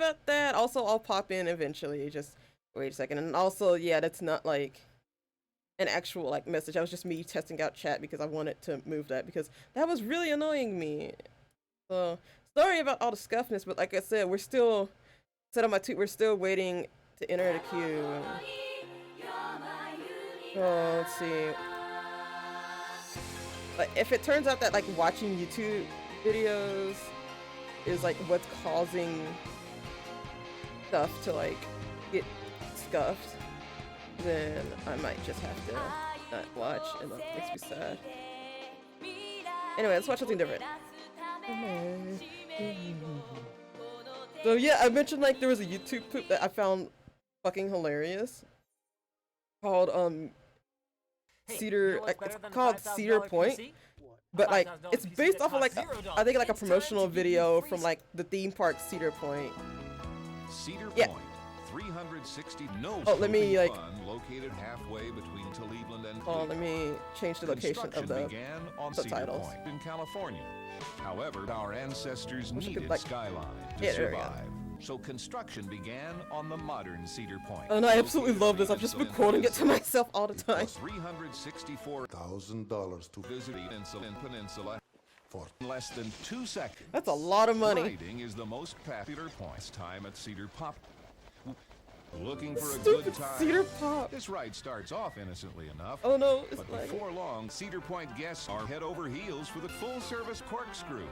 about that. Also, I'll pop in eventually. Just wait a second. And also, yeah, that's not like an actual like message. That was just me testing out chat because I wanted to move that because that was really annoying me. So sorry about all the scuffness, but like I said, we're still set on my tweet. We're still waiting to enter the queue. Oh, let's see. Like if it turns out that like watching YouTube videos is like what's causing stuff to like get scuffed, then I might just have to not watch, and that makes me sad. Anyway, let's watch something different. So yeah, I mentioned like there was a YouTube clip that I found fucking hilarious called Cedar, like, it's called Cedar Point, but like it's based off of like I think like a promotional video from like the theme park Cedar Point. Cedar Yeah. Point, 360 no Oh, let me like. located halfway between Cleveland and Oh, let me change the location of the began on subtitles. Cedar Point in California. However, our ancestors Wish I could, needed like- skyline to Yeah, there we go. survive. So construction began on the modern Cedar Point. And I absolutely love this. I've just been quoting it to myself all the time. $364,000 to visit the peninsula for less than 2 seconds. That's a lot of money. Riding is the most popular time at Cedar Pop. Looking for a Stupid good time? Cedar Pop. This ride starts off innocently enough. Oh no, it's But like before long, Cedar Point guests are head over heels for the full-service corkscrew.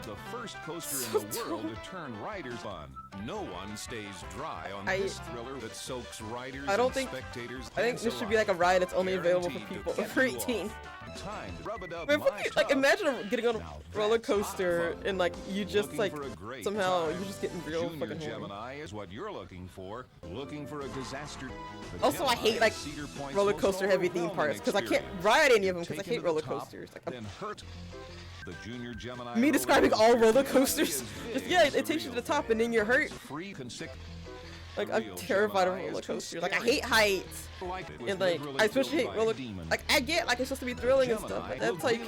The first coaster in the world to turn riders on. No one stays dry on this thriller that soaks riders and spectators. I think this should be like a ride that's only available for people over 18. Time to rub it up Man, my like tub. imagine getting on a Now roller that's coaster fun. and like you just Looking like for a great somehow time. you're just getting real Junior fucking horny. Gemini is what you're looking for. Looking for a disaster. The Also, I Gemini hate like is Cedar Point's roller most coaster heavy theme overwhelming parks because I can't experience. ride any of them because I Taken hate to the roller top, coasters. Like, then hurt. The Junior Gemini me roller describing all coaster roller really coasters, is just big yeah, as it a takes you to real the top thing. and then you're hurt. Free Like I'm terrified of roller coasters. Like I hate heights. And like I especially hate roller. Like I get like it's supposed to be thrilling and stuff, but that's like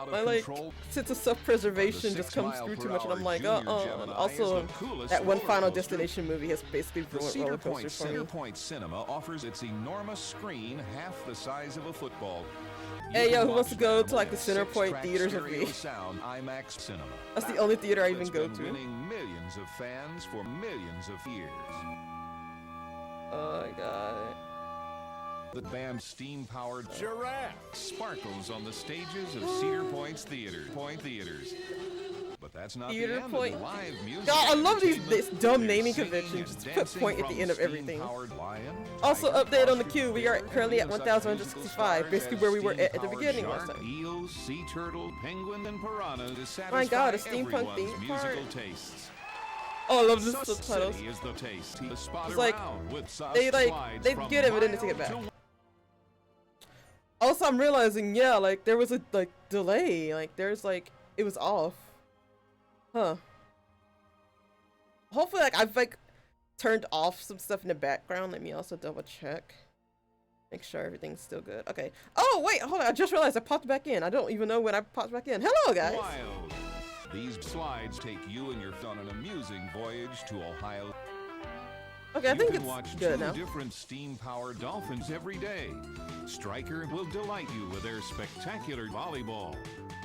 my like sense of self-preservation just comes through too much, and I'm like, And also, that one Final Destination movie has basically The ruined Cedar roller Point coasters for Center me. Point Cinema offers its enormous screen, half the size of a football. You Hey can yo, who watch wants to go to Animal like the in Center Point 6-track theaters with stereo me? sound IMAX cinema. That's the only theater I even It's go been to. winning millions of fans for millions of years. Oh my god. The band's steam-powered giraffe sparkles on the stages of Cedar Point's theaters. But that's not Theater the end Point. of the live music. God, I love these this dumb There's naming singing conventions. and Just put dancing point at the from end of everything. steam-powered lion, Also, tiger, update on the ostrich, queue. We are currently at and such 1,165, musical basically stars where we were as at the steam-powered beginning last shark, time. Eels, sea turtle, penguin, and piranha to satisfy My God, a steampunk everyone's theme musical park. tastes. Oh, I love this Such subtitles. city is the taste. The spot It's like around with sauce they slides from get it, but then they take it mild back. to Also, I'm realizing, yeah, like there was a like delay. Like there's like it was off. Huh. Hopefully, like I've like turned off some stuff in the background. Let me also double check. Make sure everything's still good. Okay. Oh wait, hold on. I just realized I popped back in. I don't even know when I popped back in. Hello, guys. wild. These slides take you and your on an amusing voyage to Ohio. Okay, I You think can it's watch good two now. different steam-powered dolphins every day. Striker will delight you with their spectacular volleyball.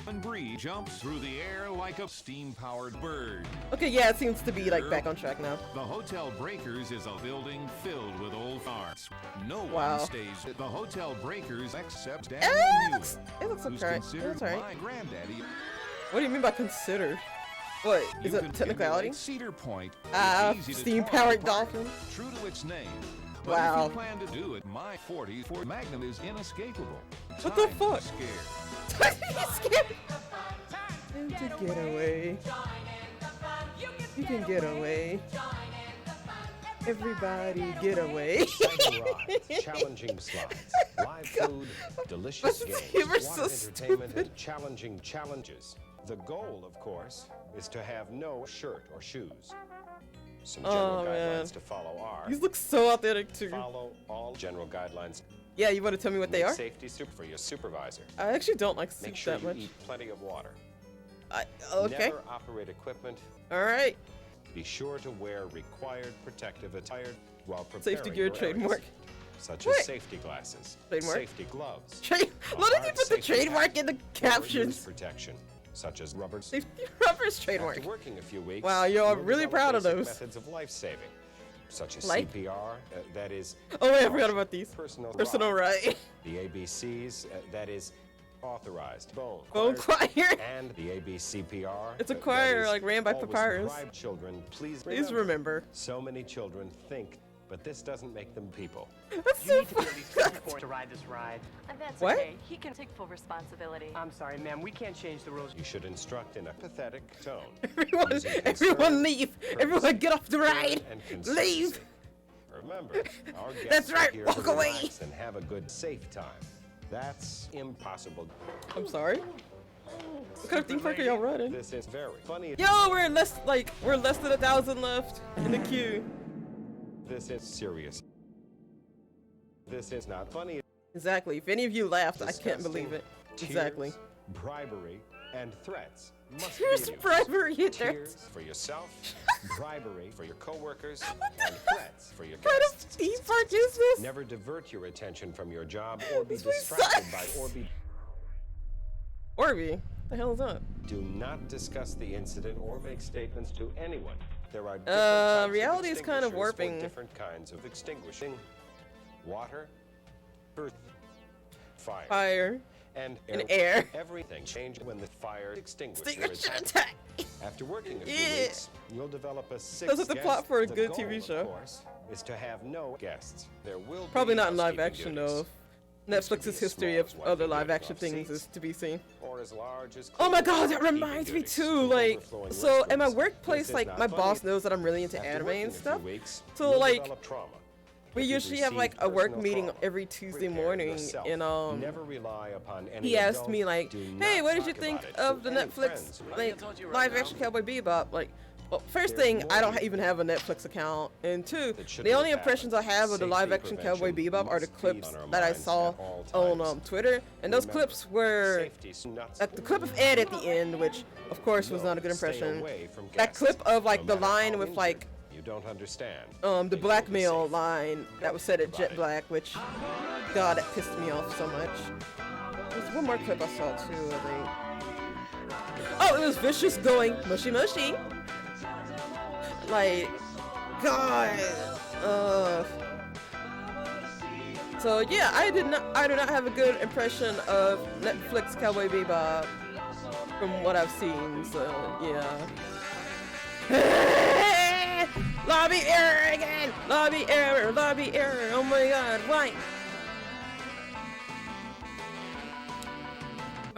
And Bree jumps through the air like a steam-powered bird. Okay, yeah, it seems to be like back on track now. The Hotel Breakers is a building filled with old farts. No Wow. one stays at the Hotel Breakers except Eh, Daniel it Newell, looks who's okay. considered It's alright. my granddaddy. What do you mean by considered? What is You it? can Technicality? emulate Cedar Point. Ah, It's easy to steam-powered toy park, dolphin. True to its name. But Wow. if you plan to do it, my 44 Magnum is inescapable. What the Time to fuck? scare. He's scared. And to get away. You can get away. Everybody get away. Exciting rides, challenging slides, live food, delicious This games, humor's water so entertainment, stupid. and challenging challenges. The goal, of course, is to have no shirt or shoes. Some general Oh, man. guidelines to follow are: These look so authentic too. follow all general guidelines. Yeah, you want to tell me what they Make are? safety soup for your supervisor. I actually don't like Make soup sure that you much. eat plenty of water. Okay. Never operate equipment. All right. Be sure to wear required protective attire while preparing Safety gear your trademark. errands, such What? as safety glasses, Trademark? safety gloves. Look at you put the trademark in the captions. Protection, such as rubber. Safety rubber's trademark. After working a few weeks, Wow, you're you'll really develop proud of basic those. methods of life saving, such as Like? CPR, that is. Oh wait, I forgot about these. Personal right. The ABCs, that is authorized. Bone choir. And the ABCPR. It's a that choir, is like, ran by always Papyrus. bribe children, please remember. So many children think, but this doesn't make them people. That's You so need to be at least 24 to ride this ride. That's What? okay. He can take full responsibility. I'm sorry, ma'am. We can't change the rules. You should instruct in a pathetic tone. Everyone, using everyone concern, leave. courtesy, Everyone get off the care, ride. and consistency. Leave. Remember, our guests That's right, are here walk to away. relax and have a good, safe time. That's impossible. I'm sorry. What kind of theme park are y'all running? This is very funny. Yo, we're less than 1,000 left in the queue. This is serious. This is not funny. Exactly. If any of you laughed, I can't Disgusting. believe it. Tears, Exactly. bribery, and threats must Here's be used. bribery in there. Tears for yourself, bribery for your coworkers, and threats for your What kind of guests. theme park is this? Never divert your attention from your job or be This place distracted by sucks. or be. Orby. The hell is that? Do not discuss the incident or make statements to anyone. There are different types of reality is kind of extinguishers for warping. different kinds of extinguishing. Water, earth, fire, Fire. and air. Everything changes when the fire extinguisher is Extinguisher active. attack. After working a few Yeah. weeks, you'll develop a sixth Sounds like the guest. plot for a The good goal, TV show. Of course, is to have no guests. There will Probably be not in live housekeeping action duties. though. This could Netflix's be as history small of as wiping other live getting action off things seats, is to be seen. Or as large as Oh my god, that housekeeping reminds me duties too, from like, overflowing so at my restrooms. workplace, This is like, not my funny. boss knows that I'm really into After anime working and a few stuff. weeks, So, you'll like, develop trauma. we If you usually have, like, receive a work personal meeting trauma, every Tuesday prepare morning, yourself. and, Never rely upon any he asked adult. me, like, Do hey, not what did you talk think about it of to the any Netflix, friends who like, told you right live now. action Cowboy Bebop? Like, well, first There's thing, more I don't to it. even have a Netflix account, and two, That shouldn't the only have impressions I happened. have of the live Safety action Cowboy prevention Bebop are the must be clips on our that I minds saw at all on times. Twitter, and those Remember, clips were safety's nuts. like the clip of Ed at the end, which of course was No, not a good stay impression. away from That guests, clip of like no the matter line how with injured. like You don't understand. the They will be blackmail safe. line that was said at Jet About it. Black, which God, that pissed me off so much. There's one more clip I saw too, I think. Oh, it was Vicious going mushy mushy. Like, God. So yeah, I do not have a good impression of Netflix Cowboy Bebop from what I've seen. So yeah. Lobby error again! Lobby error! Lobby error! Oh my god, why?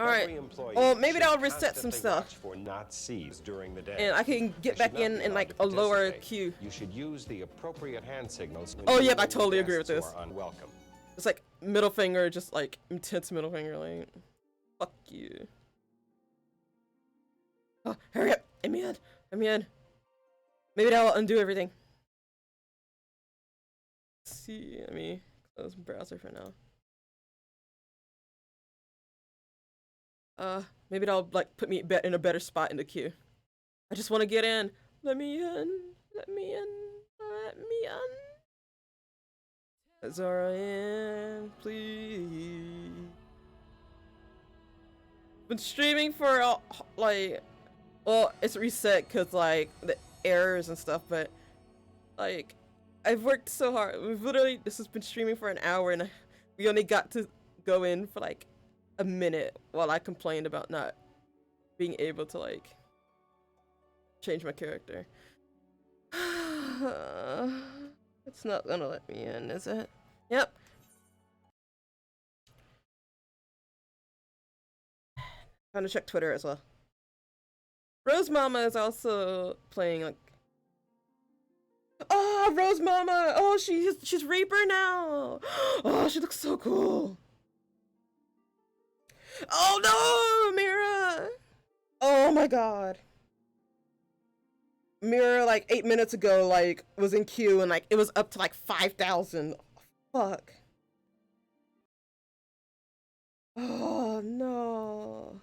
Alright. Every employee Well, maybe should that'll reset some constantly stuff. watch for not seized during the day. And I can get They back should not in be in allowed like to a lower participate. queue. You should use the appropriate hand signals when Oh, dealing yep, I with totally agree with guests who this. are unwelcome. It's like middle finger, just like intense middle finger, like fuck you. Oh, hurry up! I'm in. I'm in. Maybe that'll undo everything. Let's see, let me close browser for now. Maybe that'll like put me in a better spot in the queue. I just want to get in. Let me in. Let me in. Let me in. Zora in, please. Been streaming for like, well, it's reset because like the errors and stuff, but like I've worked so hard. This has been streaming for an hour and we only got to go in for like a minute while I complained about not being able to like change my character. It's not gonna let me in, is it? Yep. Trying to check Twitter as well. ROSEMAMA is also playing like. Oh, ROSEMAMA! Oh, she's Reaper now. Oh, she looks so cool. Oh no, Mira! Oh my god. Mira, like 8 minutes ago, like was in queue and like it was up to like 5,000. Fuck. Oh no.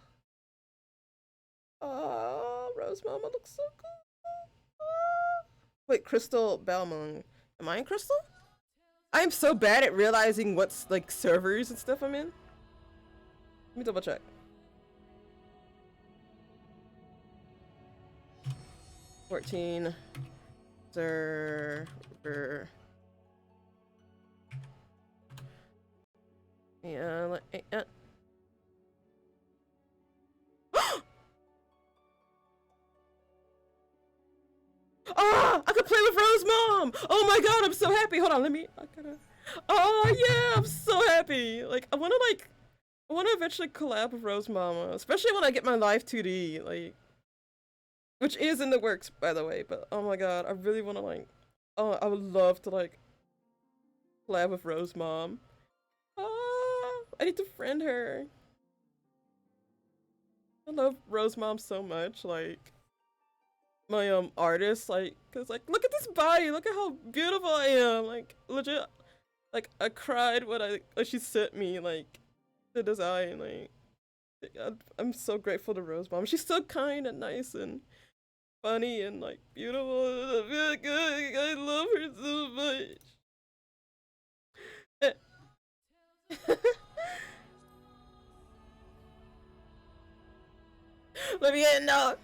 Oh, ROSEMAMA looks so cool. Wait, Crystal Belmont. Am I in Crystal? I am so bad at realizing what's like servers and stuff I'm in. Let me double check. 14 server. Yeah, ah! I could play with Rose Mom! Oh my god, I'm so happy! Hold on, let me. Oh yeah, I'm so happy! Like, I wanna eventually collab with Rose Mama, especially when I get my live 2D, like, which is in the works, by the way. But oh my god, I really wanna like, oh, I would love to like collab with Rose Mom. Ah, I need to friend her. I love Rose Mom so much, like. My artist, like, cause like, look at this body, look at how beautiful I am, like, legit, like, I cried when she sent me, like, the design, like, I'm so grateful to Rose Mom. She's so kind and nice and funny and like beautiful. I love her so much. Let me get a note.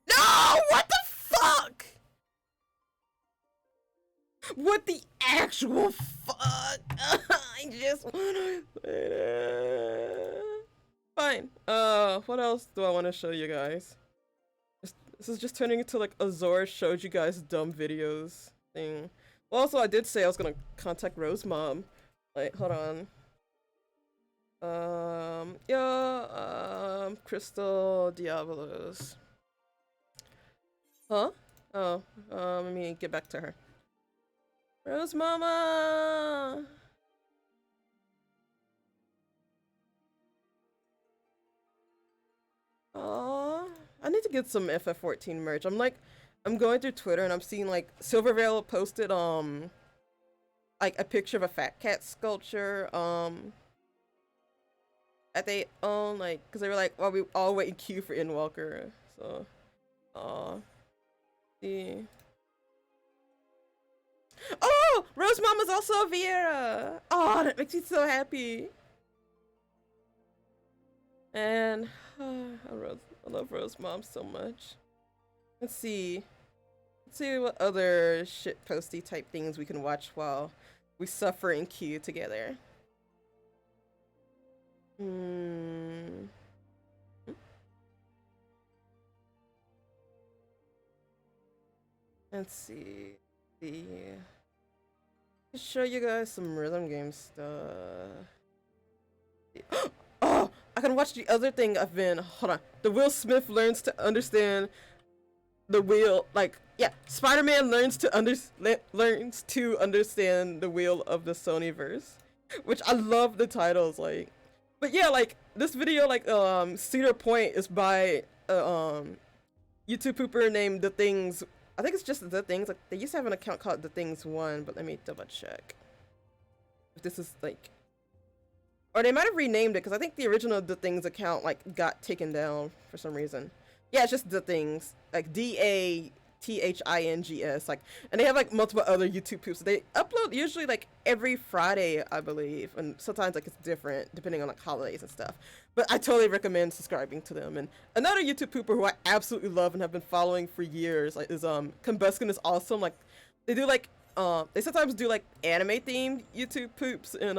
No! What the fuck? What the actual fuck? I just wanna play that. Fine. What else do I want to show you guys? This is just turning into like a Zora showed you guys dumb videos thing. Well, also I did say I was gonna contact Rose Mom. Like, hold on. Crystal Diablos. Huh? Oh, let me get back to her. Rose Mama! Aww. I need to get some FF14 merch. I'm going through Twitter and I'm seeing like Silvervale posted like a picture of a fat cat sculpture that they own, like, because they were like, well, we all wait in queue for Endwalker. So see. Oh, Rose Mama's also a Viera. Oh, that makes me so happy. And I love Rose Mom so much. Let's see what other shit posty type things we can watch while we suffer in queue together. Let's see. Let's show you guys some rhythm game stuff. Oh, I can watch the other thing I've been. Hold on. The Will Smith learns to understand the wheel. Like, yeah, Spider-Man learns to understand the wheel of the Sonyverse, which I love the titles. Like, but yeah, like this video, like Cedar Point is by YouTube pooper named The Things. I think it's just The Things. Like, they used to have an account called The Things 1, but let me double check if this is like, or they might have renamed it because I think the original The Things account like got taken down for some reason. Yeah, it's just The Things, like DATHINGS, like, and they have like multiple other YouTube poops. They upload usually like every Friday, I believe, and sometimes like it's different depending on like holidays and stuff. But I totally recommend subscribing to them. And another YouTube pooper who I absolutely love and have been following for years, like, is Combuskin is awesome. Like, they do like they sometimes do like anime themed YouTube poops, and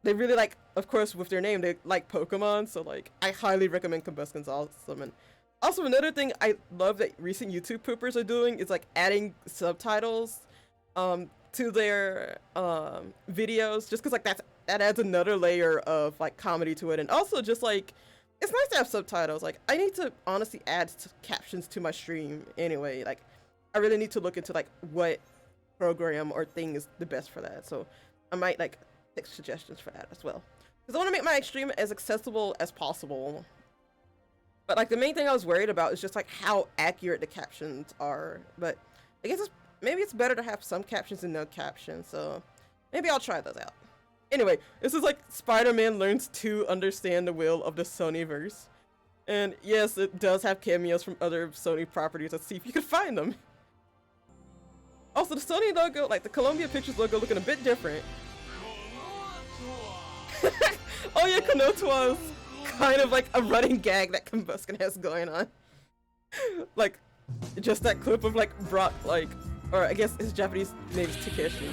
they really like, of course, with their name, they like Pokemon. So like, I highly recommend Combuskin's awesome. And also another thing I love that recent YouTube poopers are doing is like adding subtitles to their videos, just because like that adds another layer of like comedy to it. And also just like, it's nice to have subtitles. Like, I need to honestly add captions to my stream anyway. Like, I really need to look into like what program or thing is the best for that. So I might like take suggestions for that as well, because I want to make my stream as accessible as possible. But like, the main thing I was worried about is just like how accurate the captions are. But I guess maybe it's better to have some captions and no captions. So maybe I'll try those out. Anyway, this is like Spider-Man learns to understand the will of the Sonyverse. And yes, it does have cameos from other Sony properties. Let's see if you can find them. Also, the Sony logo, like the Columbia Pictures logo, looking a bit different. Oh yeah, Konoto's kind of like a running gag that Combustion has going on. Like, just that clip of like Brock, like, or I guess his Japanese name is Takeshi.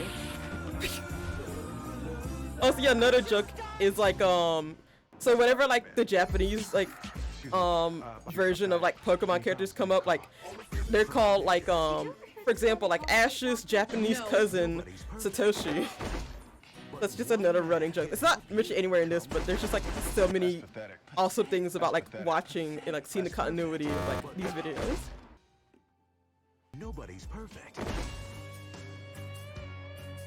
Also, yeah, another joke is like, so whenever like the Japanese like version of like Pokemon characters come up, like they're called like for example, like Ash's Japanese cousin Satoshi. That's just another running joke. It's not mentioned anywhere in this, but there's just like so many awesome things about like watching and like seeing the continuity of like these videos. Nobody's perfect.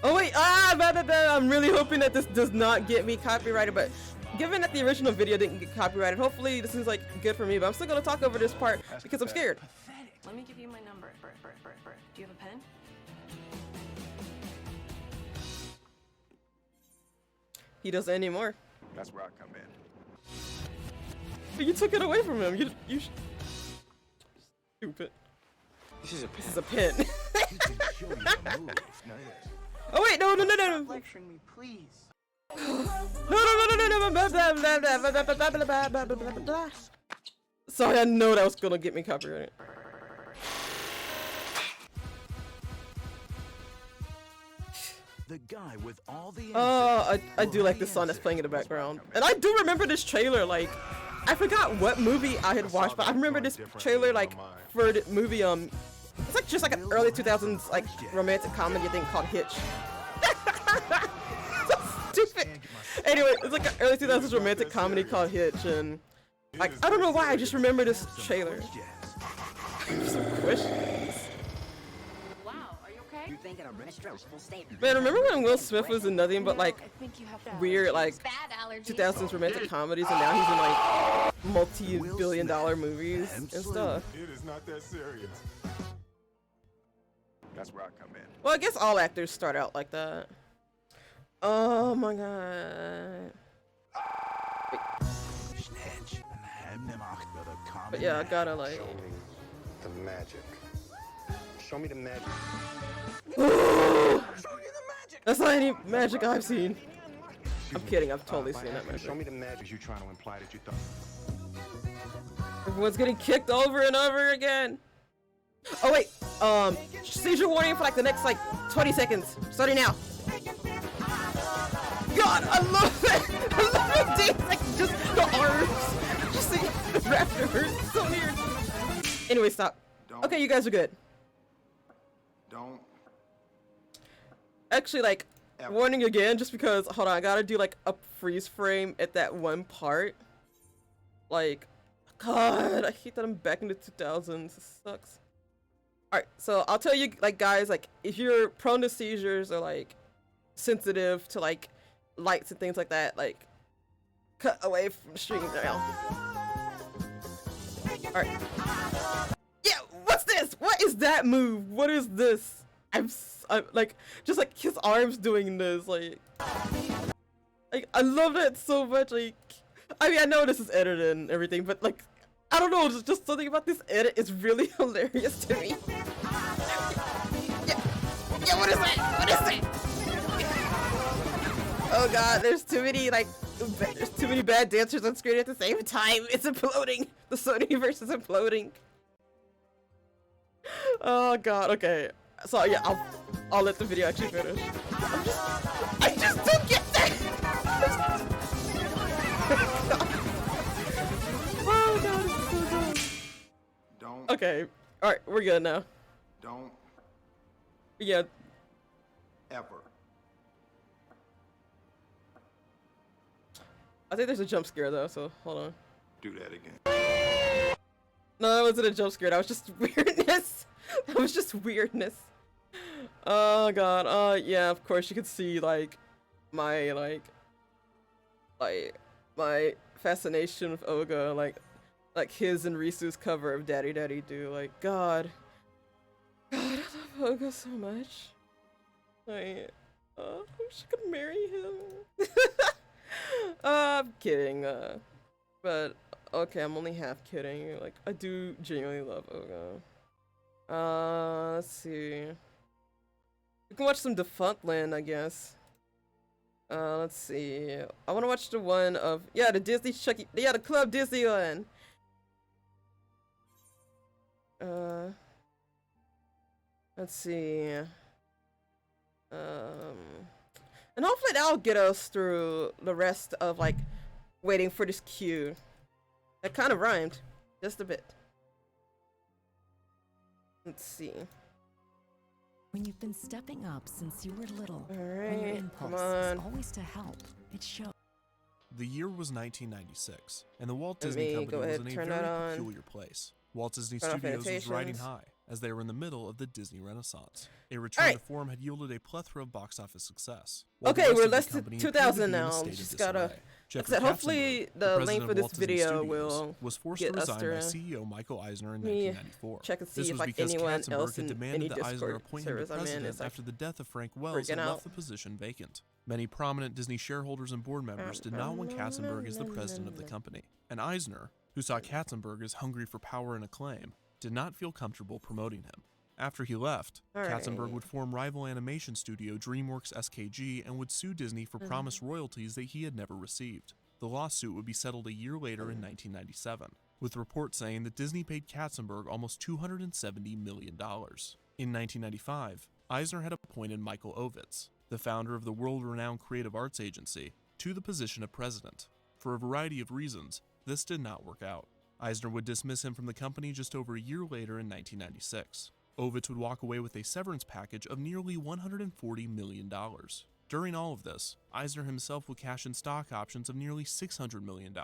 Oh wait, I'm really hoping that this does not get me copyrighted, but given that the original video didn't get copyrighted, hopefully this is like good for me, but I'm still gonna talk over this part because I'm scared. Let me give you my number. Do you have a pen? He doesn't anymore. That's where I come in. But you took it away from him. You stupid. This is a This is a pen. You can show me the moves. Now this. Oh wait, no. Lecturing me, please. No. Sorry, I know that was gonna get me copyrighted. The guy with all the Oh, I do like this song that's playing in the background. And I do remember this trailer, like, I forgot what movie I had watched, but I remember this trailer, like, for the movie, it's like just like an early 2000s, like, romantic comedy thing called Hitch. So stupid. Anyway, it's like an early 2000s romantic comedy called Hitch, and, like, I don't know why, I just remember this trailer. Some questions. Man, remember when Will Smith was in nothing but like weird like 2000s romantic comedies, and now he's in like multi-billion-dollar movies and stuff. It is not that serious. That's where I come in. Well, I guess all actors start out like that. Oh my god. But yeah, I gotta like. Show me the magic. Show me the magic. That's not any magic I've seen. I'm kidding, I've totally seen that magic. Show me the magic. You trying to imply that you thought. Everyone's getting kicked over and over again. Oh wait, seizure warning for like the next like 20 seconds. Starting now. God, I love it! I love it, dude. Like just the arms. Just the raptor. It's so weird. Anyway, stop. Okay, you guys are good. Don't. Actually, like, warning again, just because, hold on, I gotta do, like, a freeze frame at that one part. Like, God, I hate that I'm back in the 2000s. This sucks. Alright, so I'll tell you, like, guys, like, if you're prone to seizures or, like, sensitive to, like, lights and things like that, like, cut away from the stream now. Alright. Yeah, what's this? What is that move? What is this? I'm like, just like his arms doing this, like I love that so much. Like, I mean, I know this is edited and everything, but like, I don't know, just something about this edit is really hilarious to me. Yeah, what is that? What is that? Oh god, there's too many bad dancers on screen at the same time. It's imploding. The Sonyverse is imploding. Oh god, okay. So yeah, I'll let the video actually finish. I just don't get that. Oh god, it's so dumb. Don't. Okay, all right, we're good now. Don't Yeah. ever. I think there's a jump scare though, so hold on. Do that again. No, that wasn't a jump scare. That was just weirdness. That was just weirdness. Oh god. Yeah. Of course, you could see like my my fascination with Oga, like his and Risu's cover of Daddy Daddy Do. Like God, I love Oga so much. Like, I wish I could marry him. I'm kidding. But Okay, I'm only half kidding. Like, I do genuinely love Oga. Let's see. We can watch some Defunct Land, I guess. Let's see. I want to watch the one of, yeah, the Disney Chucky, yeah, the Club Disney one. Let's see. And hopefully that'll get us through the rest of, like, waiting for this queue. That kind of rhymed, just a bit. Let's see. When you've been stepping up since you were little, All and your right, impulse come is on. always to help, it shows. The year was 1996, and the Walt Let Disney me Company go was ahead in a and turn very that on. peculiar place. Walt Disney Turn off Studios was riding annotations. high, as they were in the middle of the Disney Renaissance. A return right. to form had yielded a plethora of box office success. while the Okay, rest we're of the less than company 2000 appeared to be in a now. state of Just gotta. disarray. Like I Jeffrey said, hopefully Katzenberg, the link president for of this Walt Disney video Studios, will was forced to get us resign through. by CEO Michael Eisner in Let me 1994. check and see This if was like because anyone Katzenberg else had in demanded any that Eisner Discord appoint him servers to I'm in president is like after the death of Frank Wells freaking had out. left the position vacant. Many prominent Disney shareholders and board members did not want Katzenberg as the president of the company, and Eisner, who saw Katzenberg as hungry for power and acclaim, did not feel comfortable promoting him. After he left, Katzenberg Alright. would form rival animation studio DreamWorks SKG and would sue Disney for promised royalties that he had never received. The lawsuit would be settled a year later in 1997, with reports saying that Disney paid Katzenberg almost $270 million. In 1995, Eisner had appointed Michael Ovitz, the founder of the world-renowned creative arts agency, to the position of president. For a variety of reasons, this did not work out. Eisner would dismiss him from the company just over a year later in 1996. Ovitz would walk away with a severance package of nearly $140 million. During all of this, Eisner himself would cash in stock options of nearly $600 million.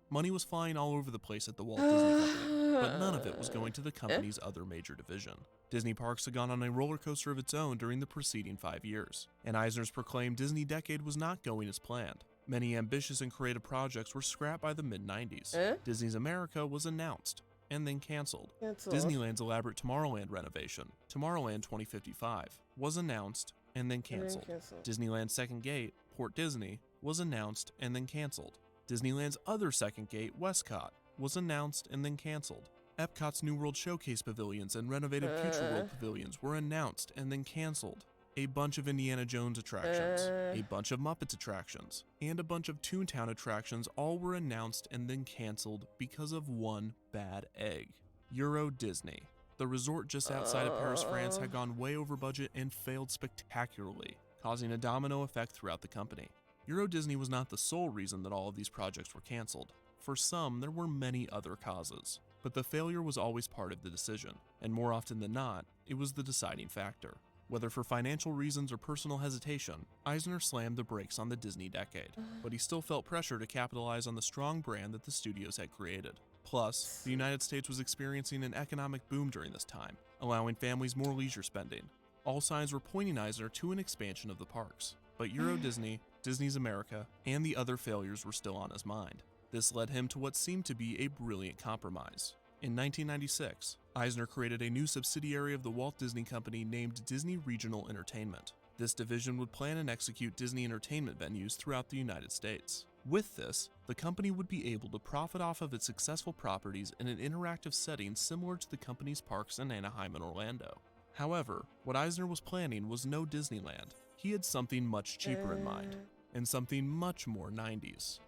Money was flying all over the place at the Walt Disney Company, but none of it was going to the company's other major division. Disney Parks had gone on a roller coaster of its own during the preceding 5 years, and Eisner's proclaimed Disney decade was not going as planned. Many ambitious and creative projects were scrapped by the mid-90s. Disney's America was announced, and then canceled. Disneyland's elaborate Tomorrowland renovation, Tomorrowland 2055, was announced and then canceled. Disneyland's second gate, Port Disney, was announced and then canceled. Disneyland's other second gate, Westcott, was announced and then canceled. Epcot's New World Showcase pavilions and renovated Future World pavilions were announced and then canceled. A bunch of Indiana Jones attractions, a bunch of Muppets attractions, and a bunch of Toontown attractions all were announced and then canceled because of one bad egg. Euro Disney. The resort just outside of Paris, France had gone way over budget and failed spectacularly, causing a domino effect throughout the company. Euro Disney was not the sole reason that all of these projects were canceled. For some, there were many other causes, but the failure was always part of the decision, and more often than not, it was the deciding factor. Whether for financial reasons or personal hesitation, Eisner slammed the brakes on the Disney decade, but he still felt pressure to capitalize on the strong brand that the studios had created. Plus, the United States was experiencing an economic boom during this time, allowing families more leisure spending. All signs were pointing Eisner to an expansion of the parks, but Euro Disney, Disney's America, and the other failures were still on his mind. This led him to what seemed to be a brilliant compromise. In 1996, Eisner created a new subsidiary of the Walt Disney Company named Disney Regional Entertainment. This division would plan and execute Disney entertainment venues throughout the United States. With this, the company would be able to profit off of its successful properties in an interactive setting similar to the company's parks in Anaheim and Orlando. However, what Eisner was planning was no Disneyland. He had something much cheaper in mind, and something much more 90s.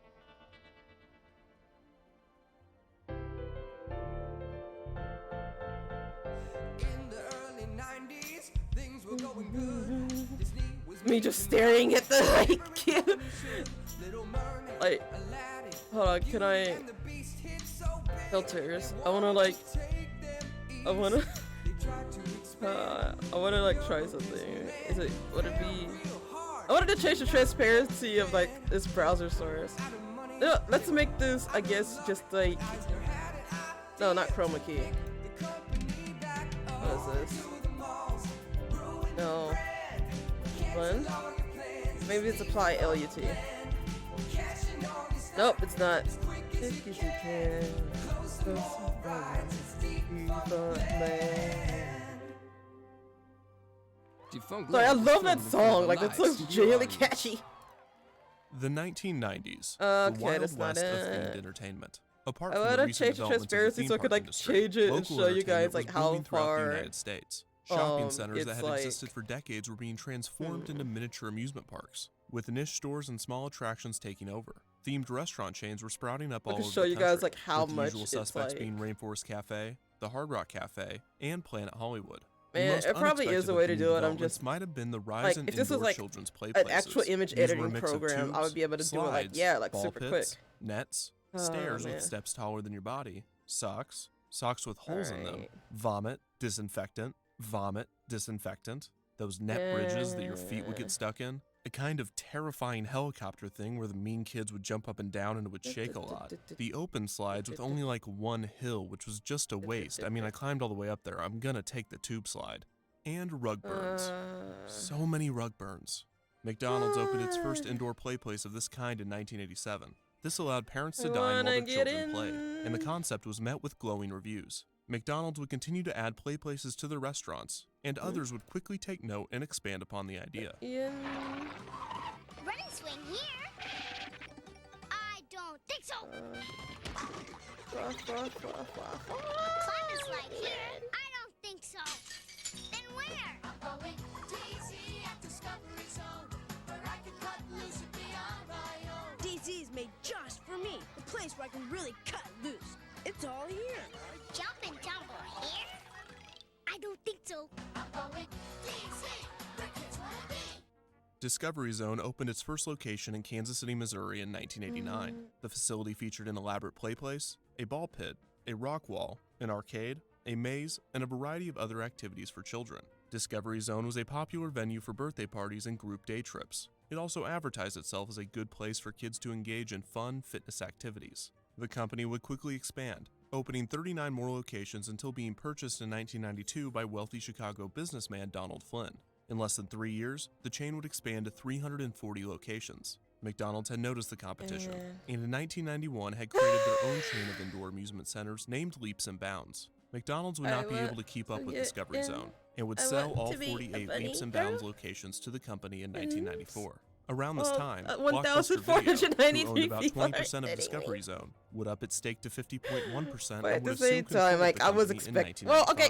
Me just staring at the like hold on, can I filters? I wanna like try something. Would it be I wanted to change the transparency of like this browser source. No, let's make this I guess just like no, not chroma key. What is this? No. One. Maybe it's apply LUT. Nope, it's not. Sorry, I love that song. Like, that song's genuinely catchy. The 1990s, Okay, the wild that's not west of it. themed entertainment. Apart I from want the to recent change the developments of the transparency theme so I could park like industry, change it and local show you guys entertainment like was how booming throughout the far United States. Shopping centers that it's had like existed for decades were being transformed into miniature amusement parks, with niche stores and small attractions taking over. Themed restaurant chains were sprouting up all I over can the show you country, guys like how with the much usual it's suspects like. being Rainforest Cafe, the Hard Rock Cafe, and Planet Hollywood. The Man, most it probably is unexpected a of way the to new do it. I'm developments just might have been the rise like, in if this was indoor like children's play an places. actual image These were a editing mix of program, I tubes, would be able to do it like slides, like ball super quick. pits, nets, Oh, stairs man. with steps taller than your body, socks with holes in them, Alright. vomit, disinfectant, those net bridges that your feet would get stuck in, a kind of terrifying helicopter thing where the mean kids would jump up and down and it would shake a lot, the open slides with only like one hill, which was just a waste. I mean, I climbed all the way up there. I'm gonna take the tube slide. And rug burns. So many rug burns. McDonald's opened its first indoor play place of this kind in 1987. This allowed parents to dine while their children played, and the concept was met with glowing reviews. McDonald's would continue to add play places to their restaurants, and others would quickly take note and expand upon the idea. Running swing here? I don't think so. Climb and slide here? I don't think so. Then where? I'm going DZ at Discovery Zone, where I can cut loose and be on my own. DZ is made just for me, the place where I can really cut loose. It's all here. Jump and tumble here? I don't think so. I'm going DZ, where kids wanna be. Discovery Zone opened its first location in Kansas City, Missouri in 1989. The facility featured an elaborate play place, a ball pit, a rock wall, an arcade, a maze, and a variety of other activities for children. Discovery Zone was a popular venue for birthday parties and group day trips. It also advertised itself as a good place for kids to engage in fun fitness activities. The company would quickly expand, opening 39 more locations until being purchased in 1992 by wealthy Chicago businessman Donald Flynn. In less than 3 years, the chain would expand to 340 locations. McDonald's had noticed the competition, and in 1991 had created their own chain of indoor amusement centers named Leaps and Bounds. McDonald's would not be able to keep up with Discovery Zone, and would sell all 48 Leaps and Bounds locations to the company in 1994. Around this time, Blockbuster Video, who owned about 20% of Discovery Zone, would up its stake to 50.1% But and at would the have soon same time, like, I was expecting. expecting. Well, okay,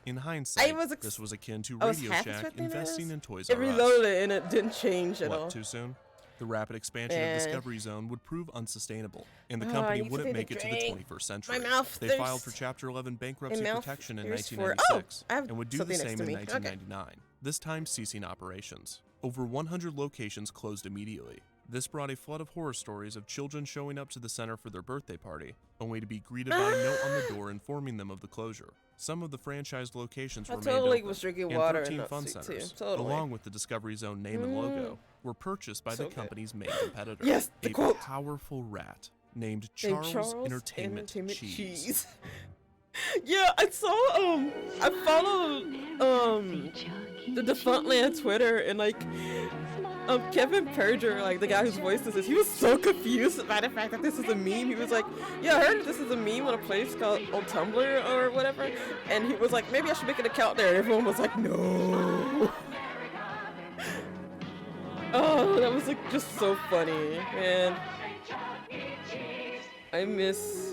In hindsight, was this was akin to I was Radio half Shack expecting investing this. in Toys It R Us. reloaded it and it didn't change at all. What, too soon? The rapid expansion of Discovery Zone would prove unsustainable, and the I company need to wouldn't take a make it to the drink. 21st century. My mouth They filed for Chapter 11 bankruptcy mouth protection in thirsts for- 1996, I have and would do the something next same to in me. Okay. 1999, this time ceasing operations. Over 100 locations closed immediately. This brought a flood of horror stories of children showing up to the center for their birthday party, only to be greeted by a note on the door informing them of the closure. Some of the franchised locations I remained totally open, was drinking and water in 13 that fun seat, too. centers, Totally. along with the Discovery Zone name and logo, were purchased by the Okay. company's main competitor, Yes, the a quote. powerful rat named Charles Entertainment Cheese. Yeah, I saw I followed the Defuntland Twitter, and like Kevin Perger, like the guy whose voice this is, he was so confused by the fact that this is a meme. He was like, yeah, I heard this is a meme on a place called on Tumblr or whatever, and he was like, maybe I should make an account there, and everyone was like, no. Oh, that was like just so funny, man. I miss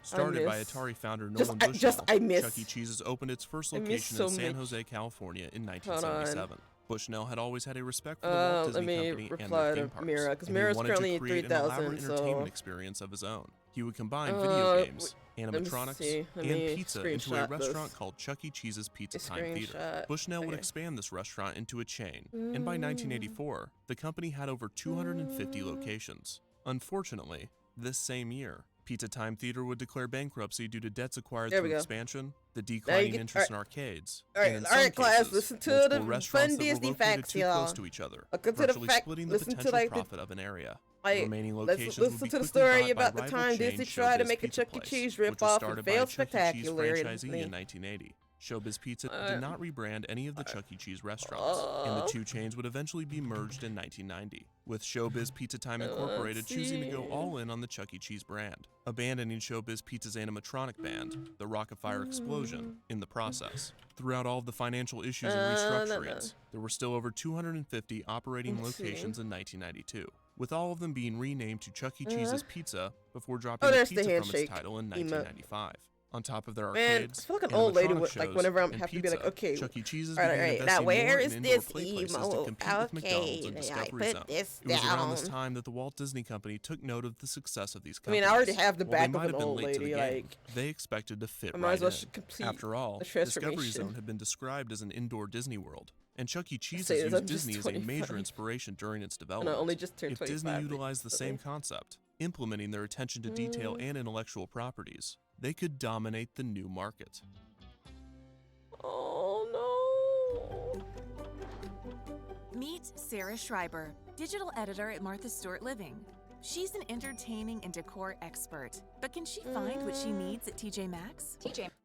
Started by Atari founder Nolan Bushnell, Chuck E. Cheese's opened its first location in San Jose, California in 1977. Bushnell had always had a respect for the Walt Disney Company and their theme parks, Mira, 'cause and he Mira's wanted currently to at create an 3,000, elaborate so- entertainment experience of his own. He would combine video games, animatronics, and pizza into a restaurant called Chuck E. Cheese's Pizza Time Theater. Bushnell would expand this restaurant into a chain, and by 1984, the company had over 250 locations. Unfortunately, this same year, Pizza Time Theater would declare bankruptcy due to debts acquired through expansion, the declining interest in arcades, and in some class, cases, listen to multiple the restaurants fun that were Disney located facts, too y'all. close to each other, Listen to the virtually fact- splitting the listen to, potential like, the- profit of an area. Like, Remaining let's locations listen would be to the quickly story bought by about the rival time chain Disney tried to Showbiz make a Pizza Chuck E. Place, Cheese which was ripoff started and by failed a Chuck E. Cheese spectacularly. franchisee in 1980. Showbiz Pizza did not rebrand any of the Chuck E. Cheese restaurants, and the two chains would eventually be merged in 1990, with Showbiz Pizza Time Incorporated choosing to go all in on the Chuck E. Cheese brand, abandoning Showbiz Pizza's animatronic band, the Rockafire Explosion, in the process. Throughout all of the financial issues and restructurings, there were still over 250 operating locations in 1992, with all of them being renamed to Chuck E. Cheese's Pizza before dropping Oh, the there's the pizza from handshake its title in emote. 1995. On top of their Man, arcades, I feel like an old lady animatronic would, like, shows, whenever I'm and have to be like, pizza, okay, Chuck E. Cheese's all began right, now investing where more is in indoor this play places to emote? compete with McDonald's Okay, and I Discovery put Zone. this It was around this down. time that the Walt Disney Company took note of the success of these I mean, companies. I already have the While they back of might an have been old late to the lady, game, like, they expected to fit I might right as well in. complete After all, the Discovery transformation. Zone had been described as an indoor Disney World, and Chuck E. Cheese Say has this, I'm used just Disney as a 25. major inspiration during its And development. I only just turned If 25. Disney utilized the same recently. concept, implementing their attention to detail and intellectual properties, they could dominate the new market. Oh no. Meet Sarah Schreiber, digital editor at Martha Stewart Living. She's an entertaining and decor expert, but can she find what she needs at TJ Maxx?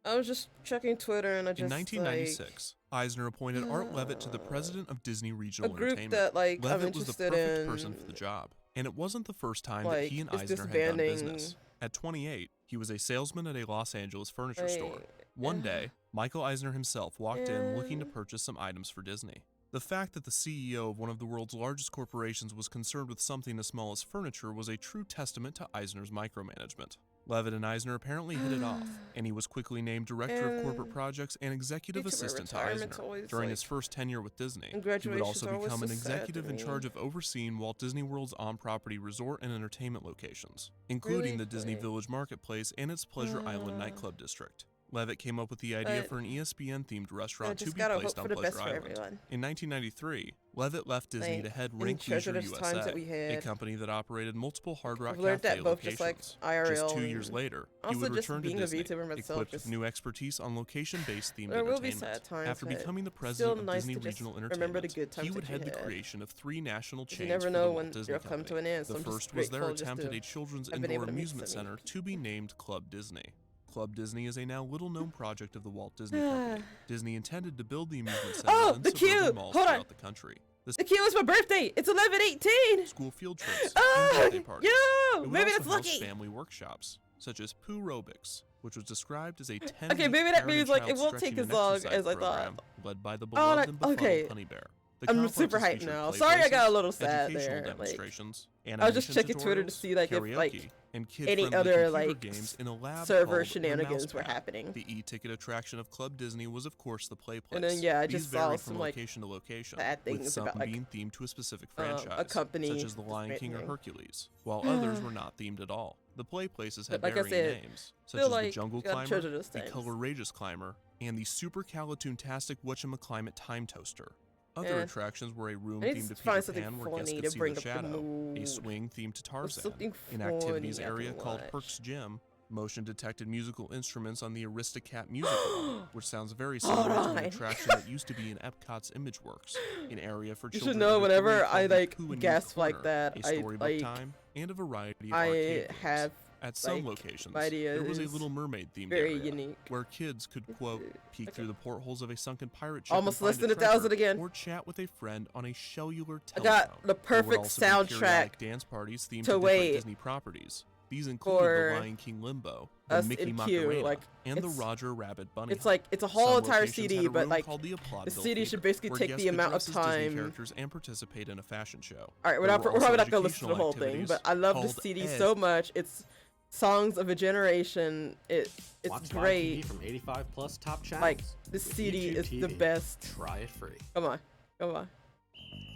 I was just checking Twitter and I just In 1996, Eisner appointed Art Levitt to the president of Disney Regional a group Entertainment. that, like, I'm Levitt was the interested perfect in, person for the job, and it wasn't the first time that like, he and is Eisner had done disbanding, business. At 28, he was a salesman at a Los Angeles furniture like, store. One day, Michael Eisner himself walked in looking to purchase some items for Disney. The fact that the CEO of one of the world's largest corporations was concerned with something as small as furniture was a true testament to Eisner's micromanagement. Levitt and Eisner apparently hit it off, and he was quickly named Director of Corporate Projects and Executive VTuber Assistant to retirement's Eisner. always, During like, his first tenure with Disney, and he would graduations also are always become an so sad to executive in me. charge of overseeing Walt Disney World's on-property resort and entertainment locations, including Really? the Disney Like, Village Marketplace and its Pleasure Island nightclub district. Levitt came up with the idea But for an ESPN-themed I restaurant to just be gotta placed hope on for the Pleasure best for Island. everyone. In 1993, Levitt left Disney Like, to head and Rink treasure Leisure those times that we USA, a had. company that operated multiple Hard Rock I've learned Cafe that both locations. just, like, IRL Just 2 years and later, he also would just return to being a Disney, VTuber myself, equipped with just- new expertise on location-based themed There will be entertainment. sad times, After but becoming the still president of nice Disney to just Regional remember Entertainment, the good times he would that you head the had. creation of 3 national 'Cause chains you never for the know Walt when Disney they'll come Company. to an end, so The I'm just first was their grateful just attempt to at a children's have been indoor able to meet amusement so many. center to be named Club Disney. Club Disney is a now little-known project of the Walt Disney Company. Disney intended to build the amusement center Oh, in the suburban queue! malls Hold on. throughout the country. The key was my birthday. It's 11/18. School field trips Ah, and birthday parties. yo, It would maybe also that's house lucky. family workshops, such as Poo Robics, which was described as a 10 Okay, maybe that means, like, it won't take as long as I thought. Led by the Oh, beloved like, and befuddled okay. Honey Bear. The I'm complex super has hyped featured now. play Sorry I got a places, little sad educational there, like, demonstrations, I was just animation checking Twitter to tutorials, see, like, if, like, karaoke, and any kid-friendly other, computer like, games in a lab server called the shenanigans were Mousepad. happening. The e-ticket attraction of Club Disney was, of course, the play place. And then, yeah, I These just saw varied some, from like, location to location, bad with things some about, like, being themed to a specific a franchise, company such as The Lion King or thing. Hercules, while others were not themed at all. The play places had But like I varying said, names, such still, as the like, Jungle gotta Climber, treasure those the things. Color-Rageous Climber, and the Supercalitoontastic Whatchamaclimate Time Toaster. Other Eh. attractions were a room I need themed to to find Peter something Pan where guests funny could to see bring the up the shadow, a mood. swing themed to Tarzan, something an activities funny I area can called watch. Herc's Gym, motion-detected musical instruments on the Aristocat Musical, which sounds very similar to an Alright. attraction that used to be in Epcot's ImageWorks, an area for You children. should know entertainment whenever called I, the like, Pooh and Youth gasp like Corner, that, a I, storybook like, time, and a variety of I arcade games. have, At some like, locations, my idea there was a is Little Mermaid themed very area unique. where kids could, quote, peek through the portholes of a sunken pirate ship Almost and less find than a 1,000 treasure, again. or chat with a friend on a cellular I telephone. got the There would perfect also be periodic soundtrack dance parties themed to to wait different Disney properties. These included for the Lion King Limbo, the us Mickey in queue, Macarena, like, and the it's- Roger Rabbit Bunny It's Hop. like, it's a whole Some entire locations CD, had a but, room like, called the the Applaudville CD should Theater, basically where take guests the could amount of dress as Disney time. characters and participate in a fashion show. All right, we're There not were we're probably also not gonna listen to the whole educational thing, but activities I love the called CD Ed. so much. It's songs of a generation. It's Watch great. live TV from 85 plus top channels. Like, this with CD YouTube is the TV. best. Try it free. Come on, come on.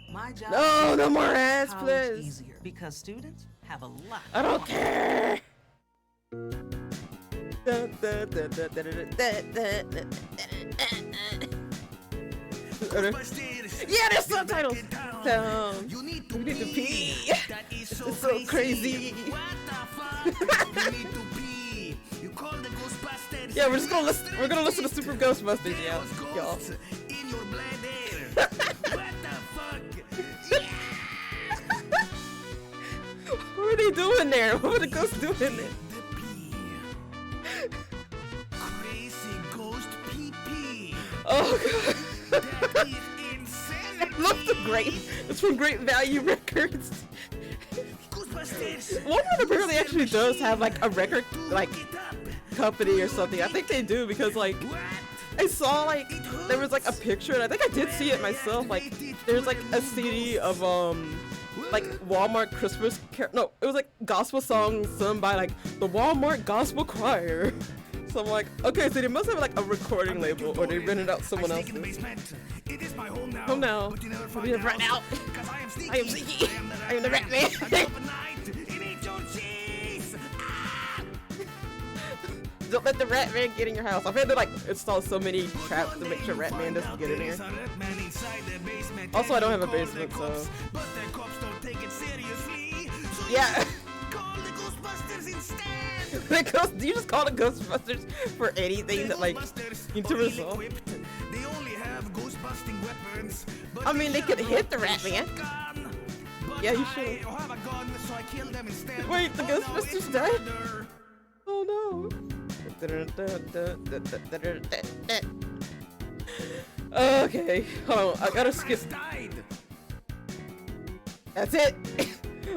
My job No, is no to more make ads, college please. easier because students have a lot. I don't care. Dun, dun, dun, dun, dun, dun, dun, dun, dun, yeah, there's subtitles. You need to pee. This is so crazy. Yeah, we're just gonna listen. We're gonna listen to Super Ghostbusters, y'all. What are they doing there? What are the ghosts doing there? Oh god. Love the great. It's from Great Value Records. Warner apparently actually does have like a record like company or something. I think they do because like I saw like there was like a picture and I think I did see it myself. Like there's like a CD of like Walmart Christmas no, it was like gospel song sung by like the Walmart Gospel Choir. So I'm like, okay, so they must have like a recording label, or they rented out someone else's. Home now. We have Rat Out. I am Ziggy. I am the Rat Man. Don't let the Rat Man get in your house. I've had to like install so many traps to make sure Rat Man doesn't get in here. Also, I don't have a basement, so yeah. Do you just call the Ghostbusters for anything that like you need to resolve? I mean, they could hit the Rat Man. Yeah, you should. Wait, the Ghostbusters died? Oh no. Okay, hold on. I gotta skip. That's it.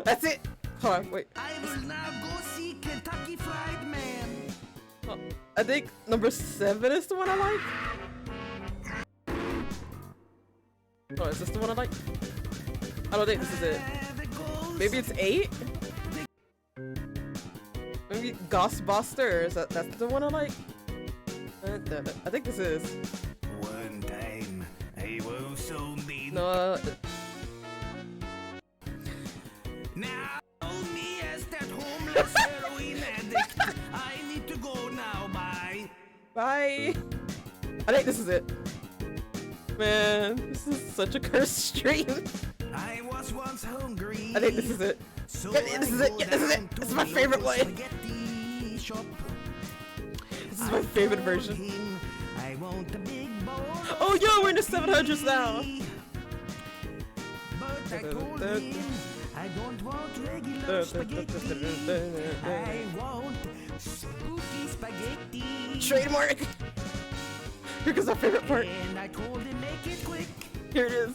That's it. Hold on, wait. I will now go see Kentucky Fried Man. Oh, I think number 7 is the one I like. Oh, is this the one I like? I don't think this is it. Maybe it's 8? Maybe Ghostbusters. That's the one I like. I think this is. One time, I was so mean. No. Now me as that homeless heroin addict. I need to go now. Bye. Bye. I think this is it. Man, this is such a cursed stream. I was once hungry. I think this is it. So yeah, this is it. Yeah, this is it. This is my favorite one. This is my favorite version. I want a big bowl. Oh, yo, we're in the 700s now. But I told him I don't want regular spaghetti. I want spooky spaghetti. Trademark. Here goes our favorite part. And I told him make it quick. Here it is.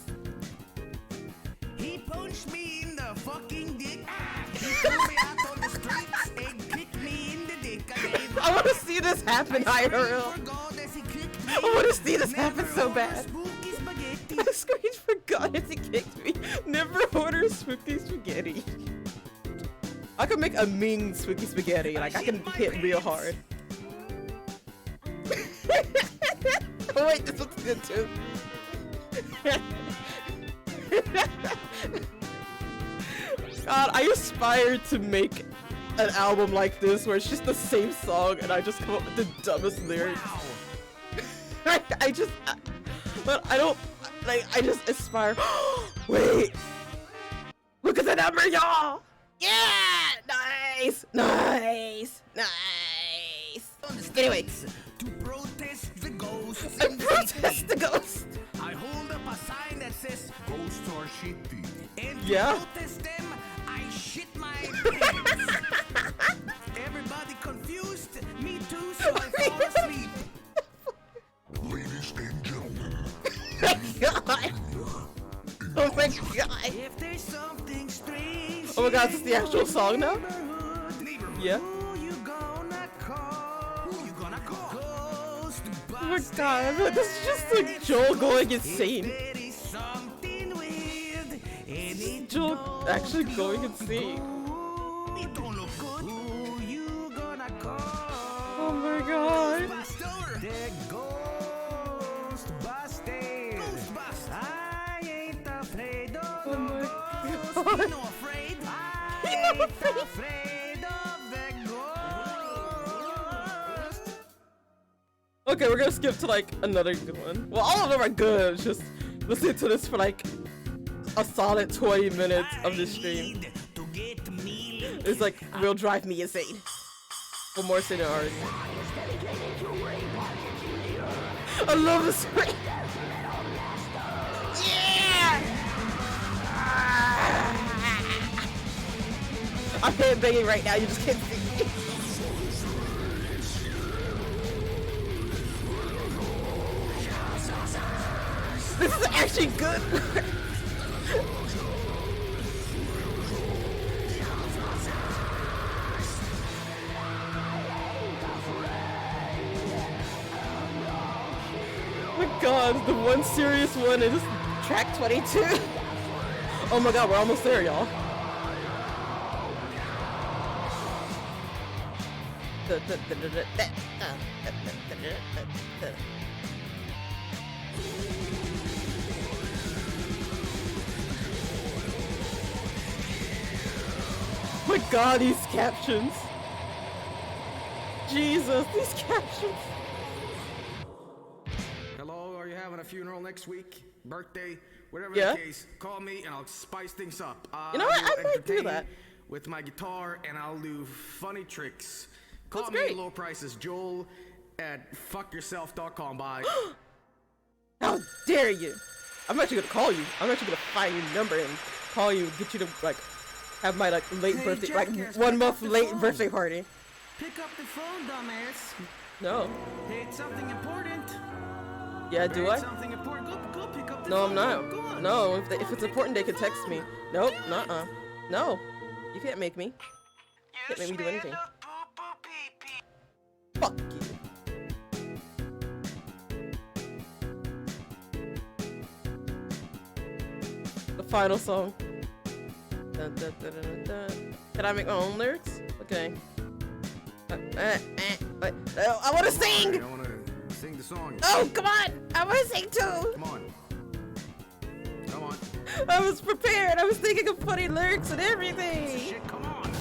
He punched me in the fucking dick. He threw me out on the streets and kicked me in the dick. I want to see this happen, IRL. I want to see this happen so bad. My screen forgot as he kicked me. Never order spooky spaghetti. I could make a mean spooky spaghetti. Like, I can hit real hard. Oh wait, this looks good too. God, I aspire to make an album like this where it's just the same song and I just come up with the dumbest lyrics. But I just aspire. Wait, look at the number, y'all. Yeah, nice, nice, nice. Anyway, to protest the ghosts. I protest the ghost. I hold up a sign that says ghosts are shitty. And to protest them, I shit my pants. Everybody confused, me too, so I fall asleep. Ladies and gentlemen. God. Oh my god. If there's something strange. Oh my god, is this the actual song now? Yeah. Oh my god, this is just like Joel going insane. Joel actually going insane. Oh my god. Oh my god. You're not afraid of the ghost. Okay, we're gonna skip to like another good one. Well, all of them are good. It's just listen to this for like a solid 20 minutes of this stream. It's like will drive me insane. For more scenarios. I love this screen. Yeah! I'm headbanging right now. You just can't see me. This is actually good. Oh my god, the one serious one is track 22. Oh my god, we're almost there, y'all. My god, these captions. Jesus, these captions. Hello, are you having a funeral next week? Birthday? Whatever Yeah. the case, call me and I'll spice things up. You know what? will I might do entertain that. with my guitar and I'll do funny tricks. Call That's me great. at low prices, Joel at fuckyourself.com. Bye. How dare you? I'm actually gonna call you. I'm actually gonna find your number and call you, get you to like have my like late Hey, birthday, jackass, like pick 1 up month the late phone. birthday party. Pick up the phone, dumbass. No. Hey, it's something important. Yeah, do Hey, I? it's something important. Go pick up the No, phone. I'm not. Go on. No, if it's important, they can text me. Nope, nuh-uh. No, you can't make me. Can't make me do anything. Fuck you. The final song. Dun, dun, dun, dun, dun. Can I make my own lyrics? Okay. I want to sing! I want to sing the song. Oh, come on! I want to sing too! Come on. Come on. I was prepared. I was thinking of funny lyrics and everything. Shit, come on.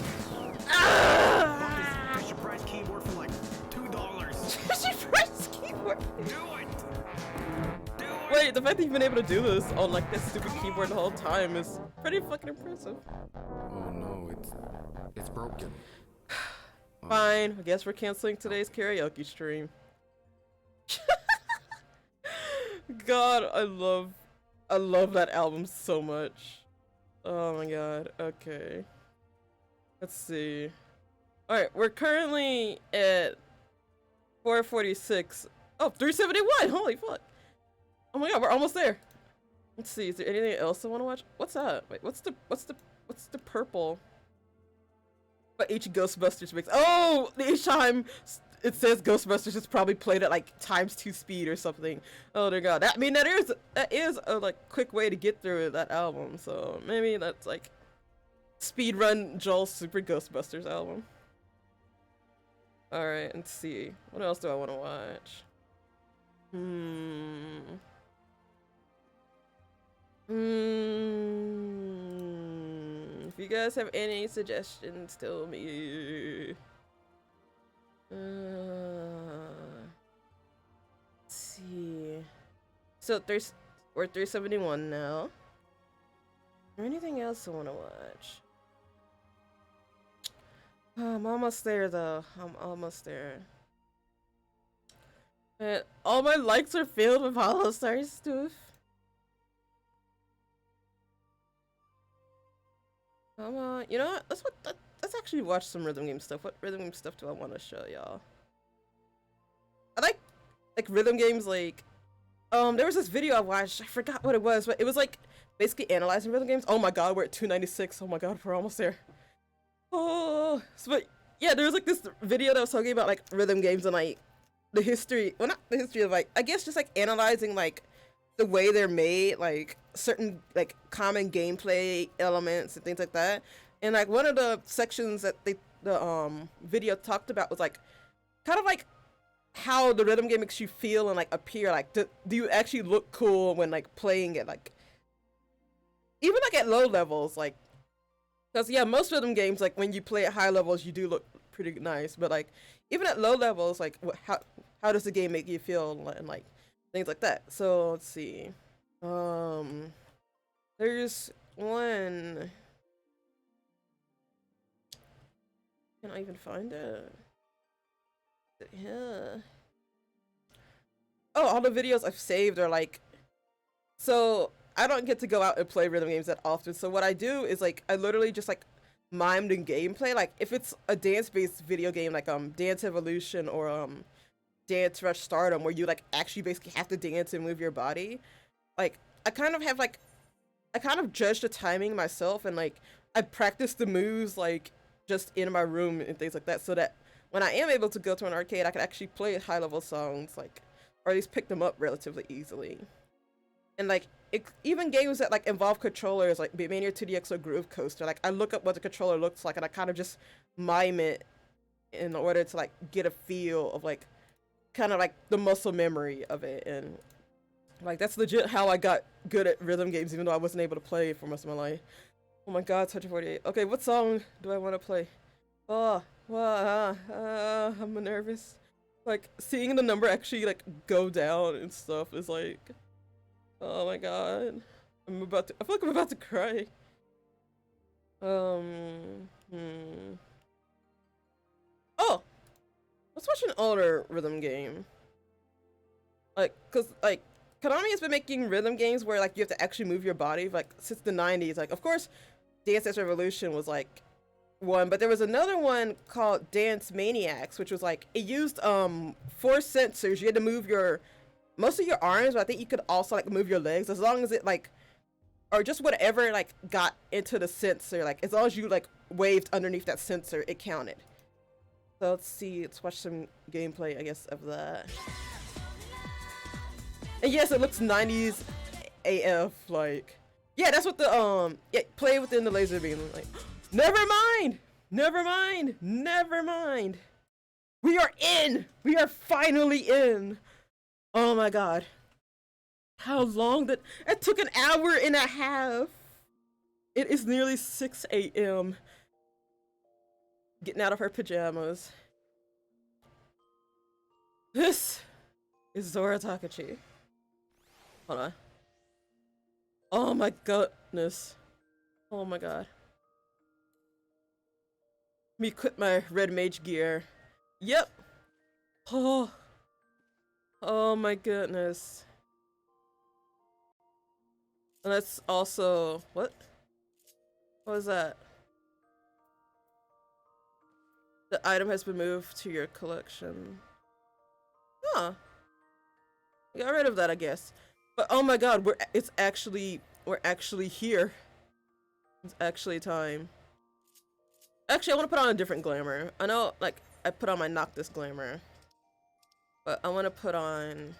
Ah! Fisher Price keyboard for like $2. Fisher Price keyboard. Do it. Wait, the fact that you've been able to do this on like this stupid keyboard the whole time is pretty fucking impressive. Oh no, it's broken. Fine, I guess we're canceling today's karaoke stream. God, I love that album so much. Oh my god, okay. Let's see. Alright, we're currently at 446. Oh, 371! Holy fuck! Oh my god, we're almost there. Let's see, is there anything else I want to watch? What's that? Wait, what's the purple? But each Ghostbusters mix. Oh, each time it says Ghostbusters, it's probably played at like ×2 speed or something. Oh dear god. I mean, that is a like quick way to get through that album. So maybe that's like speedrun Joel's Super Ghostbusters album. All right, let's see. What else do I want to watch? If you guys have any suggestions, tell me. Let's see. So we're 371 now. Is there anything else I want to watch? I'm almost there though. I'm almost there. And all my likes are filled with Hollow Star stuff. You know what? Let's actually watch some rhythm game stuff. What rhythm game stuff do I want to show y'all? I like rhythm games. Like, there was this video I watched. I forgot what it was, but it was like basically analyzing rhythm games. Oh my god, we're at 296. Oh my god, we're almost there. Oh, so, but yeah, there was like this video that was talking about like rhythm games and like the history. Well, not the history of like, I guess just like analyzing like the way they're made, like certain like common gameplay elements and things like that. And like one of the sections that the video talked about was like kind of like how the rhythm game makes you feel and like appear. Like do you actually look cool when like playing it, like even like at low levels, like because yeah, most rhythm games like when you play at high levels you do look pretty nice, but like even at low levels, like how does the game make you feel and like things like that. So let's see. There's one. Can I even find it? Yeah. Oh, all the videos I've saved are like. So I don't get to go out and play rhythm games that often. So what I do is like I literally just like mime the gameplay. Like if it's a dance-based video game like Dance Evolution or Dance Rush Stardom, where you like actually basically have to dance and move your body, like I kind of judge the timing myself, and like I practice the moves like just in my room and things like that, so that when I am able to go to an arcade I can actually play high level songs, like or at least pick them up relatively easily. And like even games that like involve controllers, like Mania 2DX or Groove Coaster, like I look up what the controller looks like and I kind of just mime it in order to like get a feel of like kind of like the muscle memory of it. And like that's legit how I got good at rhythm games, even though I wasn't able to play for most of my life. Oh my god, 148. Okay, what song do I want to play? Oh, I'm nervous. Like seeing the number actually like go down and stuff is like, oh my god, I feel like I'm about to cry. Oh, let's watch an older rhythm game. Like, cause like Konami has been making rhythm games where like you have to actually move your body like since the 90s. Like, of course, Dance Dance Revolution was like one, but there was another one called Dance Maniacs, which was like it used 4 sensors. You had to move most of your arms, but I think you could also like move your legs as long as it like, or just whatever like got into the sensor. Like as long as you like waved underneath that sensor, it counted. So let's see. Let's watch some gameplay, I guess, of that. And yes, it looks 90s AF. Like, yeah, that's what the play within the laser beam. Like, never mind. We are in. We are finally in. Oh my god. How long it took, an hour and a half. It is nearly 6 a.m. Getting out of her pajamas. This is Zora Takachi. Hold on. Oh my goodness. Oh my god. Me quit my red mage gear. Yep. Oh my goodness. And that's also what was that? The item has been moved to your collection. Huh. I got rid of that, I guess. But oh my god, we're actually here. It's actually time. Actually, I want to put on a different glamour. I know, like, I put on my Noctis glamour. But I want to put on...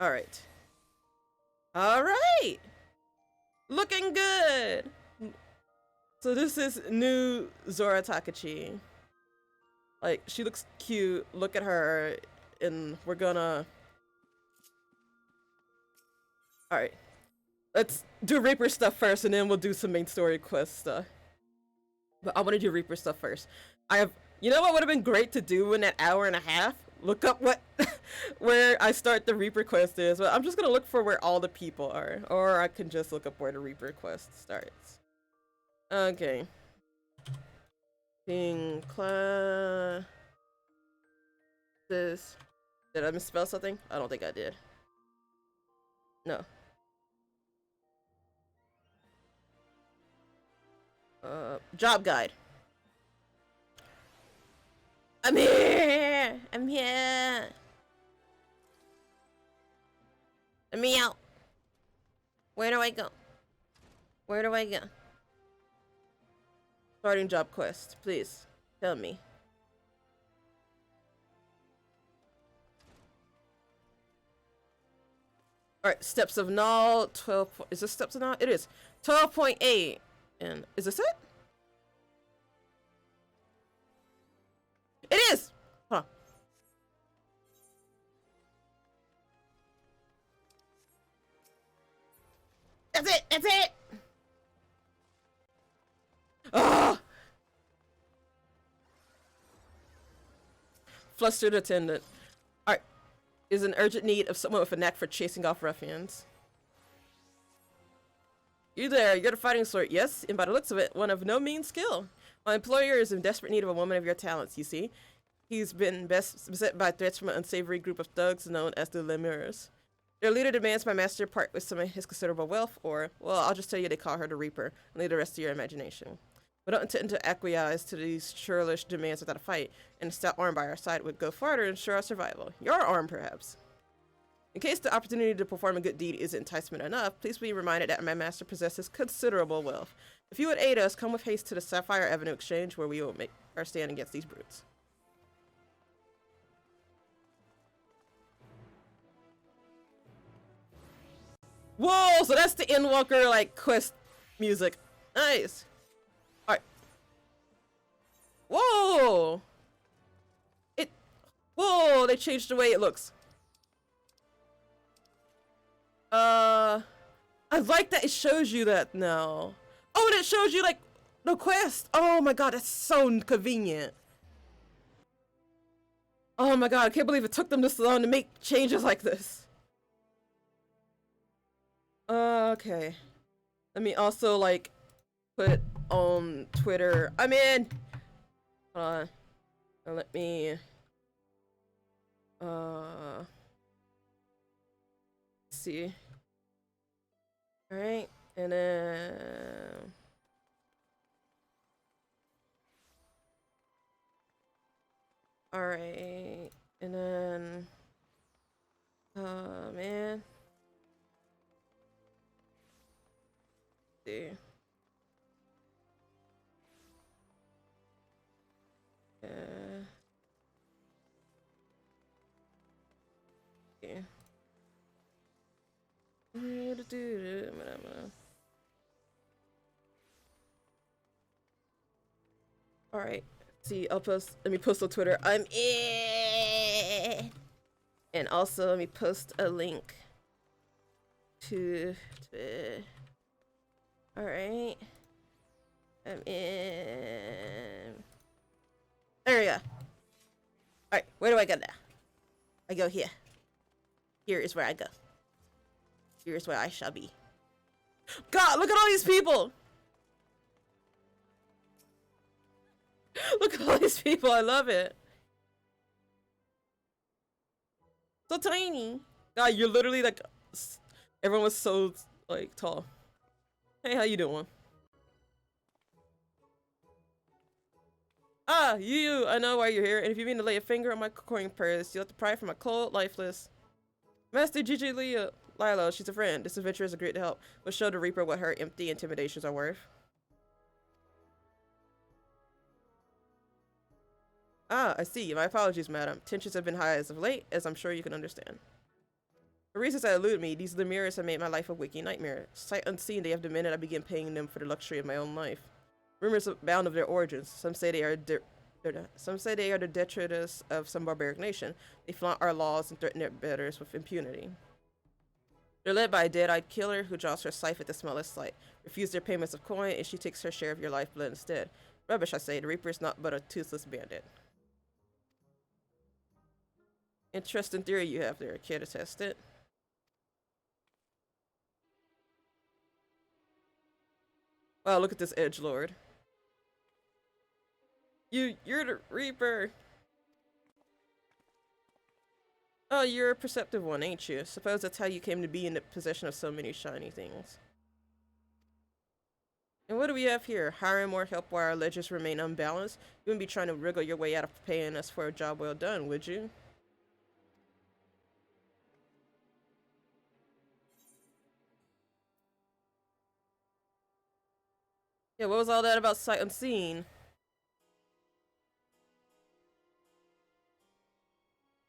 Alright. Alright! Looking good! So this is new Zora Takachi. Like, she looks cute. Look at her. And we're gonna... Alright. Let's do Reaper stuff first, and then we'll do some main story quest stuff. But I want to do Reaper stuff first. You know what would have been great to do in that hour and a half? Look up what... where I start the Reaper quest is. But I'm just gonna look for where all the people are. Or I can just look up where the Reaper quest starts. Okay. Being class. This. Did I misspell something? I don't think I did. No. Job guide. I'm here! I'm here! Let me out. Where do I go? Where do I go? Starting job quest, please. Tell me. Alright, Steps of Null, 12... Is this Steps of Null? It is. 12.8. And is this it? It is! Huh. That's it! That's it! Ah! Flustered attendant. Alright. Is in urgent need of someone with a knack for chasing off ruffians. You there, you're the fighting sort, yes? And by the looks of it, one of no mean skill. My employer is in desperate need of a woman of your talents, you see. He's been beset by threats from an unsavory group of thugs known as the Lemurs. Their leader demands my master part with some of his considerable wealth, or, well, I'll just tell you they call her the Reaper, and leave the rest to your imagination. We don't intend to acquiesce to these churlish demands without a fight, and a stout arm by our side would go farther to ensure our survival. Your arm, perhaps. In case the opportunity to perform a good deed isn't enticement enough, please be reminded that my master possesses considerable wealth. If you would aid us, come with haste to the Sapphire Avenue Exchange, where we will make our stand against these brutes. Whoa, so that's the Endwalker, like, quest music. Nice. Alright. Whoa! Whoa, they changed the way it looks. I like that it shows you that now. Oh, and it shows you, like, the quest. Oh my god, that's so convenient. Oh my god, I can't believe it took them this long to make changes like this. Okay. Let me also, like, put on Twitter. I'm in! Hold on. Let me... see. Alright, and then... Alright, and then... man. See. Yeah. Alright. See, let me post on Twitter. I'm in. And also let me post a link to alright. I'm in. There we go. Alright, where do I go now? I go here. Here is where I go. Here is where I shall be. God, look at all these people! Look at all these people, I love it. So tiny. God, you're literally like, everyone was so, like, tall. Hey, how you doing? Ah, you, I know why you're here, and if you mean to lay a finger on my coin purse, you'll have to pry from my cold, lifeless. Master Gigi Lilo, she's a friend. This adventure is agreed to help, but show the Reaper what her empty intimidations are worth. Ah, I see. My apologies, madam. Tensions have been high as of late, as I'm sure you can understand. For reasons that elude me, these lemures have made my life a waking nightmare. Sight unseen, they have the minute I begin paying them for the luxury of my own life. Rumors abound of their origins. Some say they are the detritus of some barbaric nation. They flaunt our laws and threaten their betters with impunity. They're led by a dead-eyed killer who draws her scythe at the smallest slight, refuse their payments of coin, and she takes her share of your lifeblood instead. Rubbish, I say. The Reaper is not but a toothless bandit. Interesting theory you have there. Care to test it? Wow, look at this edgelord. You're the Reaper. Oh, you're a perceptive one, ain't you? Suppose that's how you came to be in the possession of so many shiny things. And what do we have here? Hiring more help while our ledgers remain unbalanced? You wouldn't be trying to wriggle your way out of paying us for a job well done, would you? Yeah, what was all that about sight unseen?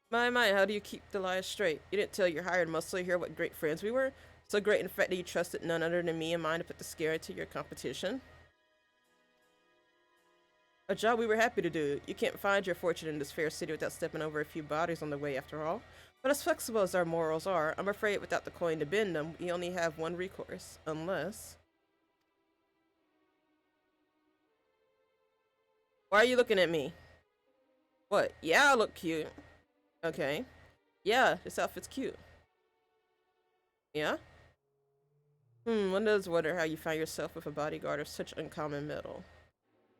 My, how do you keep the lies straight? You didn't tell your hired muscler here what great friends we were? So great in fact that you trusted none other than me and mine to put the scare into your competition? A job we were happy to do. You can't find your fortune in this fair city without stepping over a few bodies on the way after all. But as flexible as our morals are, I'm afraid without the coin to bend them, we only have one recourse. Unless... Why are you looking at me? What? Yeah, I look cute. Okay. Yeah, this outfit's cute. Yeah? One does wonder how you find yourself with a bodyguard of such uncommon metal.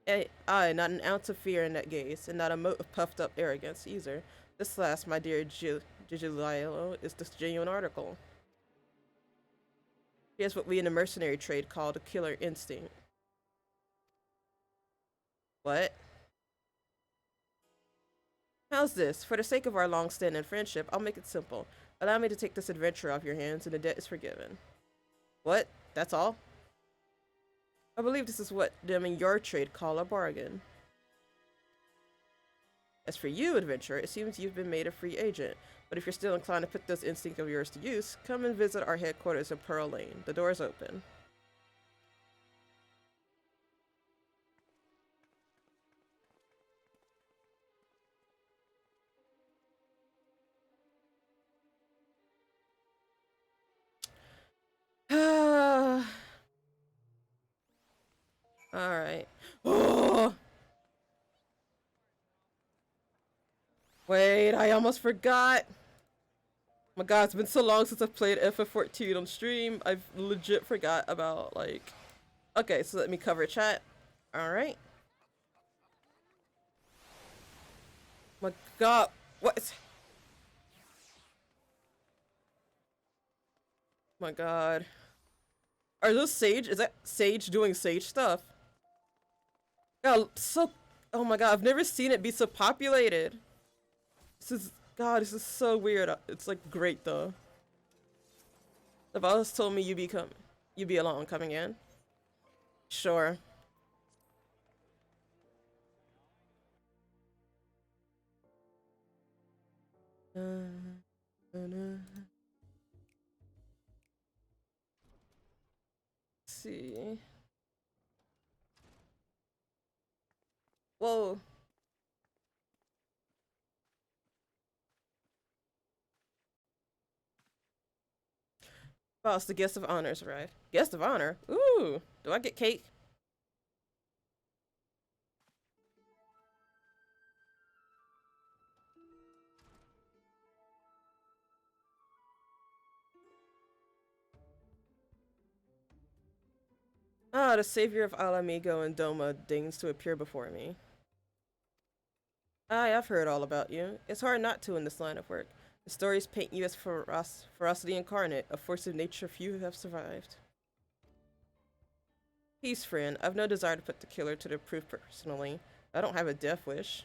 Hey, not an ounce of fear in that gaze, and not a mote of puffed up arrogance either. This last, my dear Gigililo, is the genuine article. Here's what we in the mercenary trade call the killer instinct. What? How's this? For the sake of our long-standing friendship, I'll make it simple. Allow me to take this adventure off your hands and the debt is forgiven. What? That's all? I believe this is what them in your trade call a bargain. As for you, adventurer, it seems you've been made a free agent. But if you're still inclined to put those instincts of yours to use, come and visit our headquarters in Pearl Lane. The door is open. Alright. Oh! Wait, I almost forgot. My god, it's been so long since I've played FF14 on stream. I've legit forgot about, like... Okay, so let me cover chat. Alright. My god, what? My god. Are those Sage? Is that Sage doing Sage stuff? God, so... Oh my god, I've never seen it be so populated. This is... God, this is so weird. It's like great though. The boss told me you'd be alone coming in. Sure. See. Whoa. Boss, the guest of honor's arrived. Guest of honor? Ooh. Do I get cake? Ah, the savior of Alamigo and Doma deigns to appear before me. Aye, I've heard all about you. It's hard not to in this line of work. The stories paint you as ferocity incarnate, a force of nature few have survived. Peace, friend. I've no desire to put the killer to the proof personally. I don't have a death wish.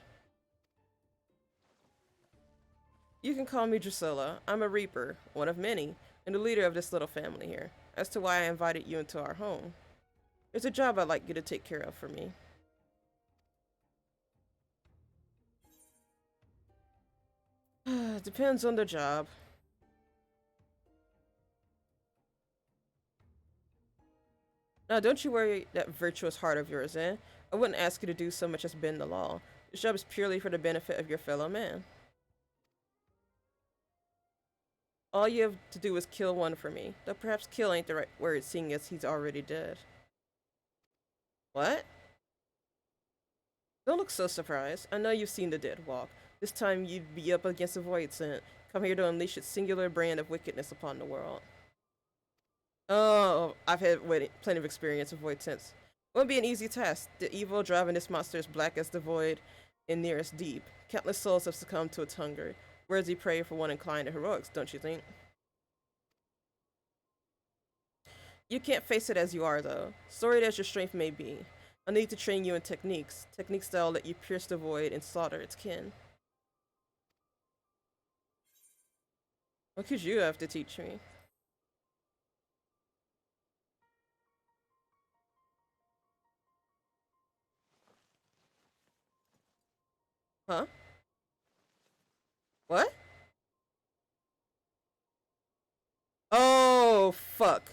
You can call me Drusilla. I'm a Reaper, one of many, and the leader of this little family here. As to why I invited you into our home. There's a job I'd like you to take care of for me. Depends on the job. Now, don't you worry that virtuous heart of yours, eh? I wouldn't ask you to do so much as bend the law. This job is purely for the benefit of your fellow man. All you have to do is kill one for me. Though perhaps kill ain't the right word, seeing as he's already dead. What? Don't look so surprised. I know you've seen the dead walk. This time you'd be up against a void scent. Come here to unleash its singular brand of wickedness upon the world. Oh, I've had plenty of experience with void scents. Won't be an easy task. The evil driving this monster is black as the void and nearest deep. Countless souls have succumbed to its hunger. Worthy prey for one inclined to heroics, don't you think? You can't face it as you are, though. Storied as your strength may be. I need to train you in techniques. Techniques that'll let you pierce the void and slaughter its kin. What could you have to teach me? Huh? What? Oh, fuck.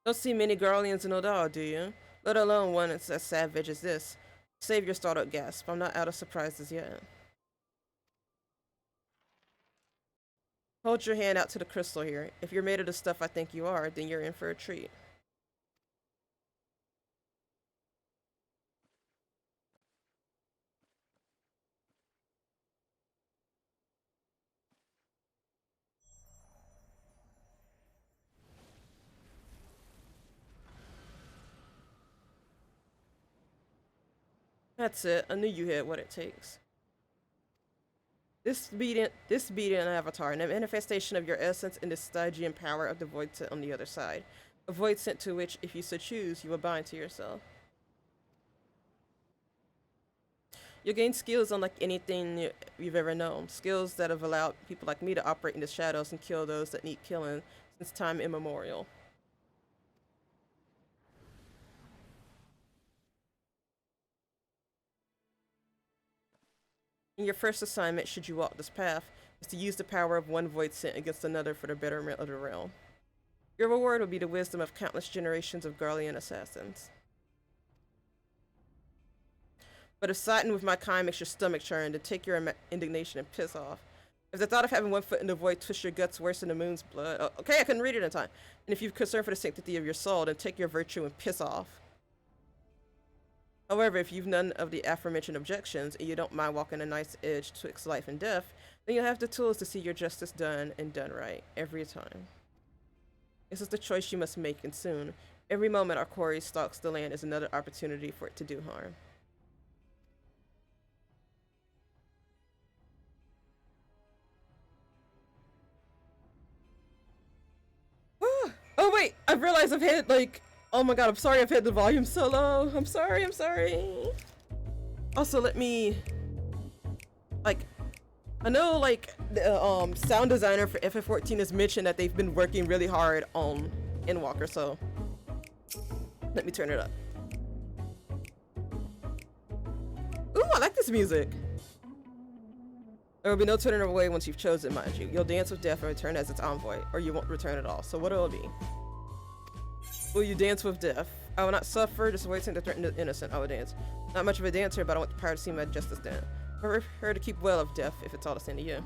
Don't see many Garleans in Odal, do you? Let alone one that's as savage as this. Save your startup gasp. I'm not out of surprises yet. Hold your hand out to the crystal here. If you're made of the stuff I think you are, then you're in for a treat. That's it. I knew you had what it takes. This be an avatar, an manifestation of your essence and the Stygian power of the void scent on the other side. A void scent to which, if you so choose, you will bind to yourself. You'll gain skills unlike anything you've ever known. Skills that have allowed people like me to operate in the shadows and kill those that need killing since time immemorial. In your first assignment, should you walk this path, is to use the power of one void sent against another for the betterment of the realm. Your reward will be the wisdom of countless generations of Garlean assassins. But if siding with my kind makes your stomach churn, then take your indignation and piss off. If the thought of having one foot in the void twists your guts worse than the moon's blood... Oh, okay, I couldn't read it in time. And if you're concerned for the sanctity of your soul, then take your virtue and piss off. However, if you've none of the aforementioned objections, and you don't mind walking a nice edge twixt life and death, then you'll have the tools to see your justice done and done right, every time. This is the choice you must make, and soon. Every moment our quarry stalks the land is another opportunity for it to do harm. Oh wait, I've realized I've had like, oh my god, I'm sorry I've had the volume so low. I'm sorry. Also, let me, like, I know like the sound designer for FF14 has mentioned that they've been working really hard on Endwalker, so let me turn it up. Ooh, I like this music. There will be no turning away once you've chosen, mind you. You'll dance with death and return as its envoy, or you won't return at all. So what will it be? Will you dance with death? I will not suffer, just waiting to threaten the innocent. I will dance. Not much of a dancer, but I want the power to see my justice done. For her to keep well of death, if it's all the same to you.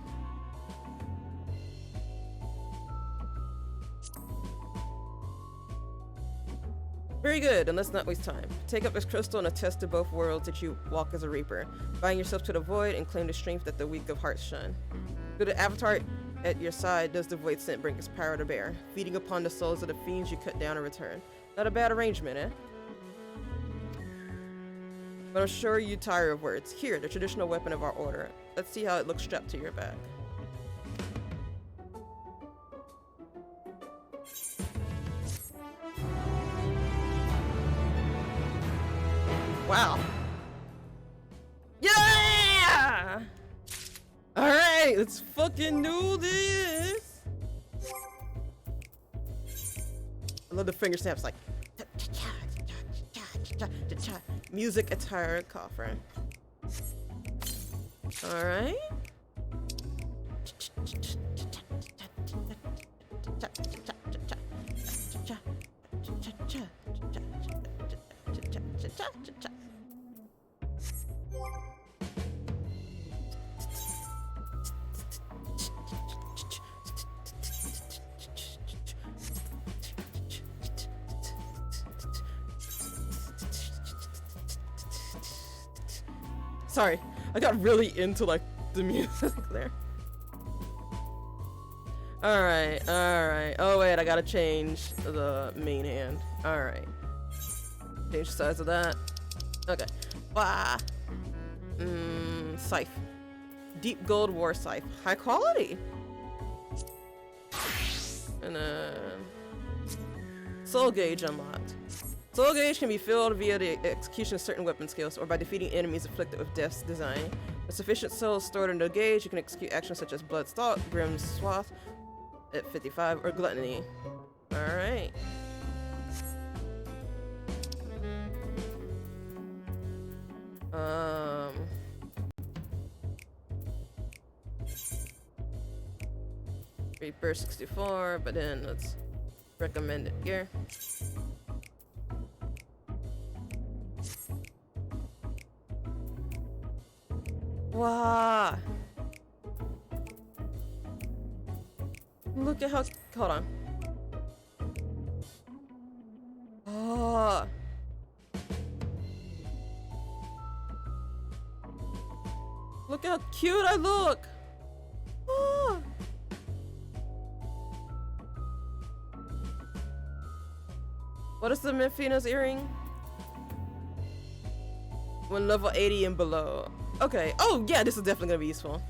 Very good, and let's not waste time. Take up this crystal and attest to both worlds that you walk as a reaper. Bind yourself to the void and claim the strength that the weak of heart shun. Through the avatar at your side does the void scent bring its power to bear, feeding upon the souls of the fiends you cut down in return. Not a bad arrangement, eh? But I'm sure you tire of words. Here, the traditional weapon of our order. Let's see how it looks strapped to your back. Wow. Yeah! Alright, let's fucking do this. I love the finger snaps like music attire coffer. Alright. Sorry, I got really into like the music there. Alright. Oh wait, I gotta change the main hand. Alright. Change the size of that. Okay. Wow. Scythe. Deep gold war scythe. High quality. And soul gauge unlocked. Soul gauge can be filled via the execution of certain weapon skills or by defeating enemies afflicted with death's design. With sufficient souls stored in the gauge, you can execute actions such as Blood Stalk, Grim Swath at 55, or Gluttony. Alright. Reaper 64, but then let's recommend it here. Wow. Look at how, hold on. Oh. Look how cute I look. Oh. What is the Memphina's earring? When level 80 and below. Okay. Oh, yeah, this is definitely gonna be useful.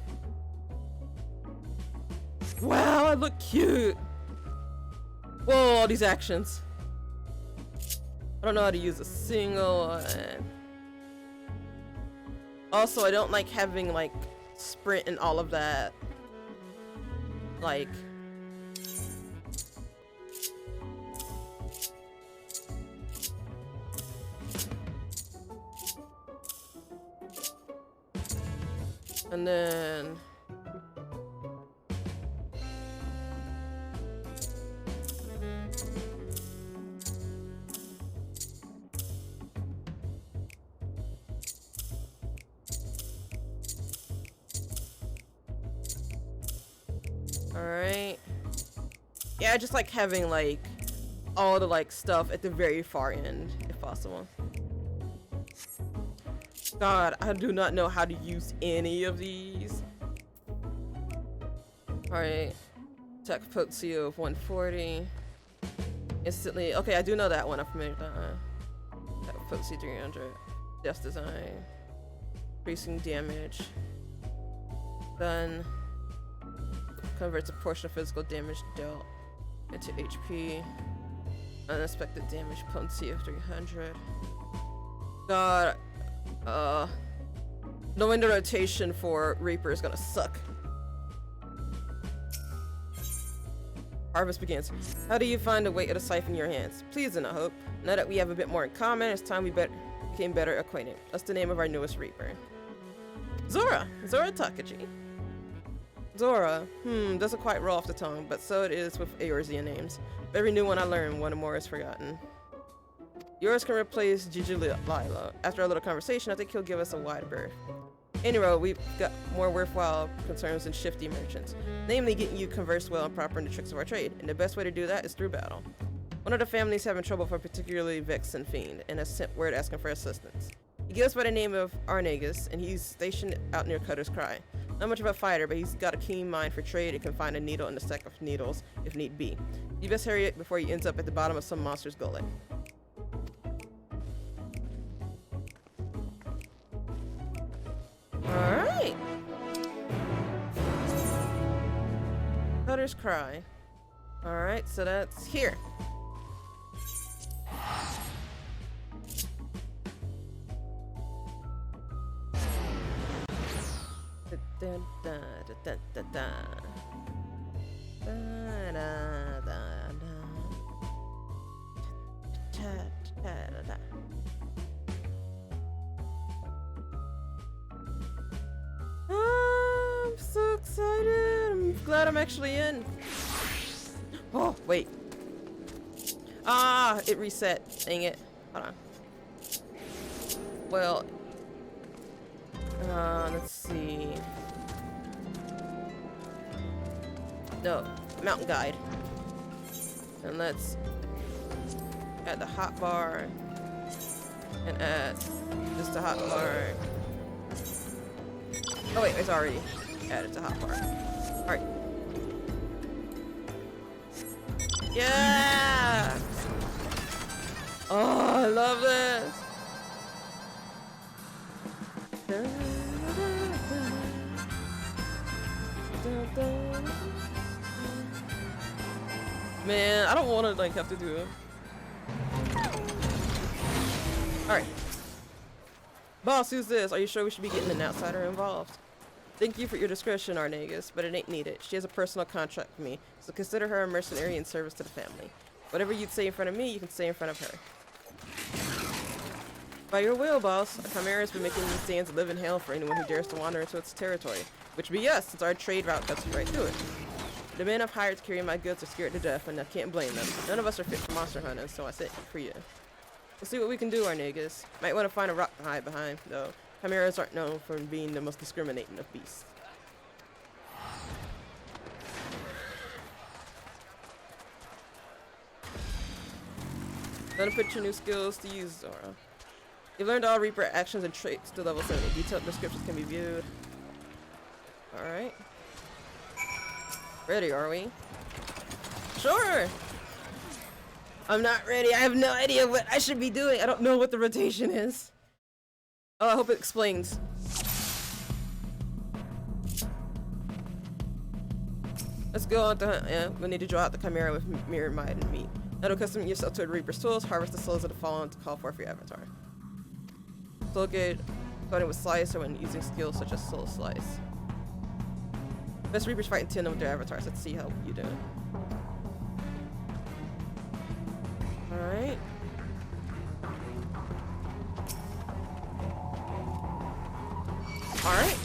Wow, I look cute. Whoa, all these actions. I don't know how to use a single one. Also, I don't like having like sprint and all of that. Like, and then alright. Yeah, I just like having like all the like stuff at the very far end if possible. God, I do not know how to use any of these. Alright. Attack potency of 140. Instantly. Okay, I do know that one. I'm familiar with that one. Attack potency 300. Death design. Increasing damage. Then converts a portion of physical damage dealt into HP. Unexpected damage potency of 300. God. Knowing the rotation for Reaper is gonna suck. Harvest begins. How do you find the weight of the scythe in your hands? Pleasing, I hope. Now that we have a bit more in common, it's time we became better acquainted. That's the name of our newest Reaper. Zora! Zora Takachi. Zora. Doesn't quite roll off the tongue, but so it is with Eorzean names. But every new one I learn, one more is forgotten. Yours can replace Gigi Lilo. After our little conversation, I think he'll give us a wide berth. Anyway, we've got more worthwhile concerns than shifty merchants. Namely, getting you conversed well and proper in the tricks of our trade. And the best way to do that is through battle. One of the families having trouble for a particularly vexing fiend, and has sent word asking for assistance. He goes by the name of Arnegas, and he's stationed out near Cutter's Cry. Not much of a fighter, but he's got a keen mind for trade and can find a needle in a stack of needles if need be. You best hurry it before he ends up at the bottom of some monster's gullet. Alright. Cutter's Cry. Alright, so that's here. I'm so excited. I'm glad I'm actually in. Oh, wait. Ah, it reset. Dang it. Hold on. Well, let's see. No, mountain guide. And let's add the hot bar and add just the hot bar. Oh wait, it's already added to hot bar. Alright. Yeah! Oh, I love this! Man, I don't want to like have to do it. Alright. Boss, who's this? Are you sure we should be getting an outsider involved? Thank you for your discretion, Arnegas, but it ain't needed. She has a personal contract with me, so consider her a mercenary in service to the family. Whatever you'd say in front of me, you can say in front of her. By your will, boss, a chimera has been making these sands live in hell for anyone who dares to wander into its territory. Which be us, since our trade route cuts you right through it. The men I've hired to carry my goods are scared to death, and I can't blame them. None of us are fit for monster hunting, so I set you for you. We'll see what we can do, Arnegas. Might want to find a rock to hide behind, though. Chimeras aren't known for being the most discriminating of beasts. Gonna put your new skills to use, Zora. You've learned all Reaper actions and traits to level 70. Detailed descriptions can be viewed. Alright. Ready, are we? Sure! I'm not ready. I have no idea what I should be doing. I don't know what the rotation is. Oh, I hope it explains. Let's go on to hunt. Yeah, we'll need to draw out the chimera with mirror might and meat. Now to accustom yourself to a Reaper's tools, harvest the souls of the fallen to call forth your avatar. Soul gate Starting with Slice or when using skills such as Soul Slice. Best Reapers fight in tandem with their avatars. Let's see how you do. Alright. Alright.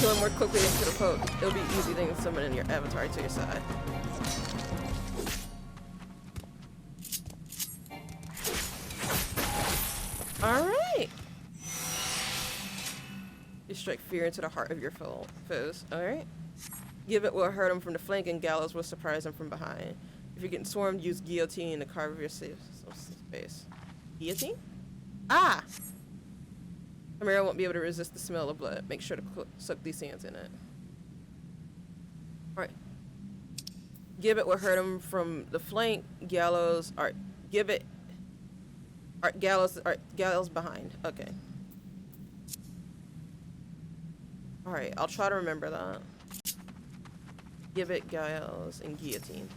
Kill him more quickly into the poke. It'll be easy than summoning your avatar to your side. Alright! You strike fear into the heart of your foes. Alright? Give it will hurt him from the flank and Gallows will surprise him from behind. If you're getting swarmed, use Guillotine to carve your safe space. Guillotine? Ah! Chimera won't be able to resist the smell of blood. Make sure to soak these sands in it. Alright. Gibbet will hurt him from the flank. Gallows. Alright. Gibbet. Alright. Gallows. Alright. Gallows behind. Okay. Alright. I'll try to remember that. Gibbet, Gallows, and Guillotine.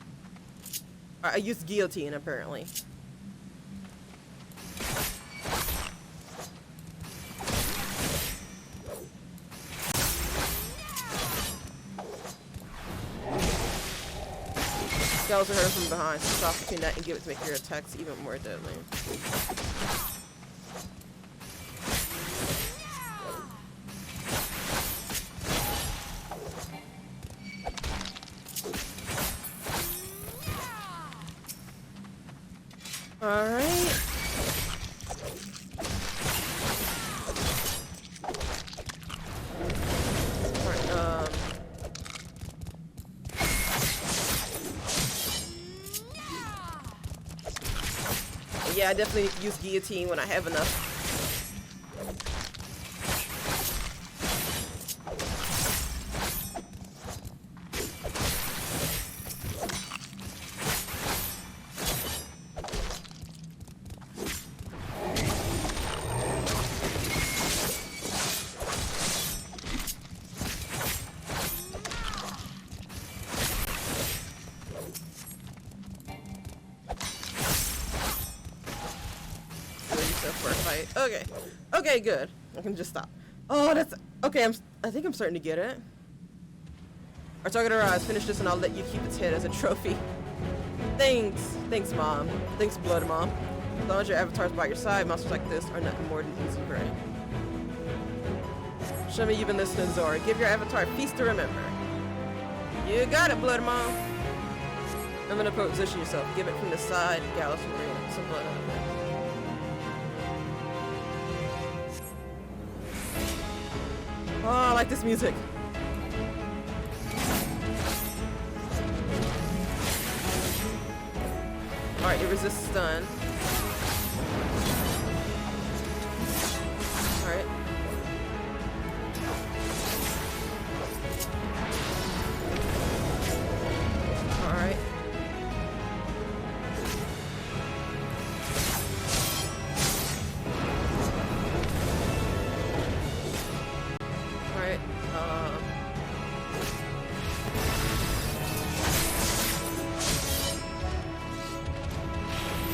Alright. I used Guillotine apparently. Gallows will hurt him from behind, so stop between that and give it to make your attacks even more deadly. Alright. Yeah, I definitely use Guillotine when I have enough. Okay. Okay, good. I can just stop. Oh, that's okay. I think I'm starting to get it. Our target arrives. Finish this, and I'll let you keep its head as a trophy. Thanks, Mom. Thanks, Blood Mom. As long as your avatar's by your side, monsters like this are nothing more than easy prey. Show me you've been listening, Zora. Give your avatar a feast to remember. You got it, Blood Mom. I'm gonna position yourself. Give it from the side. Gallows from rear. Some blood on it. Oh, I like this music. Alright, it resists stun. Alright. Alright.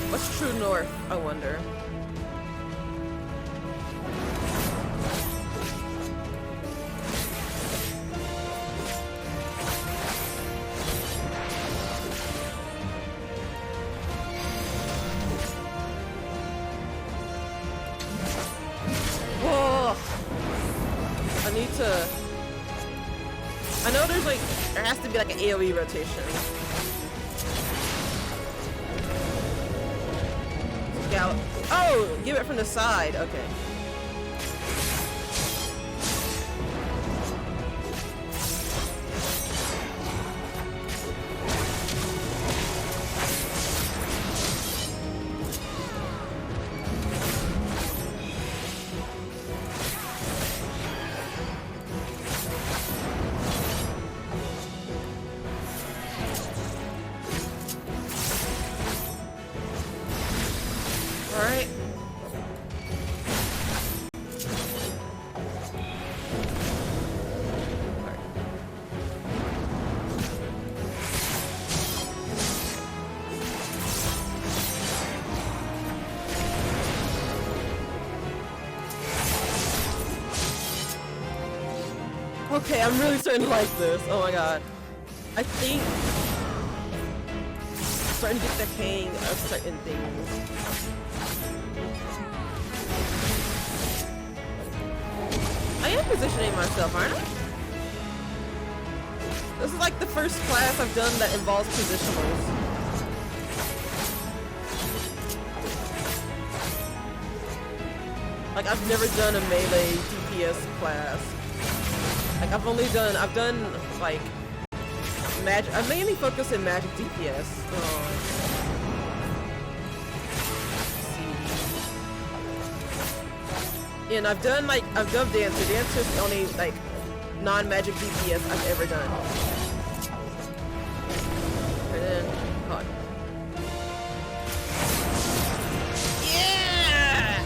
What's true north, I wonder? Whoa! I need to... I know there's like, there has to be like an AoE rotation. Oh, give it from the side. Okay. Okay, I'm really starting to like this. Oh my god. I think I'm starting to get the hang of certain things. I am positioning myself, aren't I? This is like the first class I've done that involves positionals. Like I've never done a melee DPS class. Like I've done like magic. I mainly focus in magic DPS. And I've done dancer. Dancer is the only like non-magic DPS I've ever done. And then, hold on. Yeah!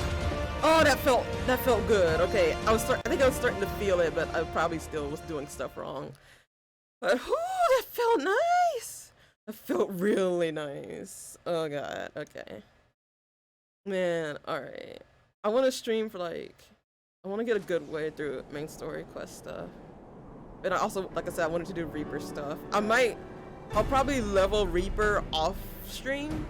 Oh, that felt good. Okay, I think I was starting to feel it, but I probably still was doing stuff wrong. But whoo, that felt nice. That felt really nice. Oh god. Okay. Man, all right. I want to stream for like. I want to get a good way through main story quest stuff. And I also, like I said, I wanted to do Reaper stuff. I'll probably level Reaper off stream.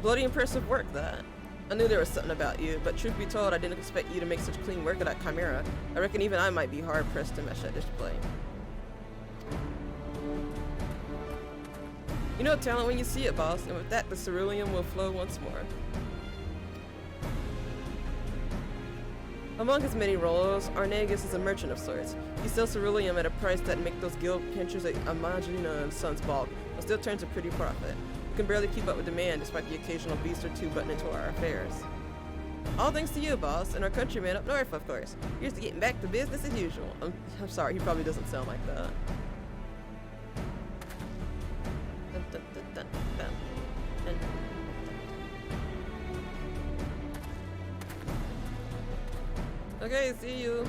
Bloody impressive work, that. I knew there was something about you, but truth be told, I didn't expect you to make such clean work of that Chimera. I reckon even I might be hard-pressed to mesh that display. You know talent when you see it, boss, and with that, the cerulean will flow once more. Among his many roles, Arnegus is a merchant of sorts. He sells ceruleum at a price that makes those guild pinchers at Imagina and Sons balk, but still turns a pretty profit. We can barely keep up with demand despite the occasional beast or two butting into our affairs. All thanks to you, boss, and our countrymen up north, of course. Here's to getting back to business as usual. I'm sorry, he probably doesn't sound like that. Okay, see you.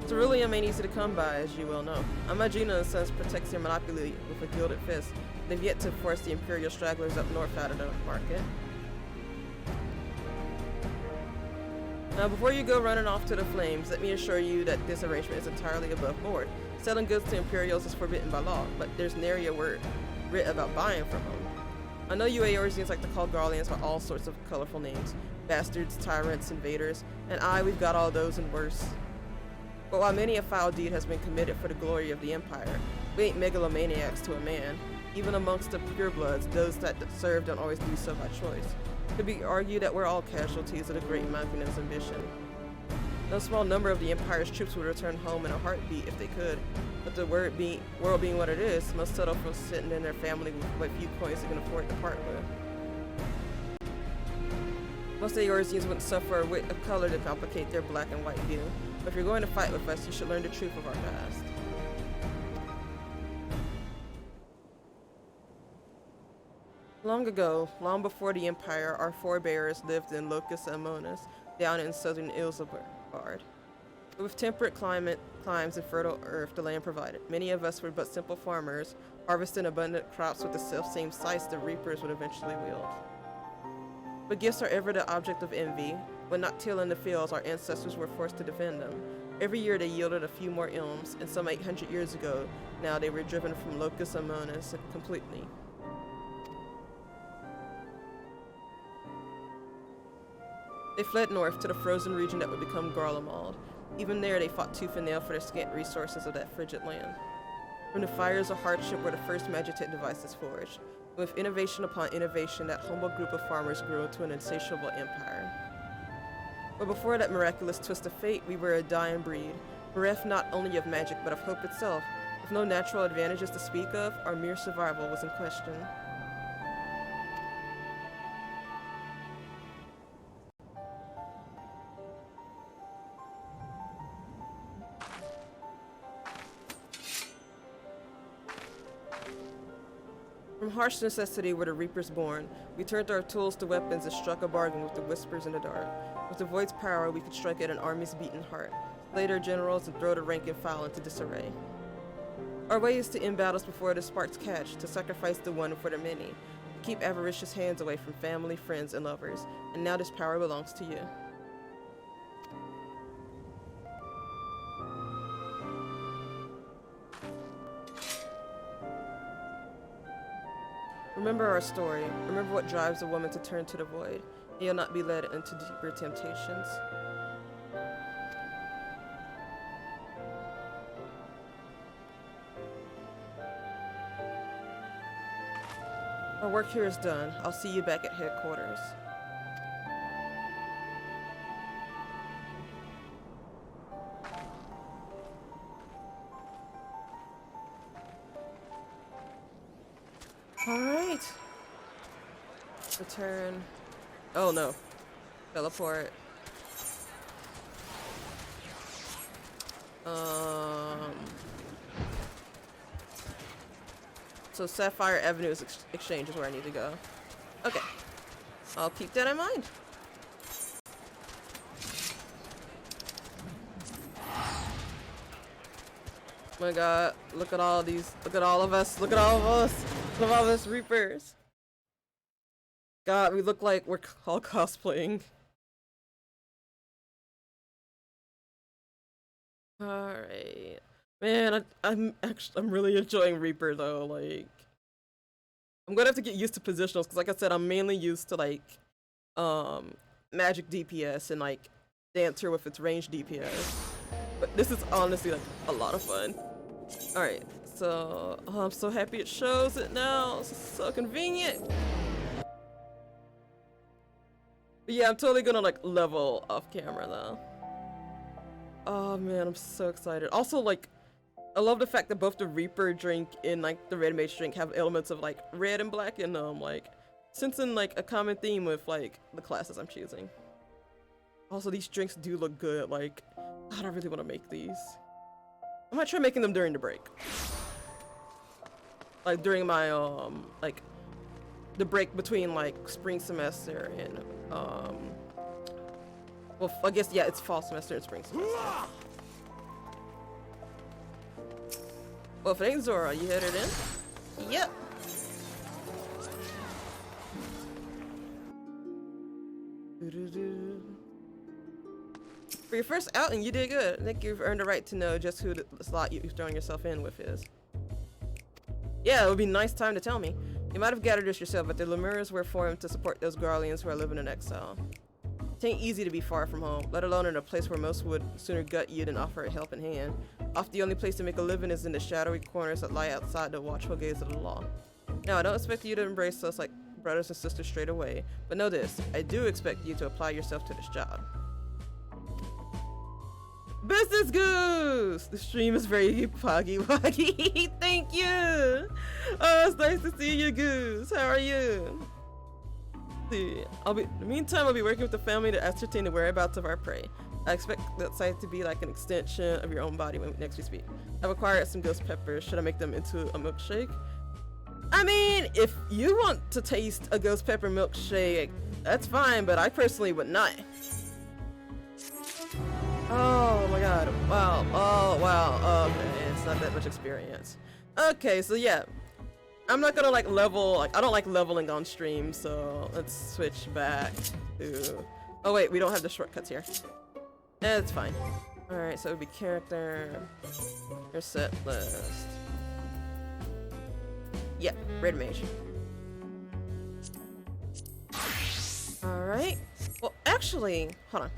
Ceruleum ain't easy to come by, as you well know. Imagina and Sons protects their monopoly with a gilded fist. They've yet to force the Imperial stragglers up north out of the market. Now, before you go running off to the flames, let me assure you that this arrangement is entirely above board. Selling goods to Imperials is forbidden by law, but there's nary a word writ about buying from them. I know you Eorzeans like to call Garleans by all sorts of colorful names. Bastards, tyrants, invaders, and we've got all those and worse. But while many a foul deed has been committed for the glory of the Empire, we ain't megalomaniacs to a man. Even amongst the purebloods, those that serve don't always do so by choice. It could be argued that we're all casualties of the great Machina's ambition. No small number of the Empire's troops would return home in a heartbeat if they could, but the world being what it is, most settle for sitting in their family with what few coins they can afford to part with. Most Eorzeans wouldn't suffer a whit of color to complicate their black and white view, but if you're going to fight with us, you should learn the truth of our past. Long ago, long before the Empire, our forebears lived in Locus Emotes, down in southern Ilsabard. With temperate climes and fertile earth the land provided, many of us were but simple farmers, harvesting abundant crops with the self-same scythes the reapers would eventually wield. But gifts are ever the object of envy. When not tilling the fields, our ancestors were forced to defend them. Every year they yielded a few more ilms, and some 800 years ago, now they were driven from Locus Emotes completely. They fled north to the frozen region that would become Garlemald. Even there, they fought tooth and nail for the scant resources of that frigid land. From the fires of hardship were the first Magitek devices forged. With innovation upon innovation, that humble group of farmers grew into an insatiable empire. But before that miraculous twist of fate, we were a dying breed, bereft not only of magic but of hope itself. With no natural advantages to speak of, our mere survival was in question. From harsh necessity were the reapers born. We turned our tools to weapons and struck a bargain with the whispers in the dark. With the void's power, we could strike at an army's beating heart, slay their generals, and throw the rank and file into disarray. Our way is to end battles before the sparks catch, to sacrifice the one for the many, to keep avaricious hands away from family, friends, and lovers, and now this power belongs to you. Remember our story. Remember what drives a woman to turn to the void. And you'll not be led into deeper temptations. Our work here is done. I'll see you back at headquarters. Alright. Return. Oh no. Teleport. So Sapphire Avenue Exchange is where I need to go. Okay. I'll keep that in mind. Oh my god, look at all these, look at all of us, look at all of us, look at all of us Reapers. God, we look like we're all cosplaying. Alright. Man, I'm really enjoying Reaper though, like. I'm gonna have to get used to positionals, because like I said, I'm mainly used to like, magic DPS and like Dancer with its range DPS. But this is honestly like a lot of fun. Alright, so I'm so happy it shows it now. It's so convenient. But yeah, I'm totally gonna like level off camera though. Oh man, I'm so excited. Also, like, I love the fact that both the Reaper drink and like the Red Mage drink have elements of like red and black in them, like sensing like a common theme with like the classes I'm choosing. Also, these drinks do look good. Like, God, I really want to make these. I might try making them during the break. Like during my like the break between like spring semester and well, I guess yeah, it's fall semester and spring semester. Well, if it ain't Zora, you headed in? Yep. For your first outing, you did good. I think you've earned the right to know just who the slot you're throwing yourself in with is. Yeah, it would be a nice time to tell me. You might have gathered this yourself, but the Lemurs were formed to support those Garleans who are living in exile. It ain't easy to be far from home, let alone in a place where most would sooner gut you than offer a helping hand. Often the only place to make a living is in the shadowy corners that lie outside the watchful gaze of the law. Now, I don't expect you to embrace us like brothers and sisters straight away, but know this, I do expect you to apply yourself to this job. Business Goose! The stream is very poggy woggy. Thank you! Oh, it's nice to see you, Goose. How are you? See, in the meantime, I'll be working with the family to ascertain the whereabouts of our prey. I expect that site to be like an extension of your own body when next we speak. I've acquired some ghost peppers. Should I make them into a milkshake? I mean, if you want to taste a ghost pepper milkshake, that's fine, but I personally would not. Oh my god, wow, oh wow, okay, it's not that much experience. Okay, so yeah, I'm not gonna like level, like I don't like leveling on stream, so let's switch back to, oh wait, we don't have the shortcuts here. It's fine. Alright, so it would be character, your set list. Yeah, Red Mage. Alright, well actually, hold on.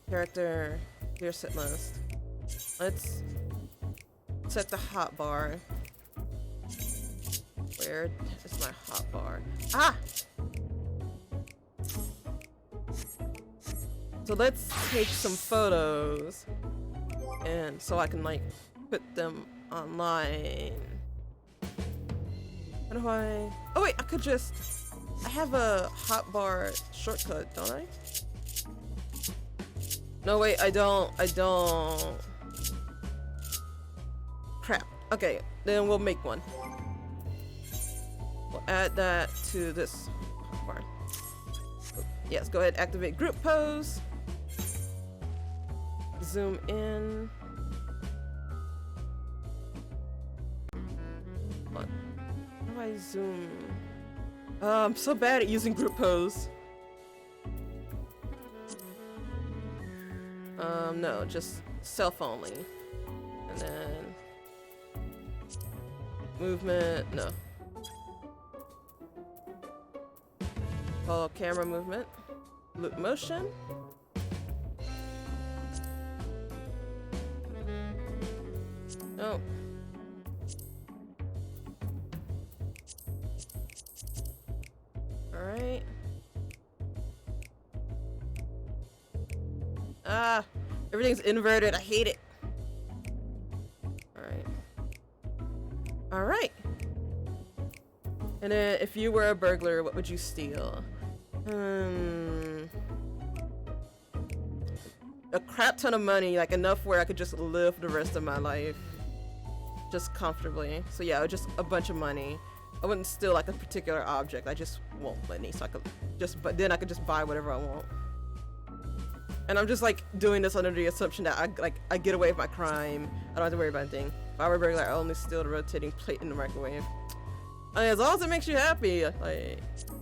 Character, your set list. Let's set the hotbar. Where is my hotbar? Ah! So let's take some photos, and so I can like put them online. How do I? Oh wait, I could just. I have a hotbar shortcut, don't I? No, wait, I don't. Crap. Okay, then we'll make one. We'll add that to this bar. Yes, go ahead, activate group pose. Zoom in. What? How do I zoom? I'm so bad at using group pose. No, just self only. And then movement, no. Follow camera movement. Loop motion. Oh. Alright. Ah, everything's inverted. I hate it. Alright. Alright. And then if you were a burglar, what would you steal? A crap ton of money, like enough where I could just live the rest of my life. Just comfortably. So yeah, just a bunch of money. I wouldn't steal like a particular object. I just want money, so I could just, but then I could just buy whatever I want. And I'm just like doing this under the assumption that I get away with my crime. I don't have to worry about anything. If I were a burglar, I only steal the rotating plate in the microwave. I mean, as long as it makes you happy, like,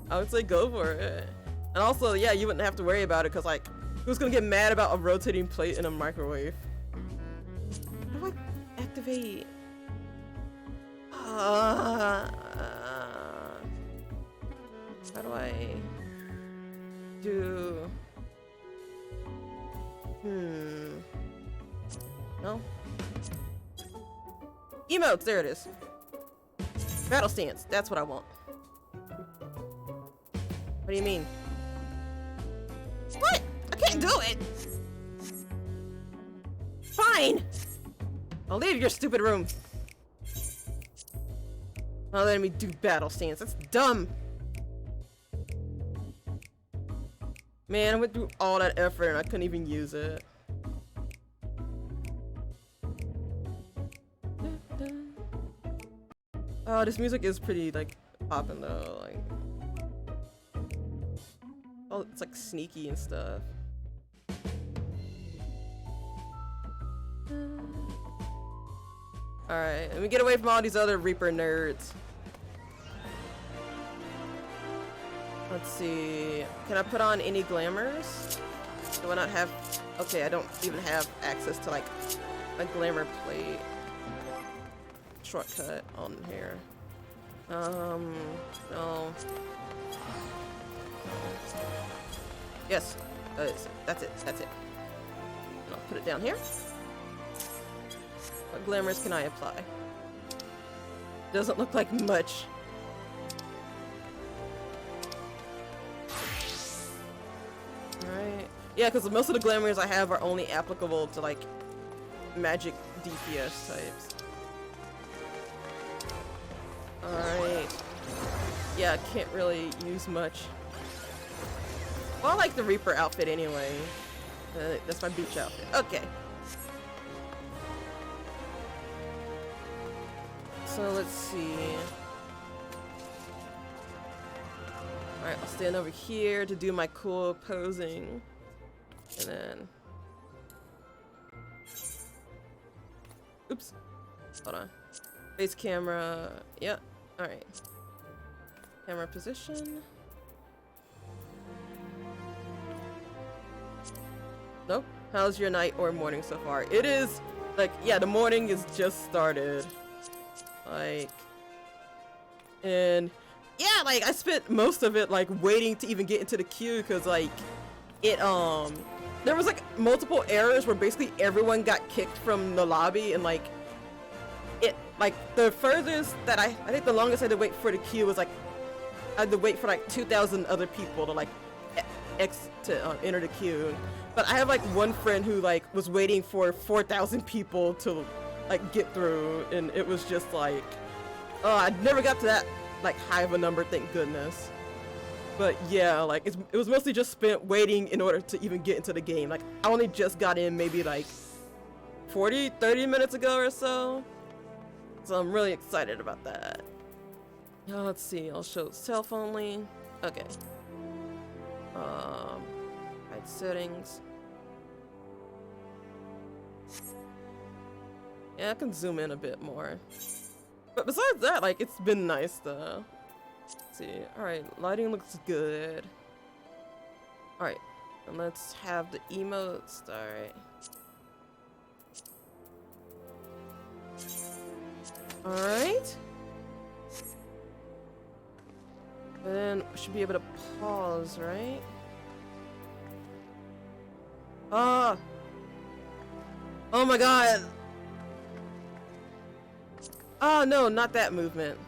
I would say go for it. And also, yeah, you wouldn't have to worry about it, because like, who's gonna get mad about a rotating plate in a microwave? How do I activate? How do I do? No. Emotes, there it is. Battle stance, that's what I want. What do you mean? What? I can't do it! Fine! I'll leave your stupid room. Not letting me do battle stance, that's dumb! Man, I went through all that effort and I couldn't even use it. Oh, this music is pretty, like, poppin' though, like... Oh, it's like sneaky and stuff. Alright, let me get away from all these other Reaper nerds. Let's see. Can I put on any glamours? Do I not have... Okay, I don't even have access to like a glamour plate. Shortcut on here. No. Yes, that's it. And I'll put it down here. What glamours can I apply? Doesn't look like much. Alright. Yeah, because most of the glamours I have are only applicable to like magic DPS types. Alright. Yeah, I can't really use much. Well, I like the Reaper outfit anyway. That's my beach outfit. Okay. So let's see. Alright, I'll stand over here to do my cool posing. And then... Oops. Hold on. Face camera. Yep. Alright. Camera position. Nope. How's your night or morning so far? It is, like, yeah, the morning is just started. Like, and yeah, like, I spent most of it, like, waiting to even get into the queue, because, like, it, there was, like, multiple errors where basically everyone got kicked from the lobby, and, like, it, like, the furthest that I think the longest I had to wait for the queue was, like, I had to wait for, like, 2,000 other people to, like, enter the queue. But I have, like, one friend who, like, was waiting for 4,000 people to, like, get through, and it was just, like, oh, I never got to that, like, high of a number, thank goodness. But, yeah, like, it was mostly just spent waiting in order to even get into the game. Like, I only just got in maybe, like, 30 minutes ago or so. So I'm really excited about that. Now, let's see, I'll show self only. Okay. Hide settings. Yeah, I can zoom in a bit more. But besides that, like, it's been nice though. Let's see. Alright, lighting looks good. Alright, and let's have the emotes. Alright. Alright. And then we should be able to pause, right? Ah! Oh my god! Oh no, not that movement.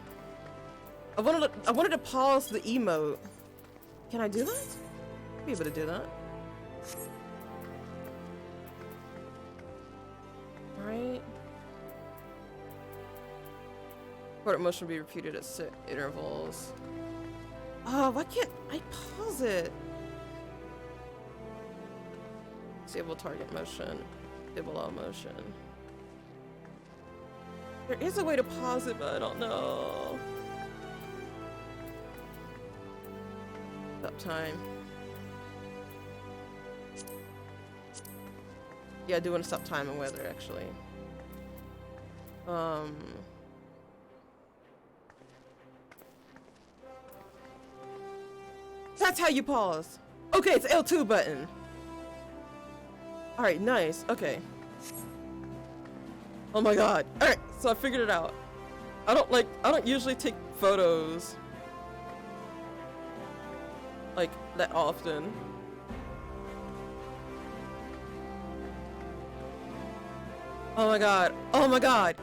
I wanted to pause the emote. Can I do that? I'll be able to do that. Alright. Forward motion will be repeated at set intervals. Oh, why can't I pause it? Disable target motion. Disable all motion. There is a way to pause it, but I don't know. Stop time. Yeah, I do want to stop time and weather, actually. That's how you pause. Okay, it's L2 button. Alright, nice. Okay. Oh my god. Alright, so I figured it out. I don't usually take photos like that often. Oh my god. Oh my god.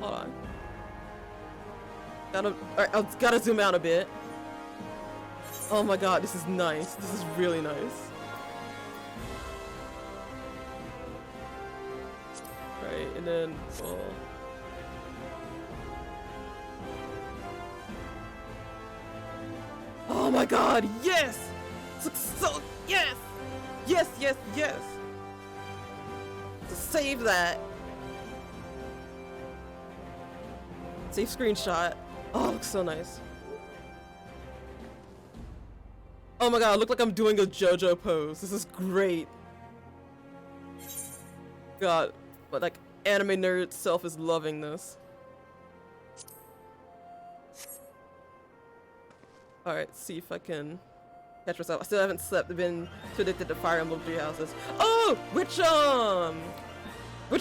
Hold on. Alright, I've gotta zoom out a bit. Oh my god, this is nice. This is really nice. Right, and then oh my god, yes! This looks so yes! Yes, yes, yes! To save that. Save screenshot. Oh, it looks so nice. Oh my god, I look like I'm doing a JoJo pose. This is great. God, but like anime nerd itself is loving this. Alright, see if I can catch myself. I still haven't slept. I've been too addicted to Fire Emblem 3 Houses. Oh! Which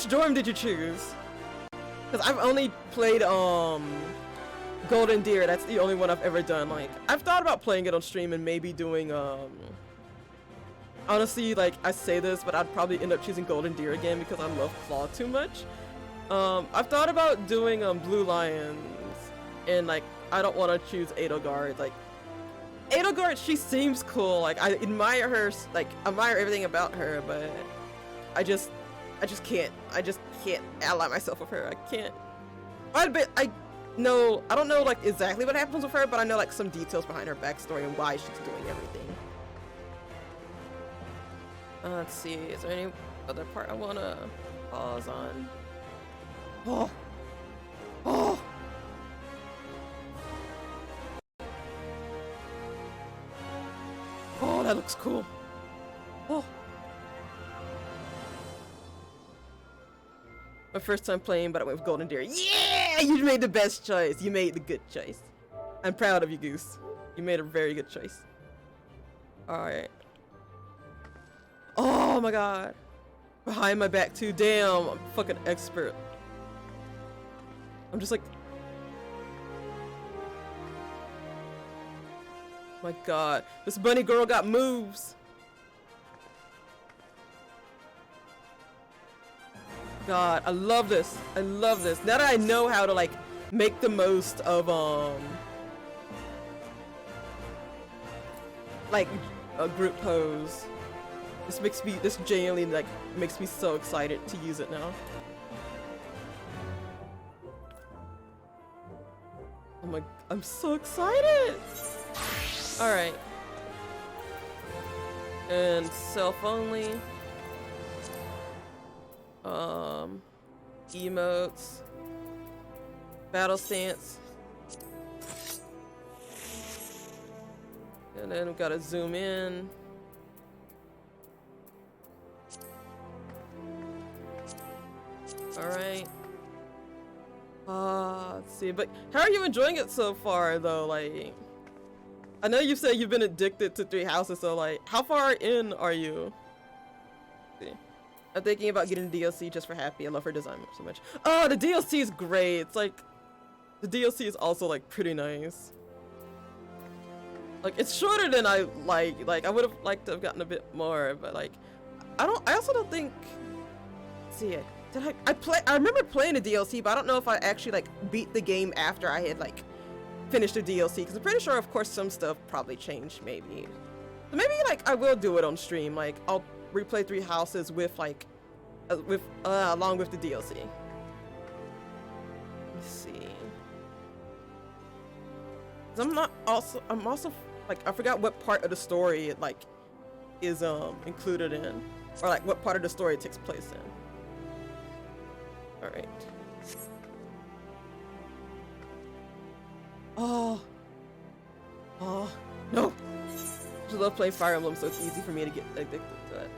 dorm did you choose? Because I've only played, Golden Deer. That's the only one I've ever done. Like, I've thought about playing it on stream and maybe doing, honestly, like, I say this, but I'd probably end up choosing Golden Deer again because I love Claw too much. I've thought about doing, Blue Lions, and, like, I don't want to choose Edelgard. Like, Edelgard, she seems cool. Like, I admire her, like, admire everything about her, but I just can't ally myself with her. I can't. I don't know, like, exactly what happens with her, but I know, like, some details behind her backstory and why she's doing everything. Let's see, is there any other part I want to pause on? Oh! Oh! Oh, that looks cool. Oh! My first time playing, but I went with Golden Deer. Yeah! You made the best choice. You made the good choice. I'm proud of you, Goose. You made a very good choice. Alright. Oh my god. Behind my back too. Damn, I'm fucking expert. I'm just like... my god. This bunny girl got moves. God, I love this. I love this. Now that I know how to, like, make the most of, like, a group pose. This genuinely, like, makes me so excited to use it now. Oh my, I'm so excited! Alright. And self only. Emotes. Battle stance. And then we've got to zoom in. Alright. Let's see. But how are you enjoying it so far, though? Like, I know you said you've been addicted to 3 Houses, so, like, how far in are you? Let's see. I'm thinking about getting the DLC just for Happy. I love her design so much. Oh, the DLC is great. It's like, the DLC is also, like, pretty nice. Like, it's shorter than I like. Like, I would have liked to have gotten a bit more, but like, I also don't think. Let's see, I remember playing the DLC, but I don't know if I actually like beat the game after I had like finished the DLC, because I'm pretty sure, of course, some stuff probably changed, maybe. So maybe like I will do it on stream. Like, I'll replay 3 houses with like, along with the DLC. Let's see. I'm also like, I forgot what part of the story it like is included in, or like what part of the story it takes place in. All right. Oh no! I just love playing Fire Emblem, so it's easy for me to get addicted to it.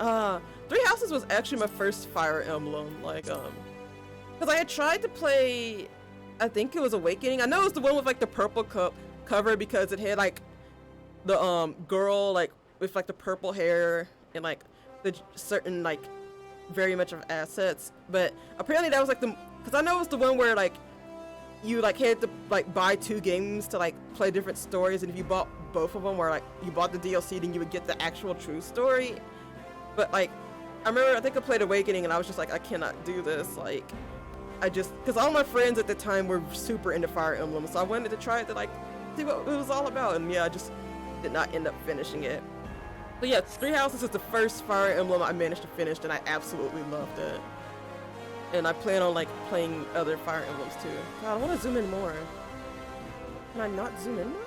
3 Houses was actually my first Fire Emblem, like because I had tried to play, I think it was Awakening. I know it was the one with like the purple cover, because it had like the girl like with like the purple hair and like the certain like very much of assets, but apparently that was like because I know it was the one where like you like had to like buy 2 games to like play different stories, and if you bought both of them, or like you bought the DLC, then you would get the actual true story. But like I remember, I think I played Awakening and I was just like, I cannot do this. Like because all my friends at the time were super into Fire Emblem, so I wanted to try it to like see what it was all about, and yeah, I just did not end up finishing it. But yeah, 3 Houses is the first Fire Emblem I managed to finish, and I absolutely loved it. And I plan on like playing other Fire Emblems too. God, I want to zoom in more. Can I not zoom in more?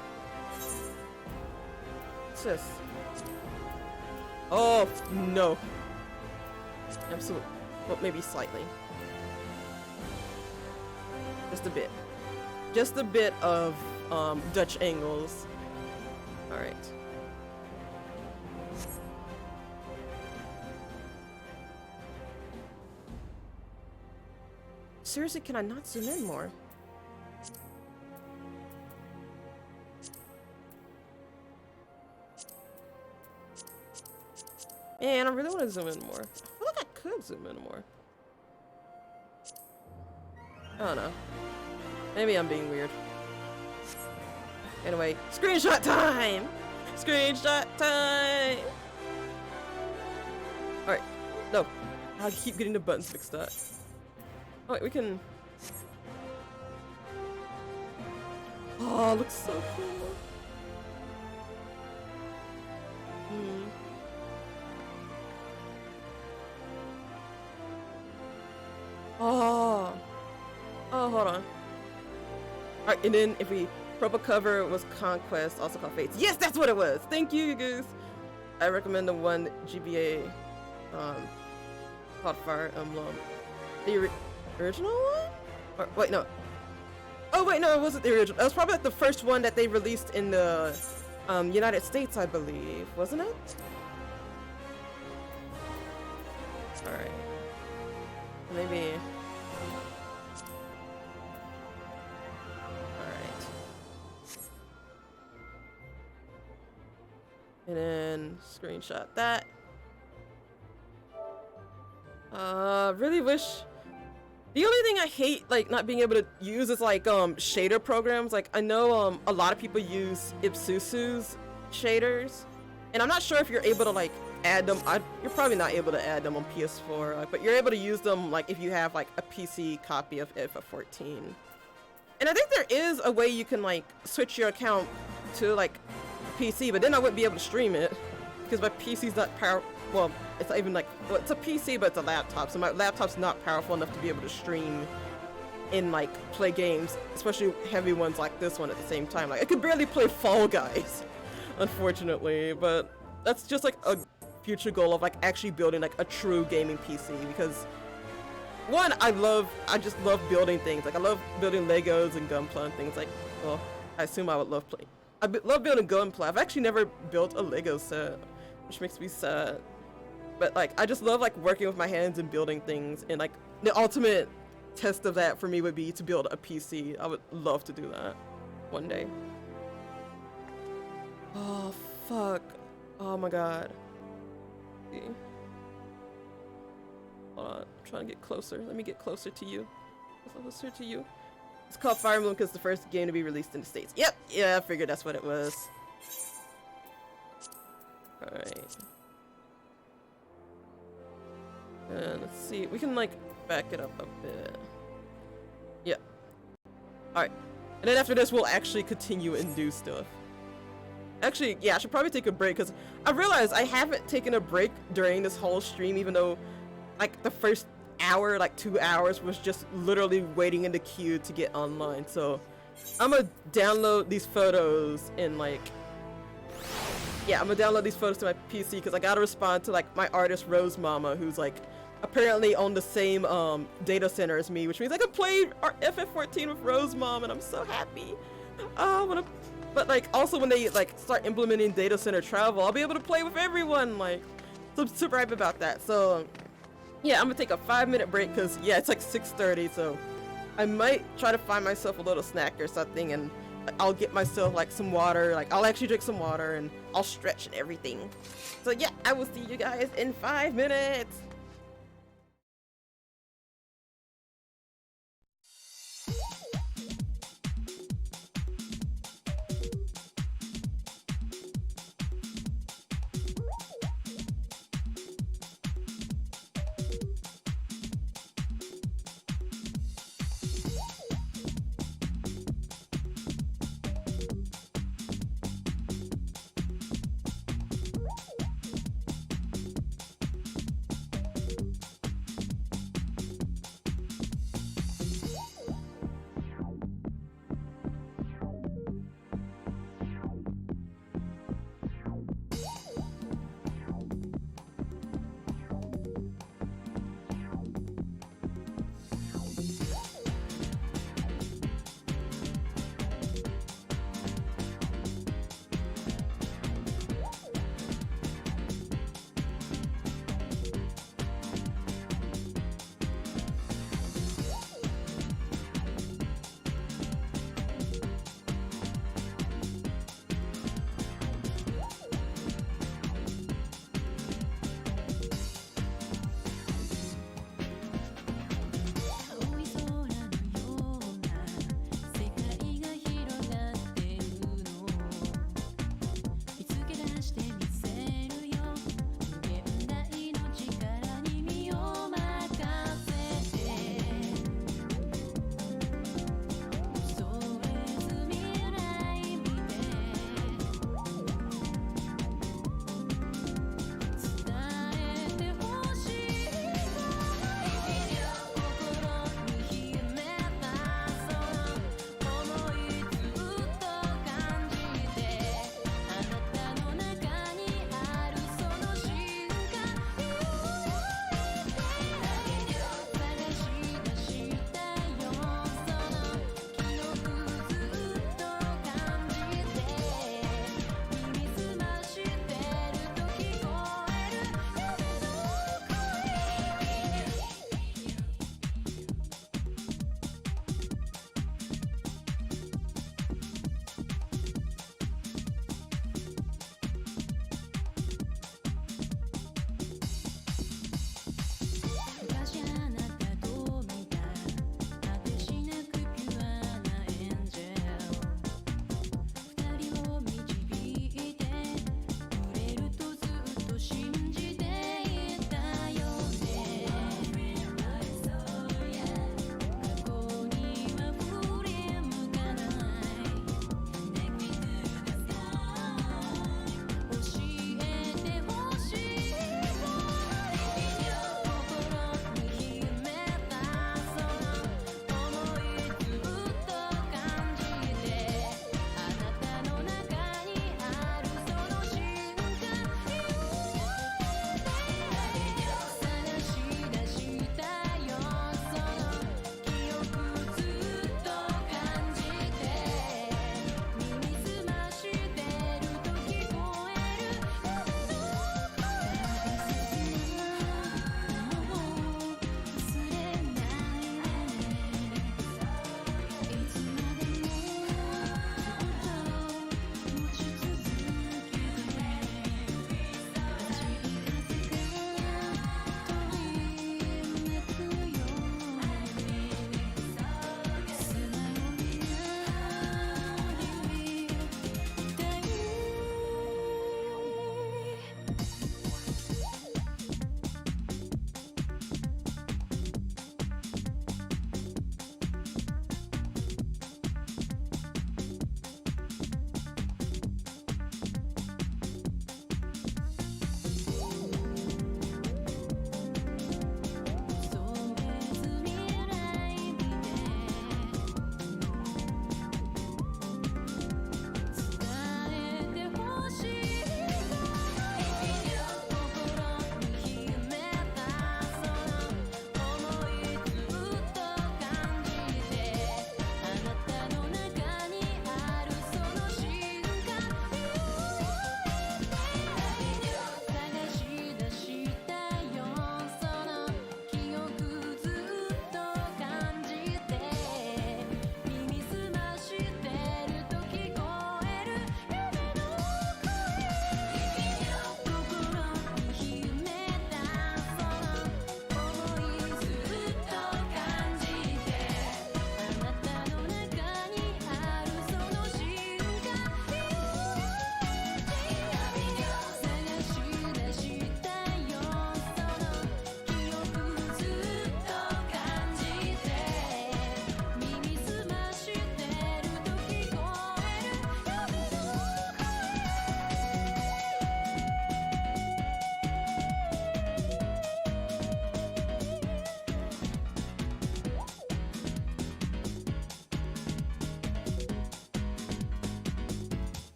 What's this? Oh no. Absolutely. Well, maybe slightly. Just a bit. Just a bit of Dutch angles. All right. Seriously, can I not zoom in more? Man, I really want to zoom in more. I feel like I could zoom in more. I don't know. Maybe I'm being weird. Anyway, screenshot time! Screenshot time! Alright. No. I keep getting the buttons mixed up. Oh, wait, we can... Oh, it looks so cool. Oh. Oh, hold on. Alright, and then if we... Purple cover was Conquest, also called Fates. Yes, that's what it was! Thank you, Goose! I recommend the one GBA called Fire Emblem. The original one? Or, wait, no. Oh, wait, no, it wasn't the original. It was probably like the first one that they released in the United States, I believe. Wasn't it? Alright. Maybe... And then screenshot that. Really wish. The only thing I hate, like, not being able to use is like shader programs. Like, I know a lot of people use Ipsusu's shaders, and I'm not sure if you're able to like add them. You're probably not able to add them on PS4, but you're able to use them like if you have like a PC copy of FF14. And I think there is a way you can like switch your account to like PC, but then I wouldn't be able to stream it because my PC's not well, it's not even like, well, it's a PC, but it's a laptop, so my laptop's not powerful enough to be able to stream and like play games, especially heavy ones like this one at the same time. Like, I could barely play Fall Guys, unfortunately, but that's just like a future goal of like actually building like a true gaming PC, because one, I just love building things. Like, I love building Legos and Gunpla and things like, well, I assume I would love playing. I love building Gunpla. I've actually never built a Lego set, which makes me sad. But like, I just love like working with my hands and building things, and like the ultimate test of that for me would be to build a PC. I would love to do that one day. Oh fuck. Oh my god. See. Hold on, I'm trying to get closer. Let me get closer to you. Closer to you. It's called Fire Emblem because it's the first game to be released in the States. Yep, yeah, I figured that's what it was. Alright. And let's see, we can like back it up a bit. Yeah. Alright. And then after this, we'll actually continue and do stuff. Actually, yeah, I should probably take a break because I realized I haven't taken a break during this whole stream, even though like the first hour, like 2 hours, was just literally waiting in the queue to get online. So I'm gonna download these photos in like, yeah, I'm gonna download these photos to my PC because I gotta respond to like my artist ROSEMAMA, who's like apparently on the same data center as me, which means I can play FF14 with ROSEMAMA, and I'm so happy. But like also when they like start implementing data center travel, I'll be able to play with everyone. Like, so I'm super hyped about that. So yeah, I'm gonna take a 5-minute break because yeah, it's like 6:30, so I might try to find myself a little snack or something, and I'll get myself like some water. Like I'll actually drink some water and I'll stretch and everything. So yeah, I will see you guys in 5 minutes.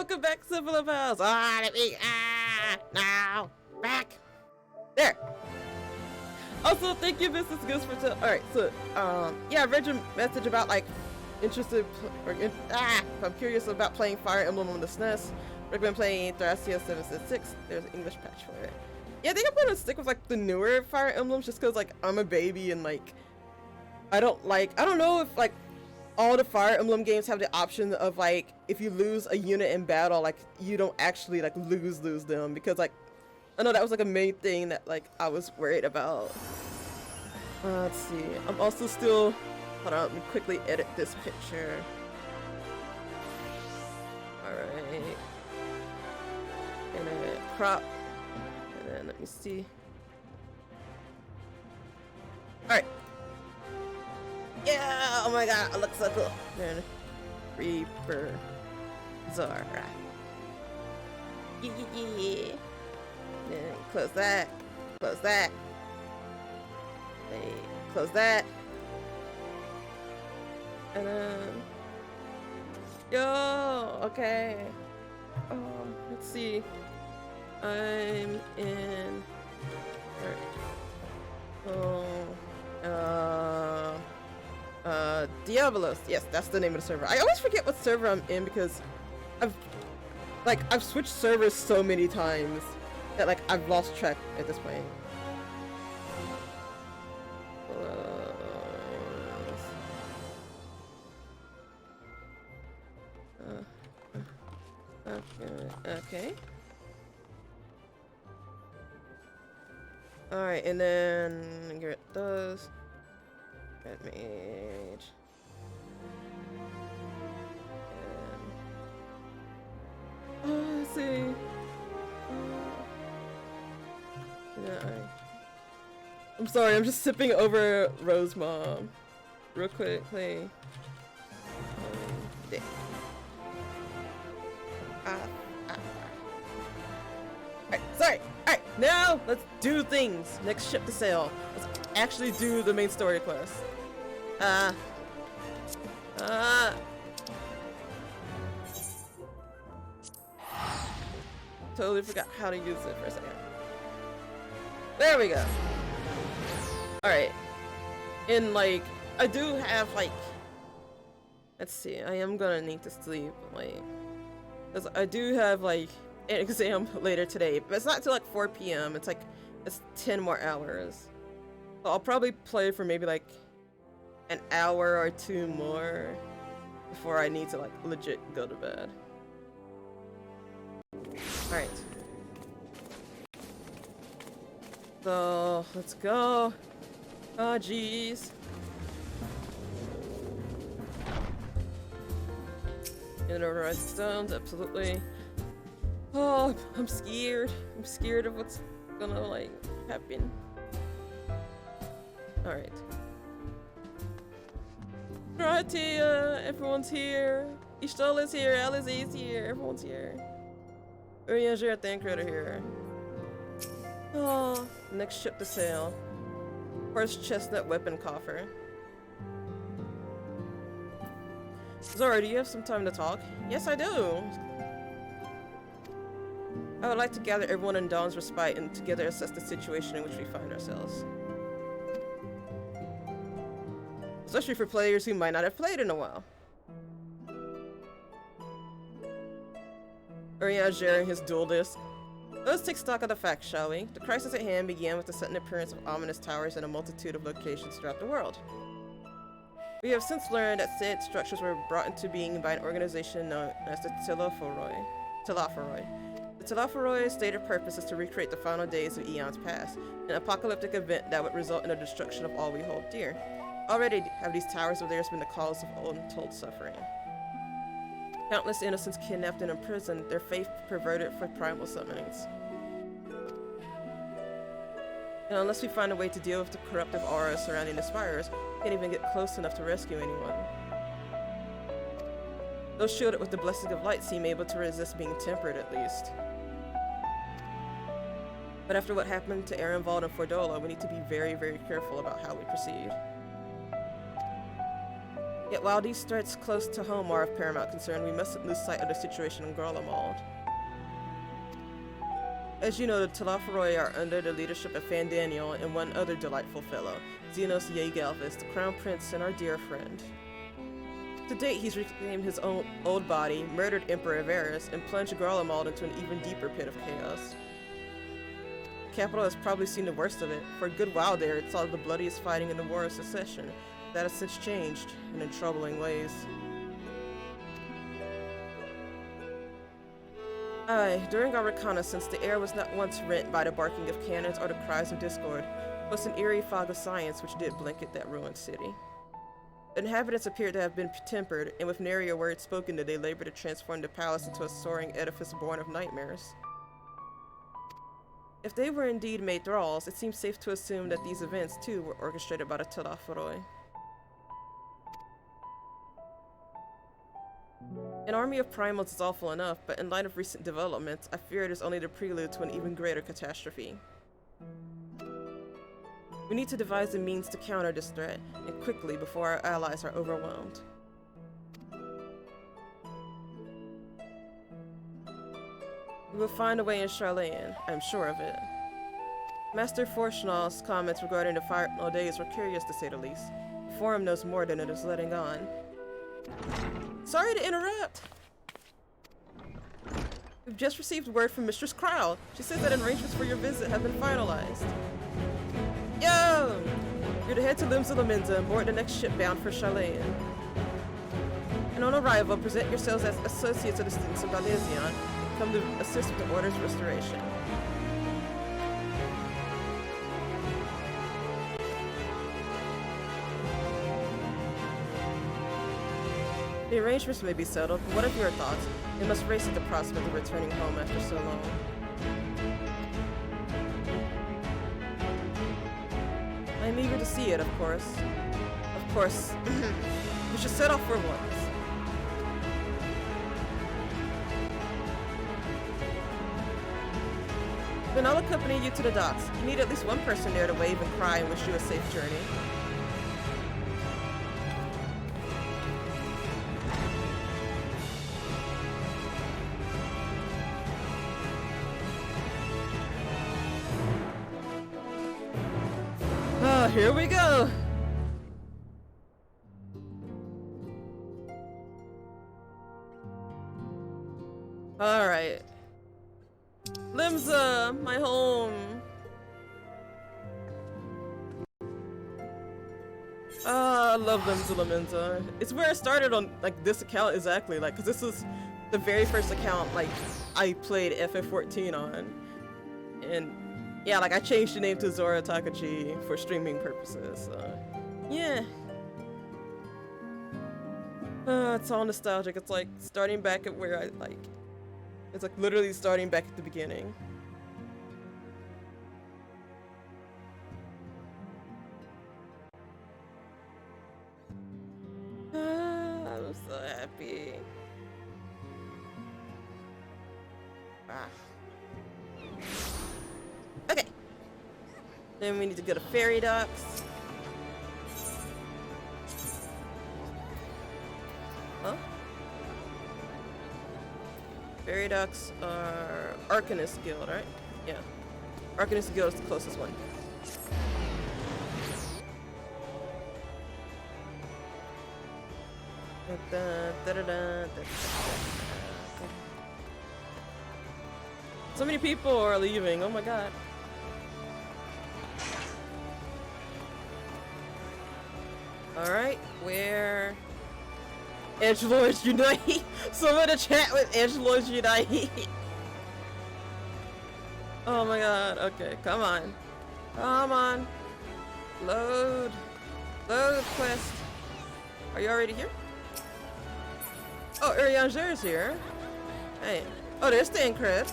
Welcome back, Civilophiles. Let me now back there. Also, thank you, Mrs. Goose, for alright, so yeah, I read your message about like interested I'm curious about playing Fire Emblem on the SNES. Recommend playing Thracia 766. There's an English patch for it. Yeah, I think I'm gonna stick with like the newer Fire Emblems just cause like I'm a baby and like I don't know if like all the Fire Emblem games have the option of like if you lose a unit in battle, like you don't actually like lose them, because like I know that was like a main thing that like I was worried about. Let's see. I'm also still, hold on, let me quickly edit this picture. Alright. And then crop. And then let me see. Alright. Yeah! Oh my god, it looks so cool. Then Reaper Zora. Yeah. Then close that. Close that. Wait, close that. And then yo, okay. Let's see. I'm in Diablos. Yes, that's the name of the server. I always forget what server I'm in because I've switched servers so many times that like I've lost track at this point. Okay. Alright, and then get those. Red mage. And let's see. I'm sorry, I'm just sipping over ROSEMAMA real quickly. There. Alright, sorry. Alright, now let's do things. Next ship to sail. Let's actually do the main story quest. Totally forgot how to use it for a second. There we go. Alright. And like, I do have like, let's see, I am gonna need to sleep, like, because I do have like an exam later today, but it's not till like 4 p.m. It's 10 more hours. So I'll probably play for maybe like an hour or two more before I need to like legit go to bed. Alright. So let's go. Oh jeez. And override stones, absolutely. Oh, I'm scared. I'm scared of what's gonna like happen. Alright. Ratia, everyone's here. Ishtal is here, Alice is here, everyone's here. Urianger, thank you, here. Oh, next ship to sail. First chestnut weapon coffer. Zora, do you have some time to talk? Yes, I do. I would like to gather everyone in Dawn's Respite and together assess the situation in which we find ourselves. Especially for players who might not have played in a while. Uriah sharing his dual disc. Let's take stock of the facts, shall we? The crisis at hand began with the sudden appearance of ominous towers in a multitude of locations throughout the world. We have since learned that said structures were brought into being by an organization known as the Telophoroi. The Telophoroi's stated purpose is to recreate the final days of eons past, an apocalyptic event that would result in the destruction of all we hold dear. Already have these towers of theirs been the cause of untold suffering. Countless innocents kidnapped and imprisoned, their faith perverted for primal summonings. And unless we find a way to deal with the corruptive aura surrounding the spires, we can't even get close enough to rescue anyone. Those shielded with the blessing of light seem able to resist being tempered at least. But after what happened to Ehrenwald and Fordola, we need to be very, very careful about how we proceed. Yet while these threats close to home are of paramount concern, we mustn't lose sight of the situation in Garlemald. As you know, the Talafaroi are under the leadership of Fandaniel and one other delightful fellow, Xenos Yegalvis, the Crown Prince and our dear friend. To date, he's reclaimed his own old body, murdered Emperor Varus, and plunged Garlemald into an even deeper pit of chaos. The capital has probably seen the worst of it. For a good while there, it saw the bloodiest fighting in the War of Secession. That has since changed, and in troubling ways. Aye, during our reconnaissance, the air was not once rent by the barking of cannons or the cries of discord, but an eerie fog of science which did blanket that ruined city. The inhabitants appeared to have been tempered, and with nary a word spoken did they labor to transform the palace into a soaring edifice born of nightmares. If they were indeed made thralls, it seems safe to assume that these events, too, were orchestrated by the Talafaroi. An army of primals is awful enough, but in light of recent developments, I fear it is only the prelude to an even greater catastrophe. We need to devise a means to counter this threat, and quickly before our allies are overwhelmed. We will find a way in Charlayan, I am sure of it. Master Forschnall's comments regarding the final days were curious to say the least. The Forum knows more than it is letting on. Sorry to interrupt! We've just received word from Mistress Crowell. She says that arrangements for your visit have been finalized. Yo! You're to head to Limsa and board the next ship bound for Charlayan. And on arrival, present yourselves as associates of the students of Baudesian and come to assist with the Order's restoration. The arrangements may be settled, but what are your thoughts? They must race at the prospect of returning home after so long. I am eager to see it, of course. Of course. We should set off for once. Then I'll accompany you to the docks. You need at least one person there to wave and cry and wish you a safe journey. Here we go! Alright. Limsa, my home. I love Limsa. It's where I started on like this account exactly, like, cause this is the very first account like I played FF14 on, and yeah, like I changed the name to Zora Takachi for streaming purposes. Yeah. It's all nostalgic. It's like starting back at where I like. It's like literally starting back at the beginning. I'm so happy. Okay. Then we need to go to ferry docks. Huh? Ferry docks are Arcanist Guild, right? Yeah. Arcanist Guild is the closest one. So many people are leaving, oh my god. Alright, where... Edgelords Unite! Someone to chat with Edgelords Unite! Oh my god, okay, come on. Come on. Load. Load quest. Are you already here? Oh, Urianger is here. Hey. Oh, there's the Incred.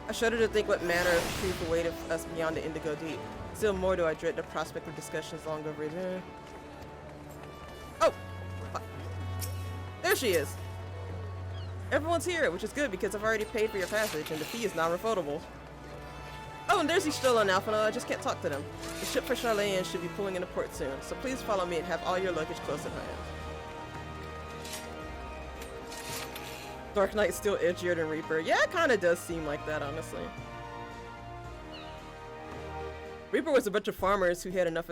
I shudder to think what manner of truth awaited us beyond the Indigo Deep. Still more do I dread the prospect of discussions long overdue. Oh! There she is! Everyone's here, which is good because I've already paid for your passage and the fee is non-refundable. Oh, and there's Estrella and Alpha. I just can't talk to them. The ship for Charlene should be pulling into port soon, so please follow me and have all your luggage close at hand. Dark Knight's still edgier than Reaper. Yeah, it kind of does seem like that, honestly. Reaper was a bunch of farmers who had enough,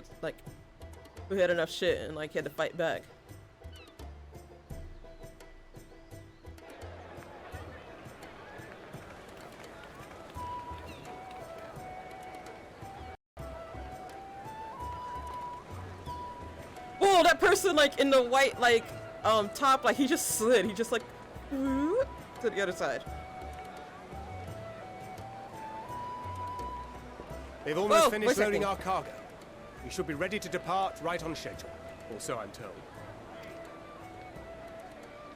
who had enough shit and like had to fight back. Whoa, that person like in the white top, like he just slid. He just like to the other side. They've almost finished loading our cargo. We should be ready to depart right on schedule. Or so I'm told.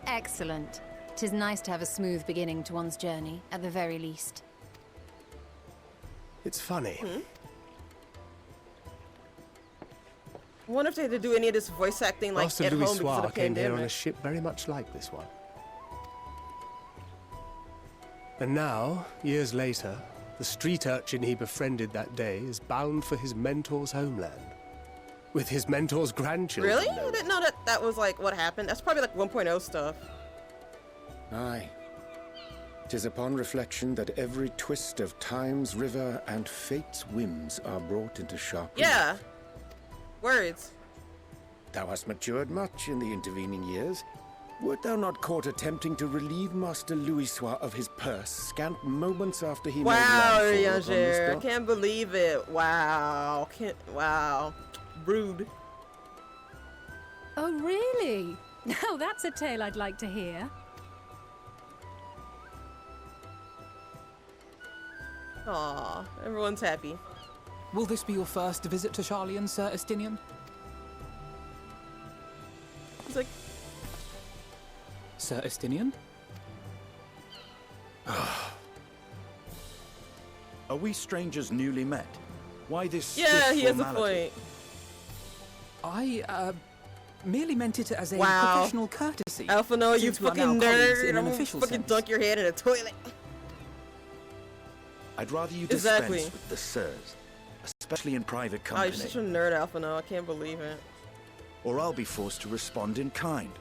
Excellent. 'Tis nice to have a smooth beginning to one's journey, at the very least. It's funny. I wonder if they had to do any of this voice acting like Master at Louis home because of the Soir came here on a pandemic. ship very much like this one. And now, years later, the street urchin he befriended that day is bound for his mentor's homeland. With his mentor's grandchildren. Really? I didn't know that that was like what happened. That's probably like 1.0 stuff. Aye. 'Tis upon reflection that every twist of time's river and fate's whims are brought into sharp relief. Yeah. Words. Thou hast matured much in the intervening years. Wert thou not caught attempting to relieve Master Louis Soir of his purse scant moments after he Wow, made landfall upon this Rianger. I dock? can't believe it. Wow. Wow. Rude. Oh, really? Now that's a tale I'd like to hear. Aw, everyone's happy. Will this be your first visit to Charlian, Sir Estinian? He's like, Sir Estinian? Are we strangers newly met? Why this yeah, stiff he has a formality? point. I, merely meant it as a Wow. professional courtesy. Alpha, no, you since we are fucking now colleagues nerd. in an I'm official fucking sense. dunk your head in a toilet. I'd rather you Exactly. dispense with the sirs, especially in private Oh, company, you're such a nerd, Alpha, no. I can't believe it. or I'll be forced to respond in kind.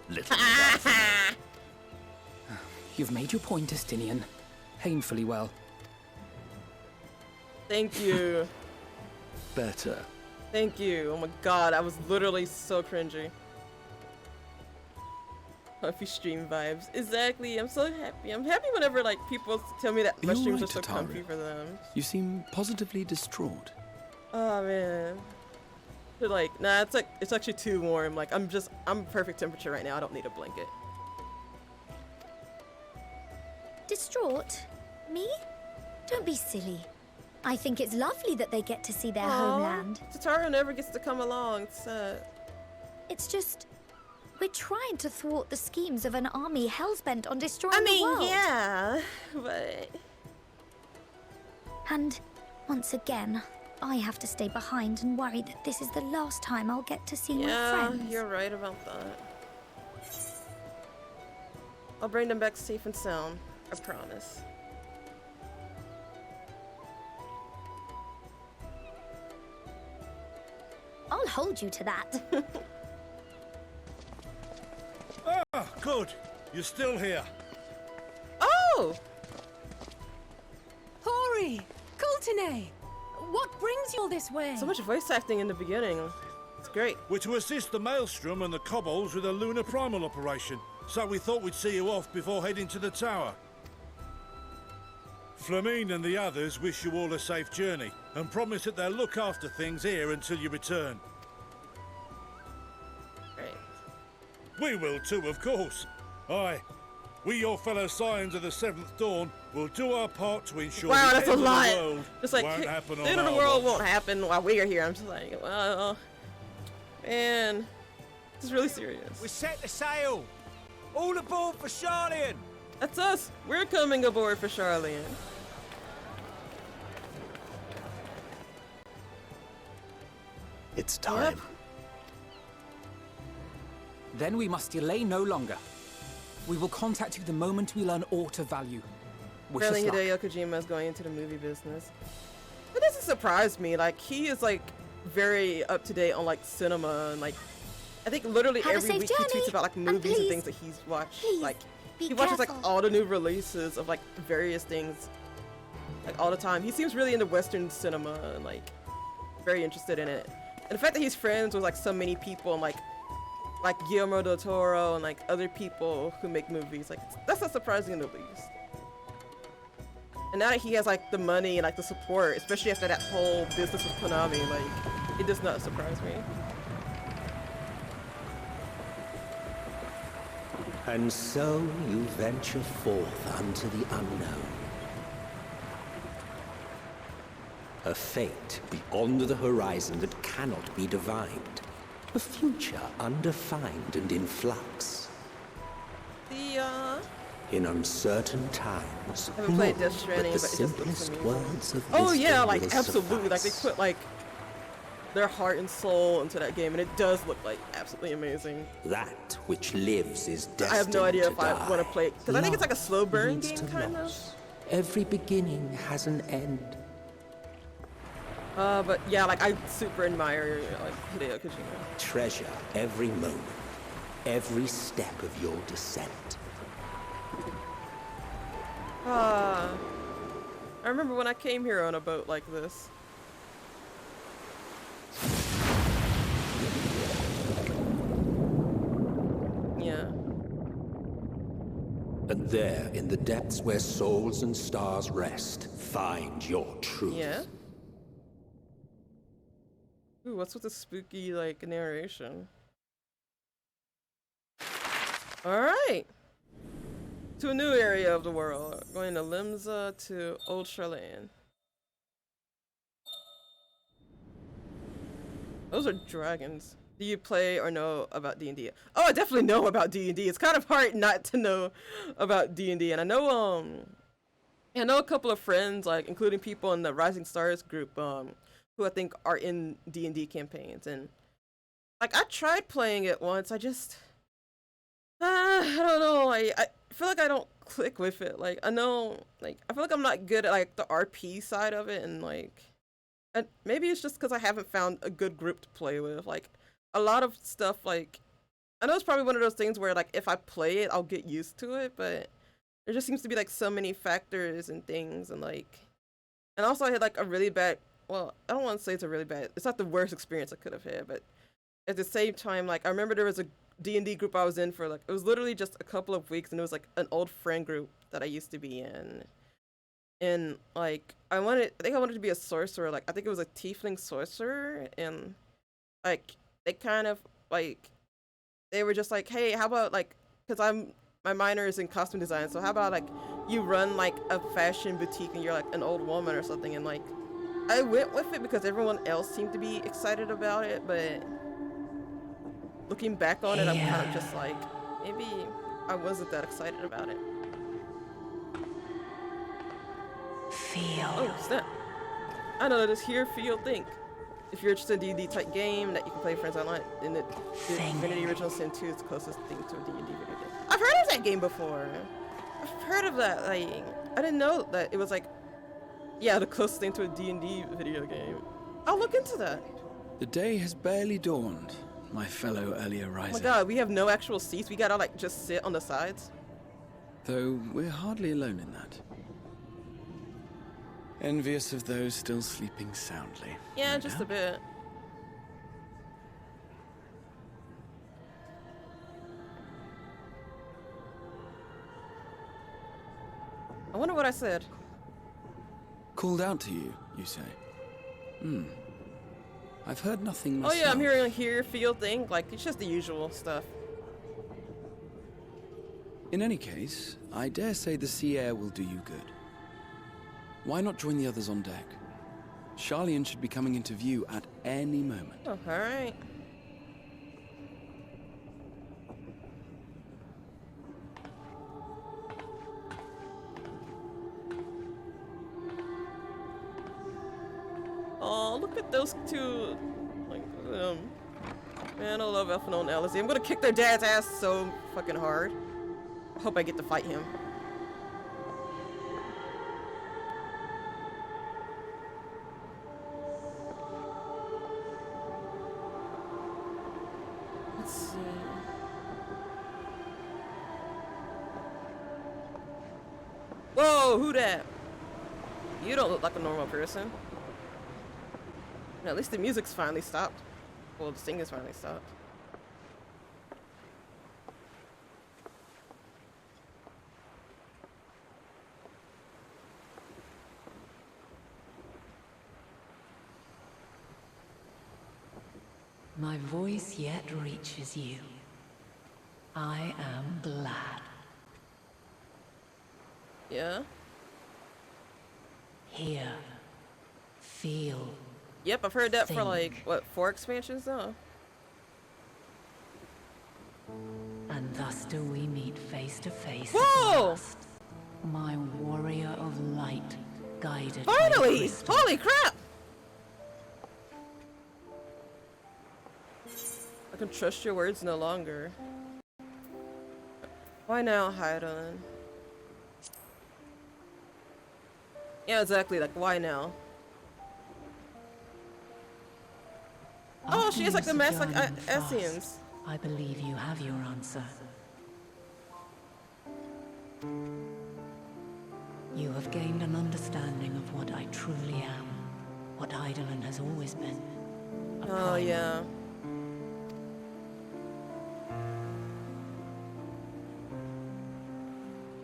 Little You've made your point, Estinian. Painfully well. Thank you. better. Thank you. Oh my god, I was literally so cringy. Puffy stream vibes. Exactly. I'm so happy. I'm happy whenever like people tell me that my You streams right, are so Tataru? comfy for them. You seem positively distraught. Oh man. But like, nah, it's actually too warm. Like I'm perfect temperature right now. I don't need a blanket. Distraught? Me? Don't be silly. I think it's lovely that they get to see their Aw, homeland. Tataru never gets to come along. It's sad. It's just... we're trying to thwart the schemes of an army hellsbent on destroying the world. yeah, but... And, once again, I have to stay behind and worry that this is the last time I'll get to see my Yeah, friends. you're right about that. I'll bring them back safe and sound. I promise. I'll hold you to that. Ah, good. You're still here. Oh! Hori! Kultine! What brings you all this way? So much voice acting in the beginning. It's great. We're to assist the Maelstrom and the Kobolds with a lunar primal operation, so we thought we'd see you off before heading to the tower. Flamine and the others wish you all a safe journey, and promise that they'll look after things here until you return. Great. We will too, of course. Aye. We, your fellow Scions of the Seventh Dawn, will do our part to ensure Wow, the that's a end of lot. the world Just like, won't happen the on end of the our world watch. won't happen while we are here. I'm just like, well, man, this is really serious. We set the sail! All aboard for Charlian! That's us. We're coming aboard for Charlian. It's time. Then we must delay no longer. We will contact you the moment we learn aught of value. Wish us Apparently luck. Hideo Kojima is going into the movie business. It doesn't surprise me. Like, he is like very up to date on like cinema and like I think literally Have a every safe week he tweets journey, about like and movies and please, things that he's watched. Like be he watches like careful. all the new releases of like various things like all the time. He seems really into Western cinema and like very interested in it. And the fact that he's friends with like so many people and like Guillermo del Toro and like other people who make movies, like that's not surprising in the least. And now that he has like the money and like the support, especially after that whole business with Konami, like it does not surprise me. And so you venture forth unto the unknown. A fate beyond the horizon that cannot be divined. A future undefined and in flux. In uncertain times, I haven't played Death but Stranding, the but it just looks simplest amazing. words of Oh wisdom yeah, like will absolutely. Like they suffice. put like their heart and soul into that game, and it does look like absolutely amazing. That which lives is destined I have no idea to if I die. want to play it because I think it's like a slow burn leads game, to kind of. loss. Every beginning has an end. But yeah, like I super admire like Hideo Kojima. Treasure every moment, every step of your descent. I remember when I came here on a boat like this. Yeah. And there, in the depths where souls and stars rest, find your truth. Yeah. Ooh, what's with the spooky like narration? All right. To a new area of the world. Going to Limsa to Old Charlene. Those are dragons. Do you play or know about D&D? Oh, I definitely know about D&D. It's kind of hard not to know about D&D. And I know a couple of friends, like including people in the Rising Stars group, who I think are in D&D campaigns. And like I tried playing it once. I just I don't know. I feel like I don't click with it. Like I know, like I feel like I'm not good at like the RP side of it, and like, and maybe it's just because I haven't found a good group to play with. Like a lot of stuff, like I know it's probably one of those things where like if I play it, I'll get used to it, but there just seems to be like so many factors and things, and like, and also I had like a really bad. Well, I don't want to say it's a really bad. It's not the worst experience I could have had, but at the same time, like I remember there was a D&D group I was in for like it was literally just a couple of weeks, and it was like an old friend group that I used to be in, and like I think I wanted to be a sorcerer. Like I think it was a tiefling sorcerer, and like they kind of like they were just like, hey, how about like, because my minor is in costume design, so how about like you run like a fashion boutique and you're like an old woman or something, and like I went with it because everyone else seemed to be excited about it, but looking back on it, I'm kind of just like, maybe I wasn't that excited about it. Feel. Oh, snap. I know, just hear, feel, think. If you're interested in a D&D type game that you can play with friends online, then the Divinity Original Sin 2 is the closest thing to a D&D video game. I've heard of that game before. I've heard of that, like, I didn't know that it was like, yeah, the closest thing to a D&D video game. I'll look into that. The day has barely dawned, my fellow early Oh ariser. my god, we have no actual seats. We gotta like just sit on the sides. Though we're hardly alone in that. Envious of those still sleeping soundly. Yeah, no just doubt. a bit. I wonder what I said. Called out to you, you say? I've heard nothing Oh myself. yeah, I'm hearing hear, feel, think. Like it's just the usual stuff. In any case, I dare say the sea air will do you good. Why not join the others on deck? Charlian should be coming into view at any moment. Oh, all right. Oh, look at those two. Like, man, I love Ethno and Alice. I'm gonna kick their dad's ass so fucking hard. I hope I get to fight him. Let's see. Whoa, who that? You don't look like a normal person. No, at least the music's finally stopped. Well, the singing's finally stopped. My voice yet reaches you. I am glad. Yeah? Hear. Feel. Yep, I've heard that for think. like, what, 4 expansions now? And thus do we meet face to face. Whoa! My warrior of light, guided Finally! by crystal. Holy crap! I can trust your words no longer. Why now, Hyden? Yeah, exactly, like, why now? Oh, she is like the mass, like, Essenes. I believe you have your answer. You have gained an understanding of what I truly am. What Hydaelyn has always been. A Oh, primal. yeah.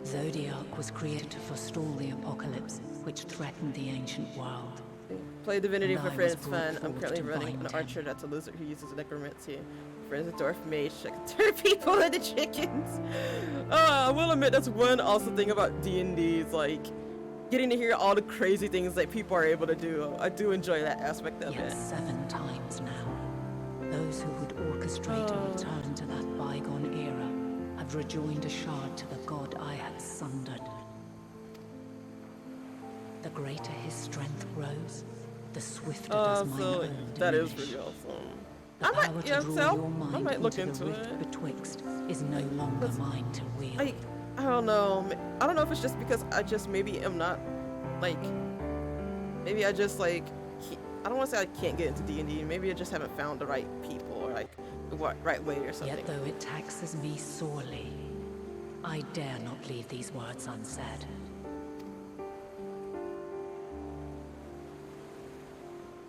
Zodiac was created to forestall the apocalypse, which threatened the ancient world. Play Divinity And for I friends was brought fun. I'm forth currently to running an bind archer that's a lizard who uses necromancy. Friends a dwarf mage. I can turn people into chickens. I will admit that's one awesome thing about D&D is like getting to hear all the crazy things that people are able to do. I do enjoy that aspect of Yet it. 7 times now, those who would orchestrate a return to that bygone era have rejoined a shard to the god I had sundered. The greater his strength grows, the swifter does mine So own that is diminish. really awesome. The I power might, to yeah, draw so your mind I might look into the into rift it. betwixt is no longer mine to wield. I don't know. I don't know if it's just because I just maybe am not like. Maybe I just like. I don't want to say I can't get into D&D. Maybe I just haven't found the right people or like the right way or something. Yet though it taxes me sorely, I dare not leave these words unsaid.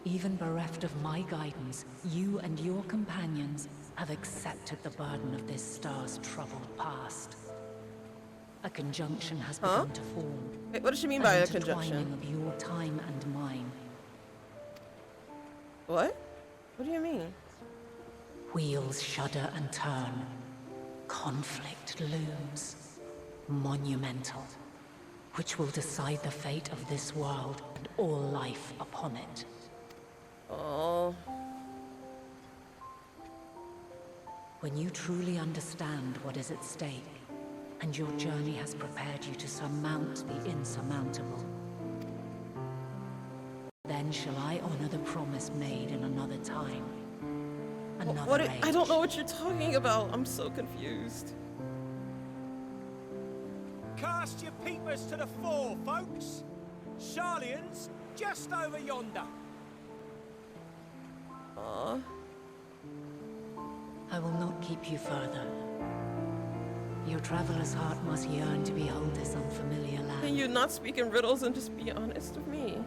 Even bereft of my guidance, you and your companions have accepted the burden of this star's troubled past. A conjunction has begun to form. Wait, what does she mean An by a intertwining conjunction? of your time and mine. What? What do you mean? Wheels shudder and turn. Conflict looms. Monumental. Which will decide the fate of this world and all life upon it. Oh. When you truly understand what is at stake, and your journey has prepared you to surmount the insurmountable, then shall I honor the promise made in another time, another age. I don't know what you're talking about. I'm so confused. Cast your peepers to the fore, folks. Sharlian's just over yonder. Aww. I will not keep you further. Your traveler's heart must yearn to behold this unfamiliar land. Can you not speak in riddles and just be honest with me?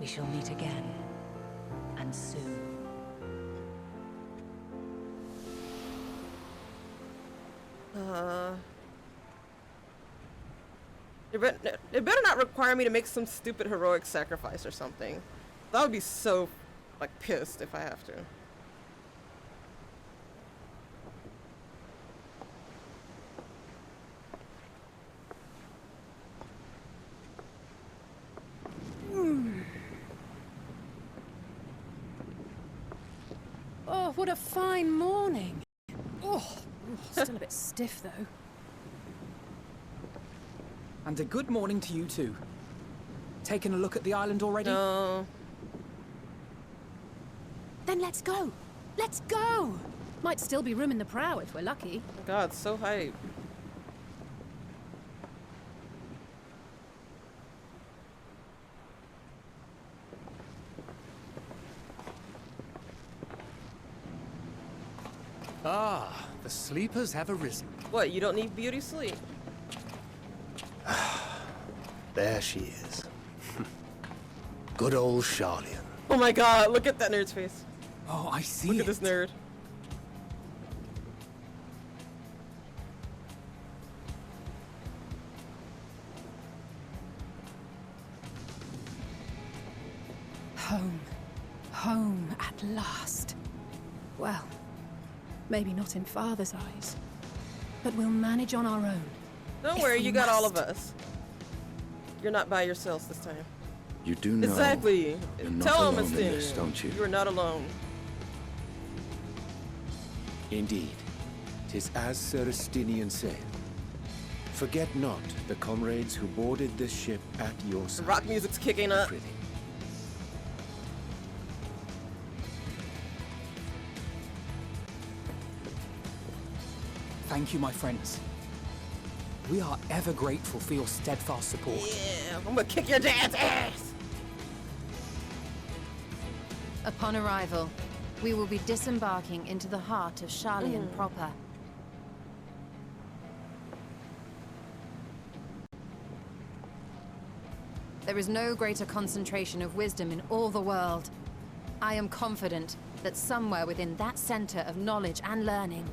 We shall meet again, and soon. It better not require me to make some stupid heroic sacrifice or something. That would be so, like, pissed if I have to. Oh, what a fine morning. Oh, still a bit stiff though. And a good morning to you too. Taking a look at the island already? No. Then let's go. Let's go. Might still be room in the prow if we're lucky. God, so hype. Ah, the sleepers have arisen. What, you don't need beauty sleep? There she is. Good old Charlian. Oh my god, look at that nerd's face. Oh, I see. Look at this nerd. Home. Home at last. Well, maybe not in Father's eyes, but we'll manage on our own. Don't if worry, we you got all must. of us. You're not by yourselves this time. You do know. Exactly. You're not Tell alone him, in this, don't you? You are not alone. Indeed. 'Tis as Sir Estinian said. Forget not the comrades who boarded this ship at your The side. rock music's kicking up. Pretty. Thank you, my friends. We are ever grateful for your steadfast support. Yeah, I'm gonna kick your dad's ass. Upon arrival, we will be disembarking into the heart of Charlian proper. There is no greater concentration of wisdom in all the world. I am confident that somewhere within that center of knowledge and learning,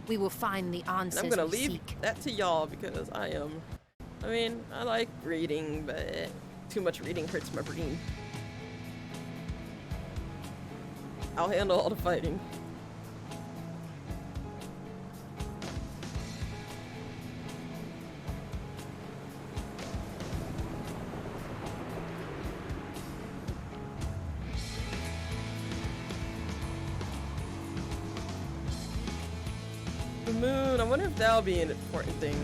we will find the answers And I'm gonna we leave seek. that to y'all because I mean, I like reading, but too much reading hurts my brain. I'll handle all the fighting. The moon, I wonder if that'll be an important thing.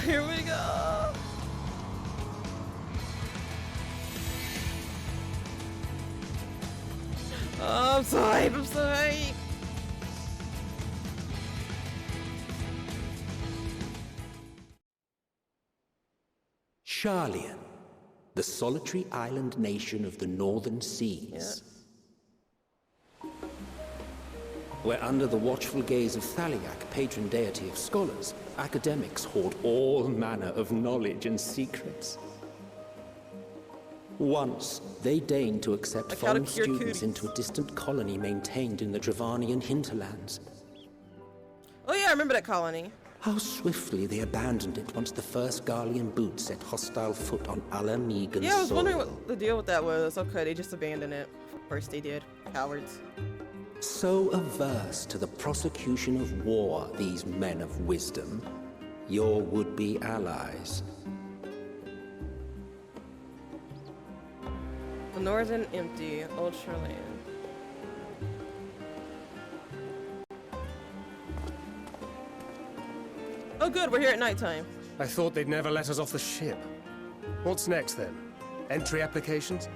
Here we go. Oh, I'm so hyped, I'm so hyped. Charlian, the solitary island nation of the northern seas. Where under the watchful gaze of Thaliak, patron deity of scholars, academics hoard all manner of knowledge and secrets. Once, they deigned to accept foreign students into a distant colony maintained in the Dravanian hinterlands. Oh yeah, I remember that colony. How swiftly they abandoned it once the first Garlean boot set hostile foot on Alamegan's soil. Yeah, I was wondering what the deal with that was. Okay, they just abandoned it. Of course they did. Cowards. So averse to the prosecution of war, these men of wisdom, your would-be allies. The northern empty, old shoreline. Oh good, we're here at nighttime. I thought they'd never let us off the ship. What's next then? Entry applications?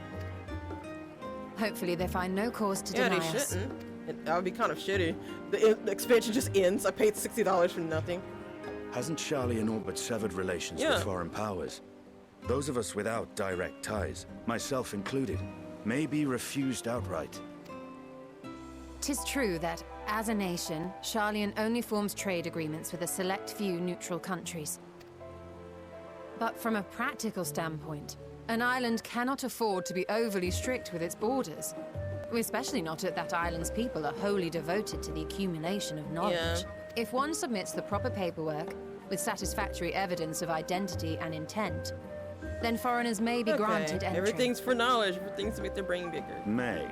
Hopefully they find no cause to Yeah, deny they us. shouldn't. That would be kind of shitty. The expansion just ends. I paid $60 for nothing. Hasn't Charlian all but severed relations Yeah. with foreign powers? Those of us without direct ties, myself included, may be refused outright. 'Tis true that, as a nation, Charlian only forms trade agreements with a select few neutral countries. But from a practical standpoint, an island cannot afford to be overly strict with its borders. Especially not if that island's people are wholly devoted to the accumulation of knowledge. If one submits the proper paperwork, with satisfactory evidence of identity and intent, then foreigners may be granted entry. Everything's for knowledge, everything's to make their brain bigger. May.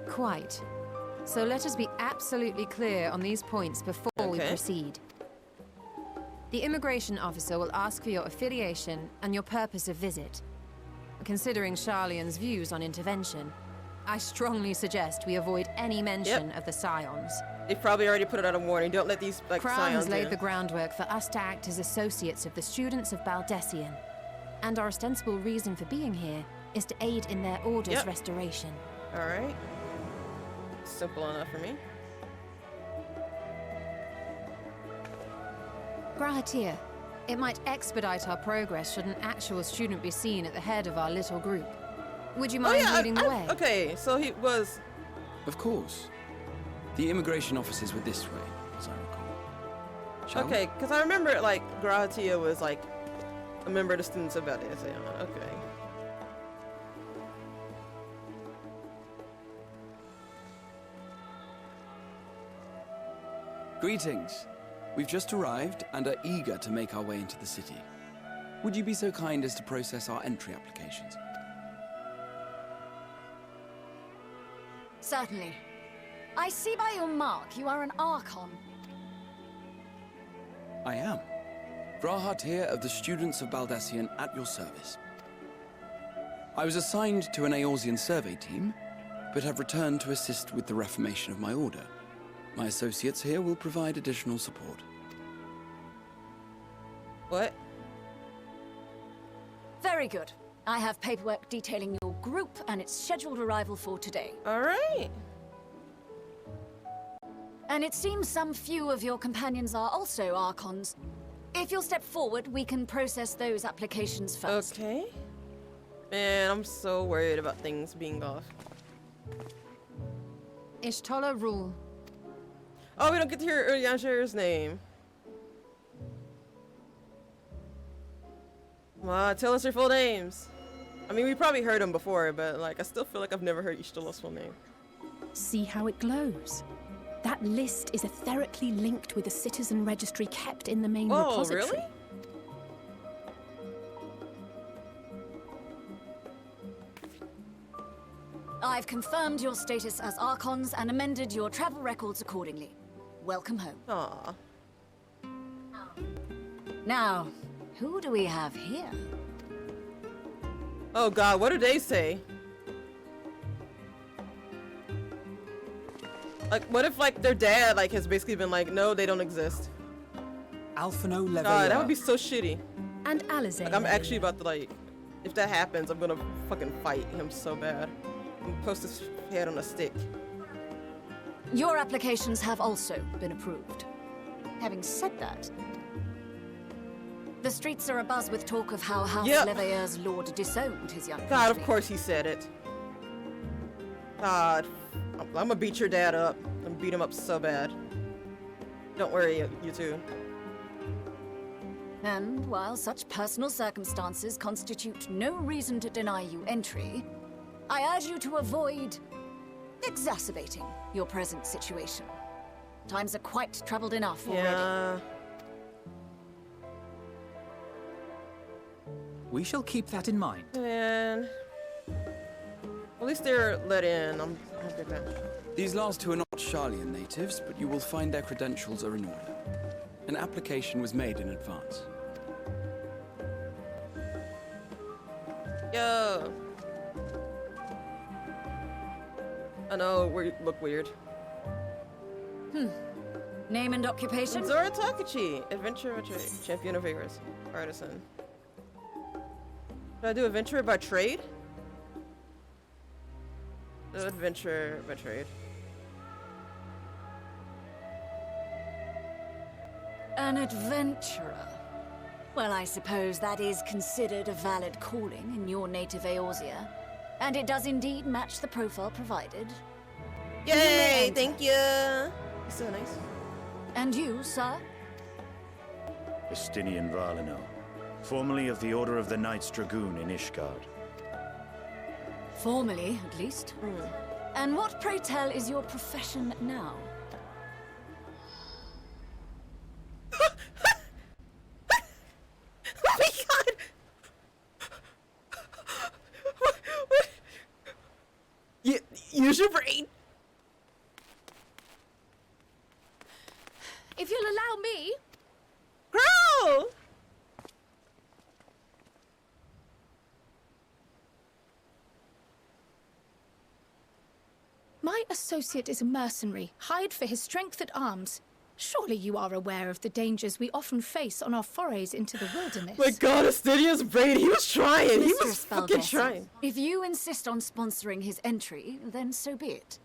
Quite. So let us be absolutely clear on these points before we proceed. The immigration officer will ask for your affiliation and your purpose of visit. Considering Charlian's views on intervention, I strongly suggest we avoid any mention of the Scions. They've probably already put it out a warning. Don't let these Crown has Scions laid in. the groundwork for us to act as associates of the students of Baudesian. And our ostensible reason for being here is to aid in their order's restoration. Alright. Simple enough for me. Grahatir, It might expedite our progress should an actual student be seen at the head of our little group. Would you mind leading the way? Okay, so he was... Of course. The immigration offices were this way, as I recall. Shall we? Okay, because I remember, like, Gratia was, like, a member of the students of Baudesian. Okay. Greetings. We've just arrived and are eager to make our way into the city. Would you be so kind as to process our entry applications? Certainly. I see by your mark you are an Archon. I am. Vrahat here of the Students of Baudesian at your service. I was assigned to an Eorzean survey team, but have returned to assist with the reformation of my order. My associates here will provide additional support. What? Very good. I have paperwork detailing your group and its scheduled arrival for today. All right. And it seems some few of your companions are also Archons. If you'll step forward, we can process those applications first. Okay. Man, I'm so worried about things being off. Ishtola rule. Oh, we don't get to hear Yansher's name. Come on, tell us your full names. I mean, we probably heard them before, but like, I still feel like I've never heard Ishtola's full name. See how it glows? That list is etherically linked with a citizen registry kept in the main repository. Oh, really? I've confirmed your status as Archons and amended your travel records accordingly. Welcome home. Aww. Now, who do we have here? Oh god, what do they say? Like, what if, like, their dad, like, has basically been like, no, they don't exist? Alphano Leveilleur. God, that would be so shitty. And Alize. Like, I'm actually about to, like, if that happens, I'm gonna fucking fight him so bad. And post his head on a stick. Your applications have also been approved. Having said that, the streets are abuzz with talk of how House Leveilleur's lord disowned his young God, country. of course he said it. God, I'm gonna beat your dad up. I'm gonna beat him up so bad. Don't worry, you two. And while such personal circumstances constitute no reason to deny you entry, I urge you to avoid exacerbating your present situation. Times are quite troubled enough already. We shall keep that in mind. Man. At least they're let in. I'm good man. These last two are not Charlian natives, but you will find their credentials are in order. An application was made in advance. Yo. I know, we look weird. Name and occupation? Zora Takachi, adventurer by trade, champion of Ares, artisan. Did I do adventurer by trade? No, adventurer by trade. An adventurer. Well, I suppose that is considered a valid calling in your native Eorzea. And it does indeed match the profile provided. Yay! Thank you! You're so nice. And you, sir? Justinian Valino, formerly of the Order of the Knights Dragoon in Ishgard. Formally, at least. And what, pray tell, is your profession now? Oh my god! Use your brain! If you'll allow me... Girl! My associate is a mercenary, hired for his strength at arms. Surely you are aware of the dangers we often face on our forays into the wilderness. My god, Astinia's brain, he was trying! He Mr. was fucking Spellbesser, trying! If you insist on sponsoring his entry, then so be it.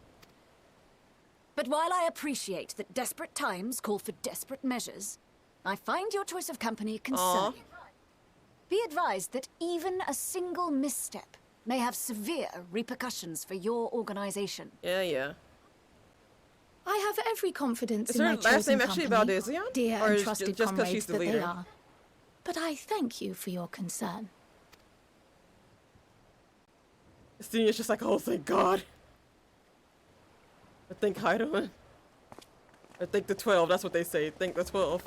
But while I appreciate that desperate times call for desperate measures, I find your choice of company concerning. Be advised that even a single misstep may have severe repercussions for your organization. Yeah. I have every confidence Is in her my last chosen name actually company, Baudesian? dear Or and is trusted just 'cause she's comrades the that they leader? are. But I thank you for your concern. Estinia's just like, oh, thank God. I think Heidelman. I think the 12, that's what they say. Think the 12.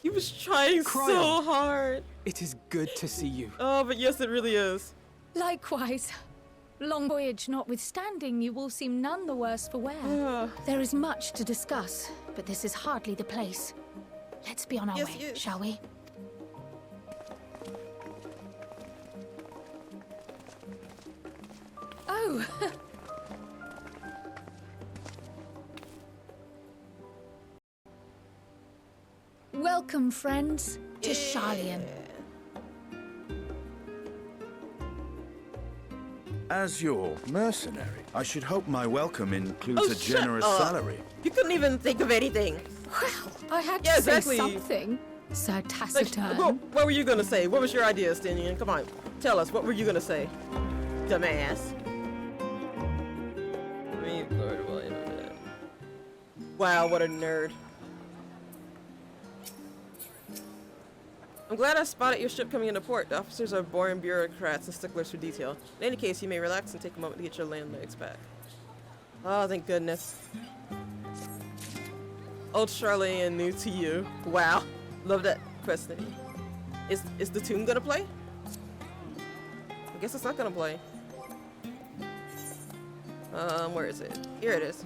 He was trying so hard. It is good to see you. Oh, but yes, it really is. Likewise. Long voyage notwithstanding, you all seem none the worse for wear. There is much to discuss, but this is hardly the place. Let's be on our way, shall we? Oh! Welcome, friends, to Sharlayan. As your mercenary, I should hope my welcome includes a generous salary. You couldn't even think of anything. Well, I had Yeah, to exactly. say something. Sir Like, Taciturn. what were you gonna say? What was your idea, Estinian? Come on, tell us. What were you gonna say? Dumbass. Wow, what a nerd. I'm glad I spotted your ship coming into port. The officers are boring bureaucrats and sticklers for detail. In any case, you may relax and take a moment to get your land legs back. Oh, thank goodness. Old Charlene, new to you. Wow. Love that question. Is the tune gonna play? I guess it's not gonna play. Where is it? Here it is.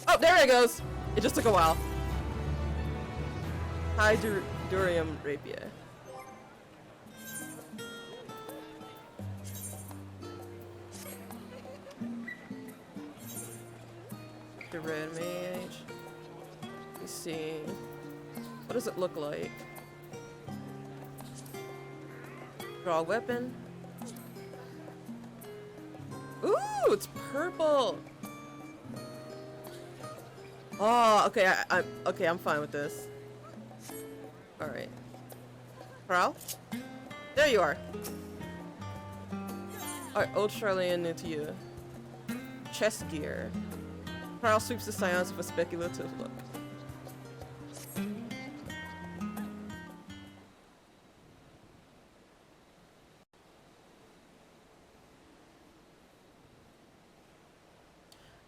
Oh, there it goes! It just took a while. Hi, Durium Rapier. The red mage. Let me see. What does it look like? Draw a weapon. Ooh, it's purple. Oh, okay. I'm fine with this. All right. Prowl? There you are. All right, old Charlene, new to you. Chest gear. Prowl sweeps the silence with a speculative look.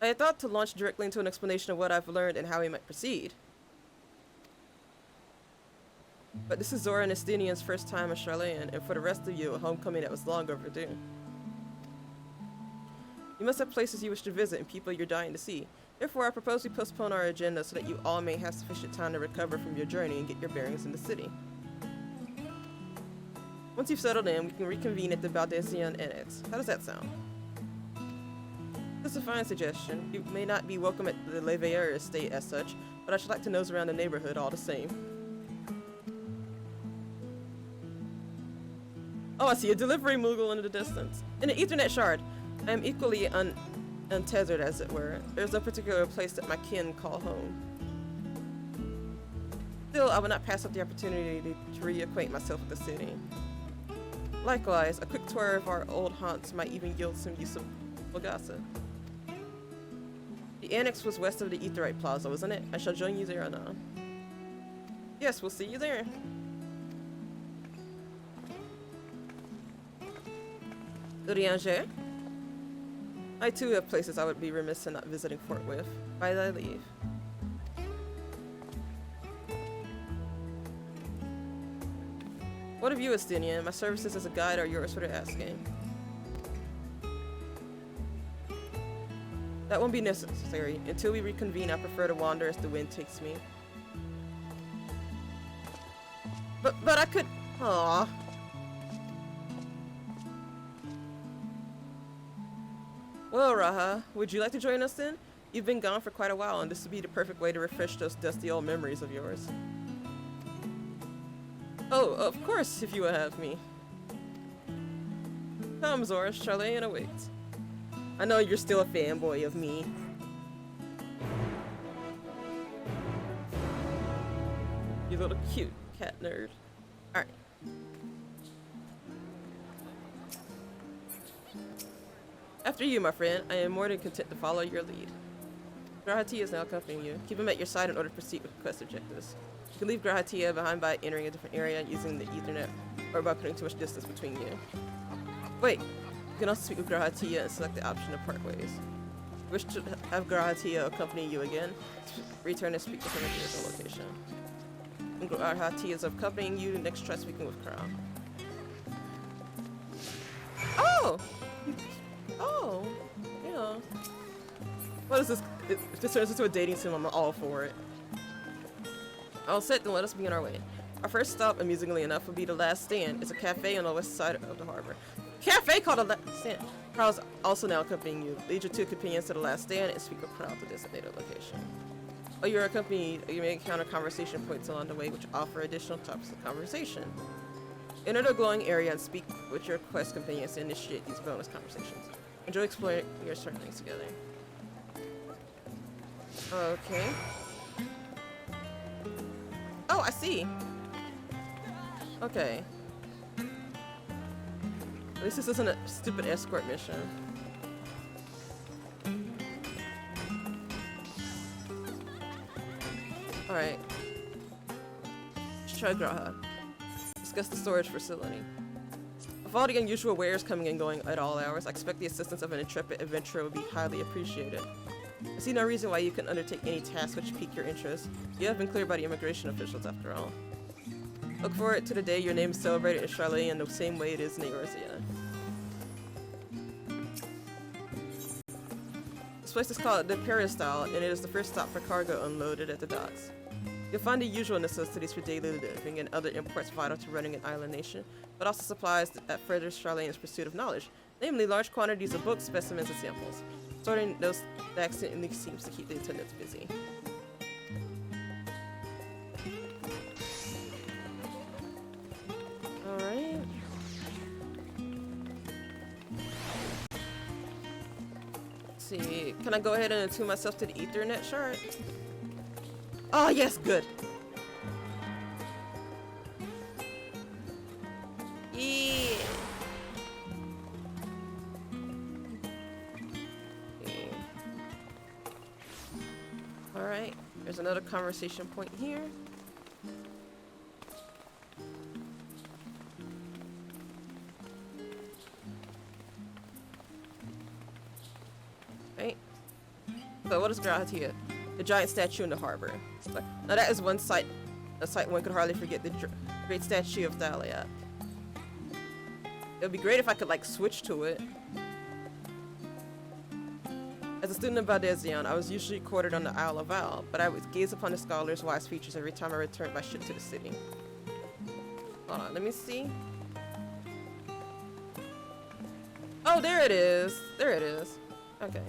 I had thought to launch directly into an explanation of what I've learned and how we might proceed. But this is Zora and Estinian's first time at Sharlayan, and for the rest of you, a homecoming that was long overdue. You must have places you wish to visit and people you're dying to see. Therefore, I propose we postpone our agenda so that you all may have sufficient time to recover from your journey and get your bearings in the city. Once you've settled in, we can reconvene at the Baudesian Index. How does that sound? That's a fine suggestion. You may not be welcome at the Leveilleur estate as such, but I should like to nose around the neighborhood all the same. Oh, I see a delivery Moogle in the distance. In an Ethernet shard. I am equally untethered, as it were. There's a particular place that my kin call home. Still, I will not pass up the opportunity to reacquaint myself with the city. Likewise, a quick tour of our old haunts might even yield some useful gossip. The annex was west of the Aetherite Plaza, wasn't it? I shall join you there anon. Yes, we'll see you there. Urianger? I too have places I would be remiss in not visiting forthwith. By thy leave. What of you, Estinian? My services as a guide are yours for the asking. That won't be necessary. Until we reconvene, I prefer to wander as the wind takes me. But I could... Aww. Well, Raha, would you like to join us then? You've been gone for quite a while, and this would be the perfect way to refresh those dusty old memories of yours. Oh, of course, if you would have me. Come, Zora, Sharlayan awaits. I know you're still a fanboy of me. You little cute cat nerd. Alright. After you, my friend, I am more than content to follow your lead. Grahatia is now accompanying you. Keep him at your side in order to proceed with quest objectives. You can leave Grahatia behind by entering a different area using the Ethernet, or by putting too much distance between you. Wait, you can also speak with Grahatia and select the option to part ways. Wish to have Grahatia accompany you again? Return and speak with him at your original location. When Grahatia is accompanying you, next try speaking with Khaim. Oh! Oh! Yeah. What is this? If this turns into a dating sim, I'm all for it. All set, then let us begin our way. Our first stop, amusingly enough, will be the Last Stand. It's a cafe on the west side of the harbor. Cafe called the Last Stand. Krau's also now accompanying you. Lead your two companions to the Last Stand and speak with Krau to the designated location. While you're accompanied, you may encounter conversation points along the way which offer additional topics of conversation. Enter the glowing area and speak with your quest companions to initiate these bonus conversations. Enjoy exploring your surroundings together. Okay. Oh, I see. Okay. At least this isn't a stupid escort mission. Alright. Let's try Graha. Discuss the storage facility. With all the unusual wares coming and going at all hours, I expect the assistance of an intrepid adventurer would be highly appreciated. I see no reason why you can undertake any tasks which pique your interest. You have been cleared by the immigration officials after all. Look forward to the day your name is celebrated in Charlotte in the same way it is in Eorzea. This place is called the Freestyle, and it is the first stop for cargo unloaded at the docks. You'll find the usual necessities for daily living and other imports vital to running an island nation, but also supplies that further Charlotte's pursuit of knowledge, namely large quantities of books, specimens, and samples. Sorting those accidentally seems to keep the attendants busy. Alright. Let's see. Can I go ahead and attune myself to the Ethernet shard? Oh yes, good. Yeah. Alright, there's another conversation point here. Right. So what is Grahatia? The giant statue in the harbor. Now that is one sight, a sight one could hardly forget, the great statue of Thalia. It would be great if I could like switch to it. As a student of Baudesian, I was usually quartered on the Isle of Val, but I would gaze upon the scholar's wise features every time I returned by ship to the city. Hold on, let me see. Oh, there it is. There it is. Okay.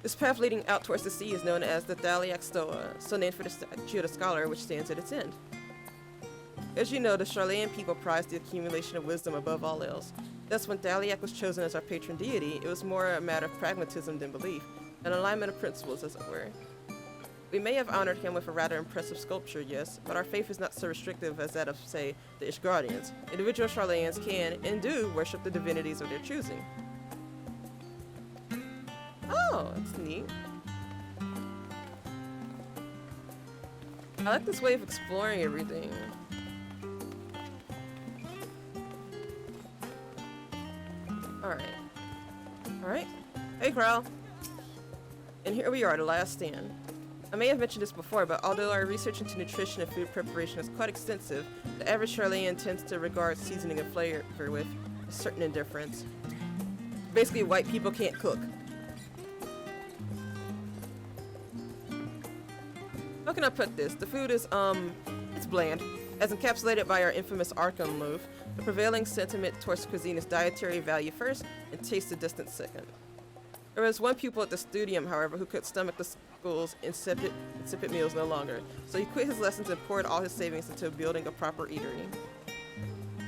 This path leading out towards the sea is known as the Thaliac Stoa, so named for the statue of the scholar which stands at its end. As you know, the Charlean people prize the accumulation of wisdom above all else. Thus, when Thaliac was chosen as our patron deity, it was more a matter of pragmatism than belief, an alignment of principles, as it were. We may have honored him with a rather impressive sculpture, yes, but our faith is not so restrictive as that of, say, the Ishgardians. Individual Charleans can, and do, worship the divinities of their choosing. Oh, that's neat. I like this way of exploring everything. Alright. Alright. Hey, Krau. And here we are, the Last Stand. I may have mentioned this before, but although our research into nutrition and food preparation is quite extensive, the average Charlean tends to regard seasoning and flavor with a certain indifference. Basically, white people can't cook. How can I put this? The food is, it's bland. As encapsulated by our infamous Arkham loaf, the prevailing sentiment towards cuisine is dietary value first and taste a distant second. There was one pupil at the studium, however, who could stomach the school's insipid meals no longer, so he quit his lessons and poured all his savings into building a proper eatery.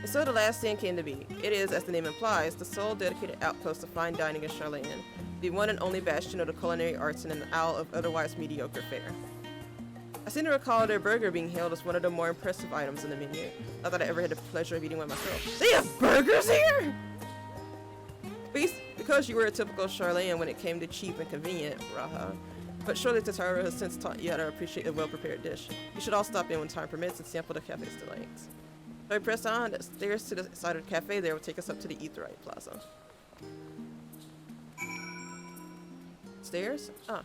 And so the last stand came to be. It is, as the name implies, the sole dedicated outpost of fine dining in Charlayan, the one and only bastion of the culinary arts in an isle of otherwise mediocre fare. I seem to recall their burger being hailed as one of the more impressive items in the menu. Not that I ever had the pleasure of eating one myself. They have burgers here?! Because you were a typical Charlayan when it came to cheap and convenient, Raha. But surely Tatara has since taught you how to appreciate a well-prepared dish. You should all stop in when time permits and sample the cafe's delights. So we press on. The stairs to the side of the cafe there will take us up to the Aetheryte Plaza. Stairs? Ah.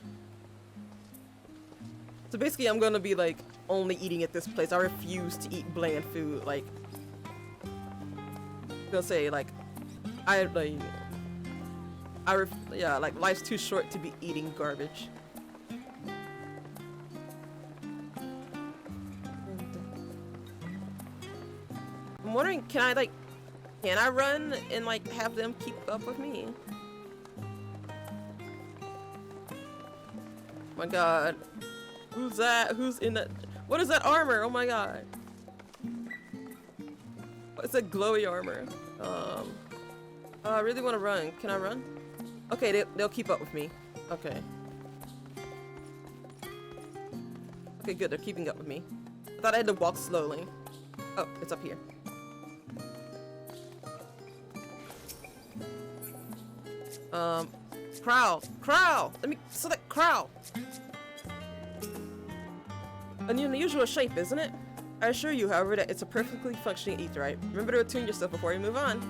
So basically I'm gonna be like only eating at this place. I refuse to eat bland food. Like, I'm gonna say like, yeah, like life's too short to be eating garbage. I'm wondering, can I run and like have them keep up with me? Oh my god. Who's that? Who's in that? What is that armor? Oh my god. What's that glowy armor? I really want to run. Can I run? Okay, they'll keep up with me. Okay. Okay, good. They're keeping up with me. I thought I had to walk slowly. Oh, it's up here. Crow! Let me select Crow! An unusual shape, isn't it? I assure you, however, that it's a perfectly functioning Aetheryte. Remember to attune yourself before you move on.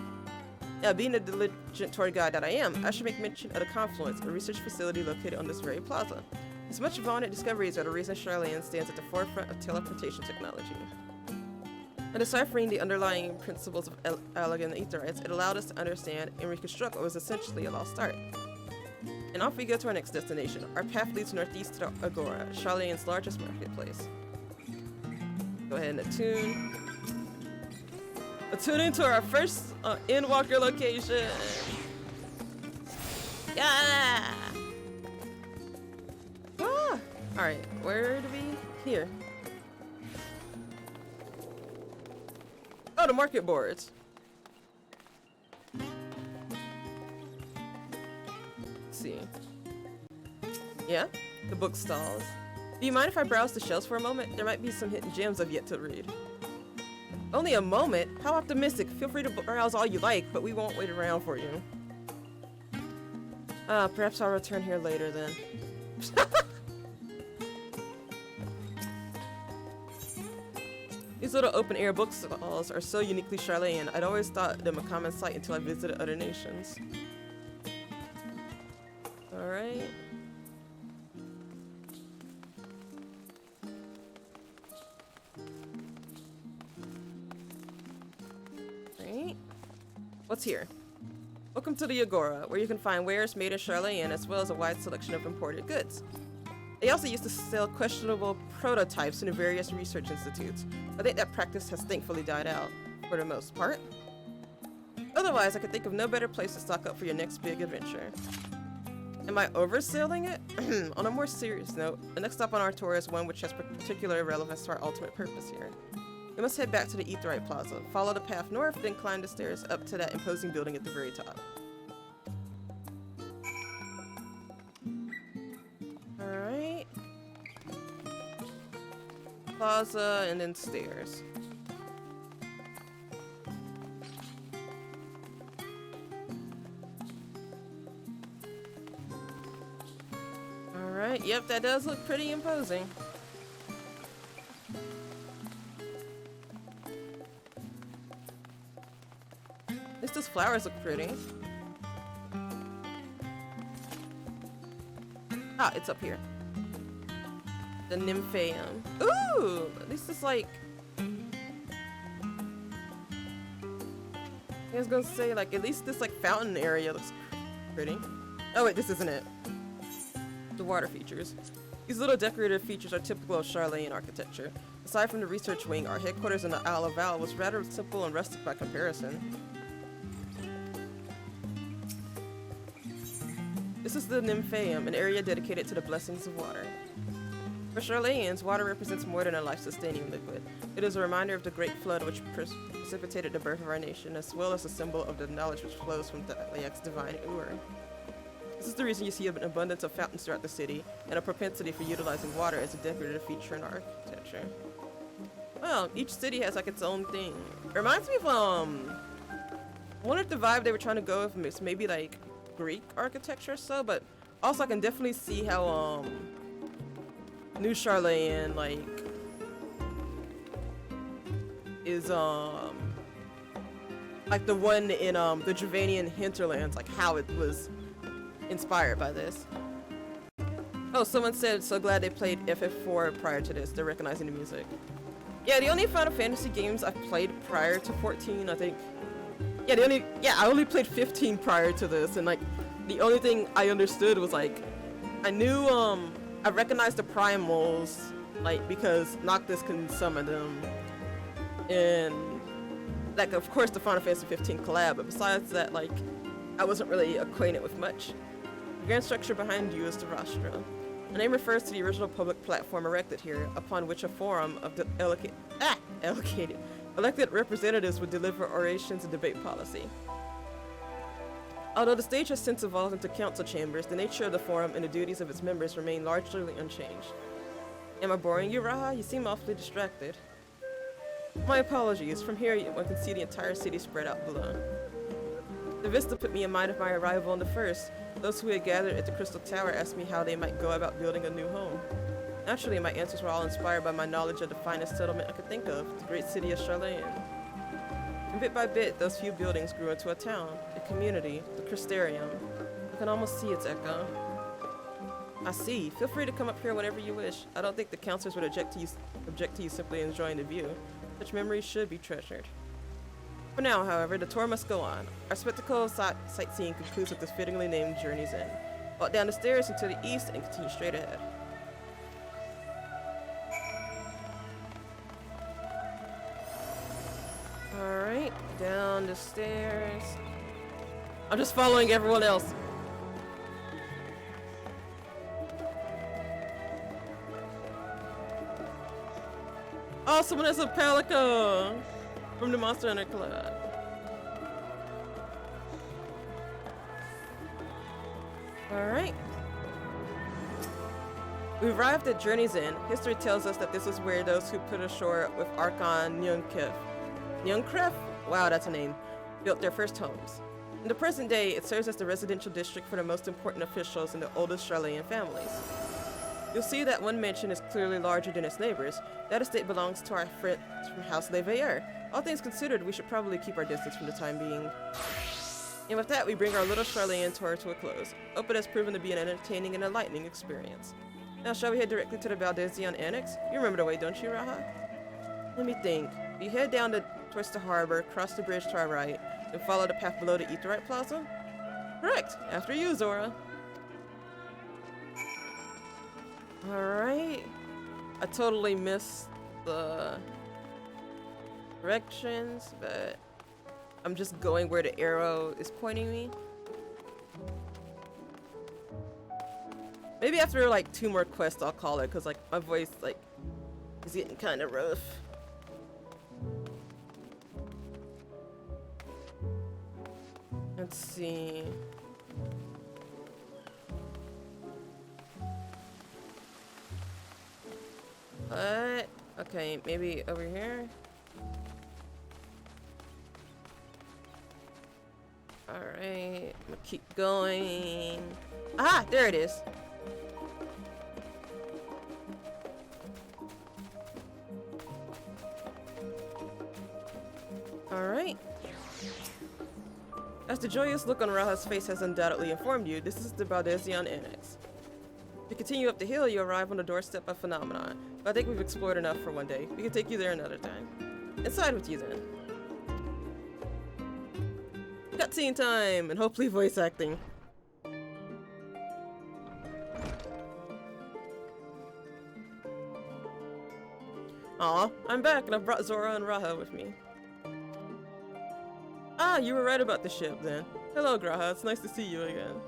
Now, being the diligent tour guide that I am, I should make mention of the Confluence, a research facility located on this very plaza. Its much vaunted discoveries are the reason Charlayan stands at the forefront of teleportation technology. In deciphering the underlying principles of elegant Aetherites, it allowed us to understand and reconstruct what was essentially a lost art. And off we go to our next destination. Our path leads northeast to the Agora, Charlayan's largest marketplace. Go ahead and attune. Attune into our first Endwalker location. Yeah! Ah! Alright, where do we? Here. Oh, the market boards. Let's see. Yeah, the book stalls. Do you mind if I browse the shelves for a moment? There might be some hidden gems I've yet to read. Only a moment? How optimistic. Feel free to browse all you like, but we won't wait around for you. Perhaps I'll return here later then. These little open-air bookstalls are so uniquely Charlayan, I'd always thought them a common sight until I visited other nations. Alright. Right. What's here? Welcome to the Agora, where you can find wares made in Charlayan as well as a wide selection of imported goods. They also used to sell questionable prototypes in the various research institutes. I think that practice has thankfully died out, for the most part. Otherwise, I could think of no better place to stock up for your next big adventure. Am I overselling it? On a more serious note, the next stop on our tour is one which has particular relevance to our ultimate purpose here. We must head back to the Aetheryte Plaza, follow the path north, then climb the stairs up to that imposing building at the very top. Alright. Plaza and then stairs. Alright, yep, that does look pretty imposing. At least those flowers look pretty. Ah, it's up here. The Nymphaeum. Ooh! At least it's like... I was gonna say, like, at least this, like, fountain area looks pretty. Oh, wait, this isn't it. The water features. These little decorative features are typical of Charlayan architecture. Aside from the research wing, our headquarters in the Isle of Val was rather simple and rustic by comparison. This is the Nymphaeum, an area dedicated to the blessings of water. For Charlayans, water represents more than a life-sustaining liquid. It is a reminder of the great flood which precipitated the birth of our nation, as well as a symbol of the knowledge which flows from Daliak's divine Ur. This is the reason you see an abundance of fountains throughout the city, and a propensity for utilizing water as a decorative feature in architecture. Well, each city has like its own thing. It reminds me of I wonder if the vibe they were trying to go with is maybe like Greek architecture or so, but also I can definitely see how New Charlayan like is like the one in the Dravanian hinterlands, like how it was inspired by this. Oh, someone said, so glad they played FF4 prior to this. They're recognizing the music. Yeah, the only Final Fantasy games I've played prior to 14, I think. Yeah, I only played 15 prior to this, and like, the only thing I understood was like, I knew, I recognized the primals, like, because Noctis can summon them. And, like, of course the Final Fantasy 15 collab, but besides that, like, I wasn't really acquainted with much. The grand structure behind you is the rostra. The name refers to the original public platform erected here, upon which a forum of the elected representatives would deliver orations and debate policy. Although the stage has since evolved into council chambers, the nature of the forum and the duties of its members remain largely unchanged. Am I boring you, Raha? You seem awfully distracted. My apologies. From here, one can see the entire city spread out below. The vista put me in mind of my arrival on the first. Those who had gathered at the Crystal Tower asked me how they might go about building a new home. Naturally, my answers were all inspired by my knowledge of the finest settlement I could think of, the great city of Charlayan. And bit by bit, those few buildings grew into a town, a community, the Crystarium. I can almost see its echo. I see. Feel free to come up here whenever you wish. I don't think the counselors would object to you simply enjoying the view. Such memories should be treasured. For now, however, the tour must go on. Our spectacle of sightseeing concludes with this fittingly named Journey's End. Walk down the stairs and to the east and continue straight ahead. Alright, down the stairs. I'm just following everyone else. Oh, someone has a Palico from the Monster Hunter Club. Alright. We arrived at Journey's End. History tells us that this is where those who put ashore with Archon Nyunkref? Wow, that's a name. Built their first homes. In the present day, it serves as the residential district for the most important officials and the oldest Charlayan families. You'll see that one mansion is clearly larger than its neighbors. That estate belongs to our friends from House Leveilleur. All things considered, we should probably keep our distance from the time being. And with that, we bring our little Charlayan tour to a close. Hope it has proven to be an entertaining and enlightening experience. Now, shall we head directly to the Baudesian Index? You remember the way, don't you, Raha? Let me think. We head down towards the harbor, cross the bridge to our right, and follow the path below the Aetheryte Plaza? Correct! After you, Zora! Alright. I totally missed the directions, but I'm just going where the arrow is pointing me. Maybe after like 2 more quests I'll call it, because like my voice like is getting kind of rough. Let's see. What? Okay, maybe over here? Alright, I'm gonna keep going. Ah, there it is. Alright. As the joyous look on Raha's face has undoubtedly informed you, this is the Baudesian Index. If you continue up the hill, you arrive on the doorstep of Phenomenon. But I think we've explored enough for one day. We can take you there another time. Inside with you then. Cutscene time, and hopefully voice acting. Aw, I'm back and I've brought Zora and Raha with me. Ah, you were right about the ship then. Hello, Graha, it's nice to see you again.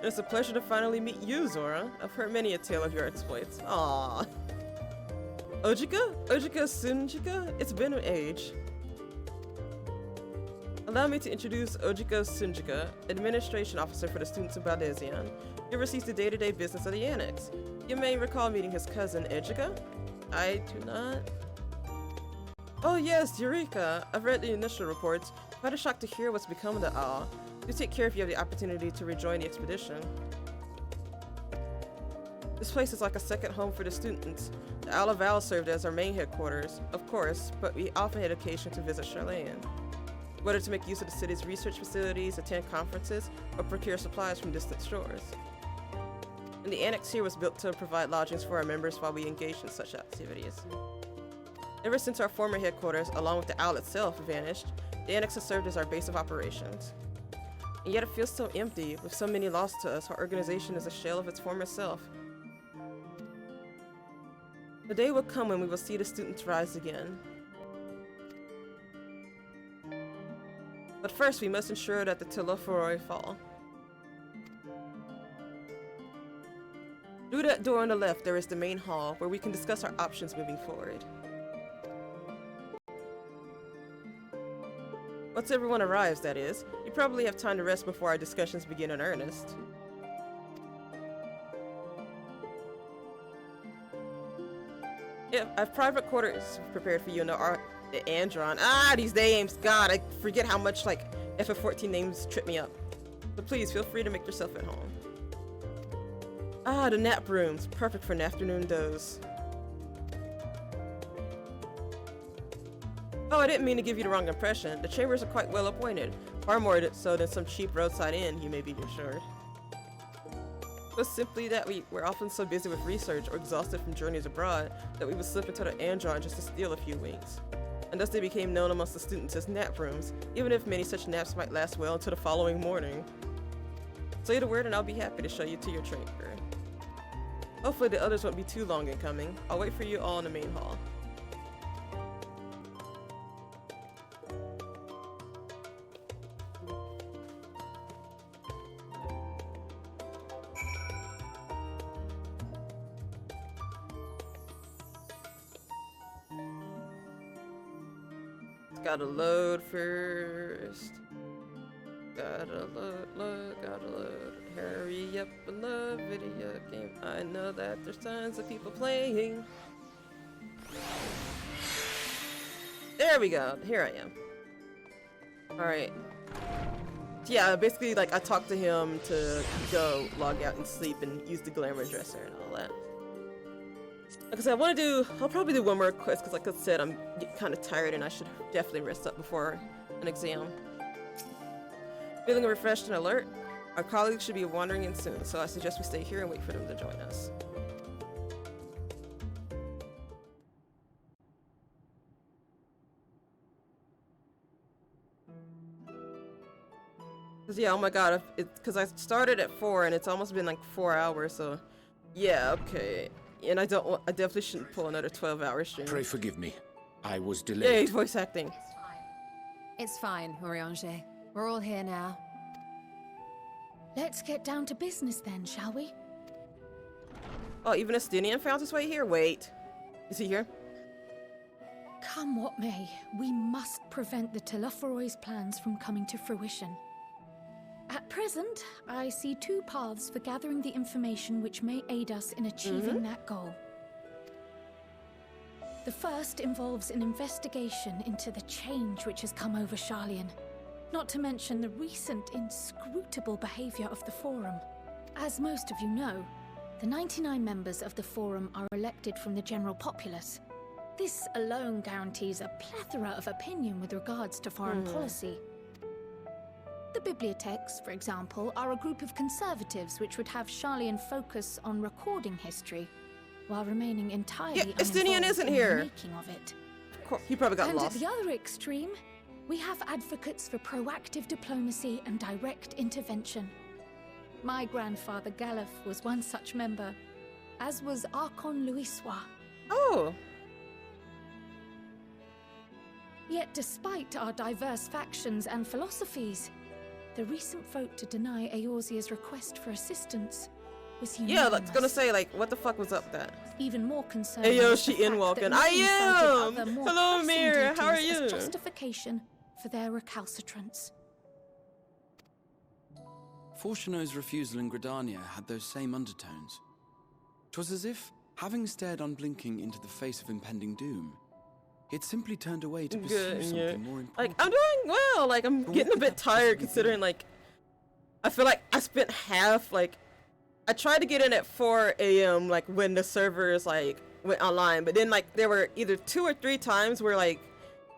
It's a pleasure to finally meet you, Zora. I've heard many a tale of your exploits. Aww. Ojika? Ojika Sunjika? It's been an age. Allow me to introduce Ojika Sunjika, Administration Officer for the students of Baudesian. He oversees the day-to-day business of the Annex. You may recall meeting his cousin, Ejika? I do not. Oh yes, Eureka! I've read the initial reports. Quite a shock to hear what's become of the Owl. Do take care if you have the opportunity to rejoin the expedition. This place is like a second home for the students. The Owl of Owl served as our main headquarters, of course, but we often had occasion to visit Charlene. Whether to make use of the city's research facilities, attend conferences, or procure supplies from distant stores. And the annex here was built to provide lodgings for our members while we engaged in such activities. Ever since our former headquarters, along with the Owl itself, vanished, the annex has served as our base of operations. And yet it feels so empty, with so many lost to us. Our organization is a shell of its former self. The day will come when we will see the students rise again. But first, we must ensure that the Telophoroi fall. Through that door on the left, there is the main hall, where we can discuss our options moving forward. Once everyone arrives, that is, you probably have time to rest before our discussions begin in earnest. Yeah, I have private quarters prepared for you in the Andron. Ah, these names! God, I forget how much, like, FF14 names trip me up. But please, feel free to make yourself at home. Ah, the nap rooms. Perfect for an afternoon doze. Oh, I didn't mean to give you the wrong impression. The chambers are quite well appointed. Far more so than some cheap roadside inn, you may be assured. It was simply that we're often so busy with research or exhausted from journeys abroad that we would slip into the Andron just to steal a few winks. And thus they became known amongst the students as nap rooms, even if many such naps might last well into the following morning. Say the word and I'll be happy to show you to your chamber. Hopefully the others won't be too long in coming. I'll wait for you all in the main hall. Gotta load first. Gotta load. Hurry up and load video game. I know that there's tons of people playing. There we go. Here I am. Alright. Yeah, basically, like, I talked to him to go log out and sleep and use the glamour dresser and all that. Like I said, I'll probably do one more quest because, like I said, I'm kind of tired and I should definitely rest up before an exam. Feeling refreshed and alert? Our colleagues should be wandering in soon, so I suggest we stay here and wait for them to join us. Cause yeah, oh my god, because I started at 4 and it's almost been like 4 hours, so yeah, okay. And I definitely shouldn't pull another 12-hour stream. Pray forgive me. I was delayed. Yeah, he's voice acting. It's fine, Oriange. We're all here now. Let's get down to business then, shall we? Oh, even Estinian found his way here? Wait. Is he here? Come what may, we must prevent the Telophoroi's plans from coming to fruition. At present, I see two paths for gathering the information which may aid us in achieving that goal. The first involves an investigation into the change which has come over Charlian, not to mention the recent inscrutable behavior of the Forum. As most of you know, the 99 members of the Forum are elected from the general populace. This alone guarantees a plethora of opinion with regards to foreign policy. The bibliotheques, for example, are a group of conservatives which would have Charlian focus on recording history, while remaining entirely Estinian isn't in here. the making of it. He probably got lost. And at the other extreme, we have advocates for proactive diplomacy and direct intervention. My grandfather Galef was one such member, as was Archon Louisois. Oh! Yet despite our diverse factions and philosophies, The recent vote to deny Eorzea's request for assistance was Yeah, unanimous. that's gonna say, like, what the fuck was up with that? Even more concerning. Hey, yo, was the she fact Endwalker. that I many am! cited other more Hello, pressing Mir, how are duties as you? justification for their recalcitrance. Fortuno's refusal in Gridania had those same undertones. 'Twas as if, having stared unblinking into the face of impending doom, he'd simply turned away to pursue Good, something yeah. more important. Like, I'm doing well. Like, I'm getting a bit tired considering, like, I feel like I spent half, like, I tried to get in at 4 a.m., like, when the servers, like, went online. But then, like, there were either 2 or 3 times where, like,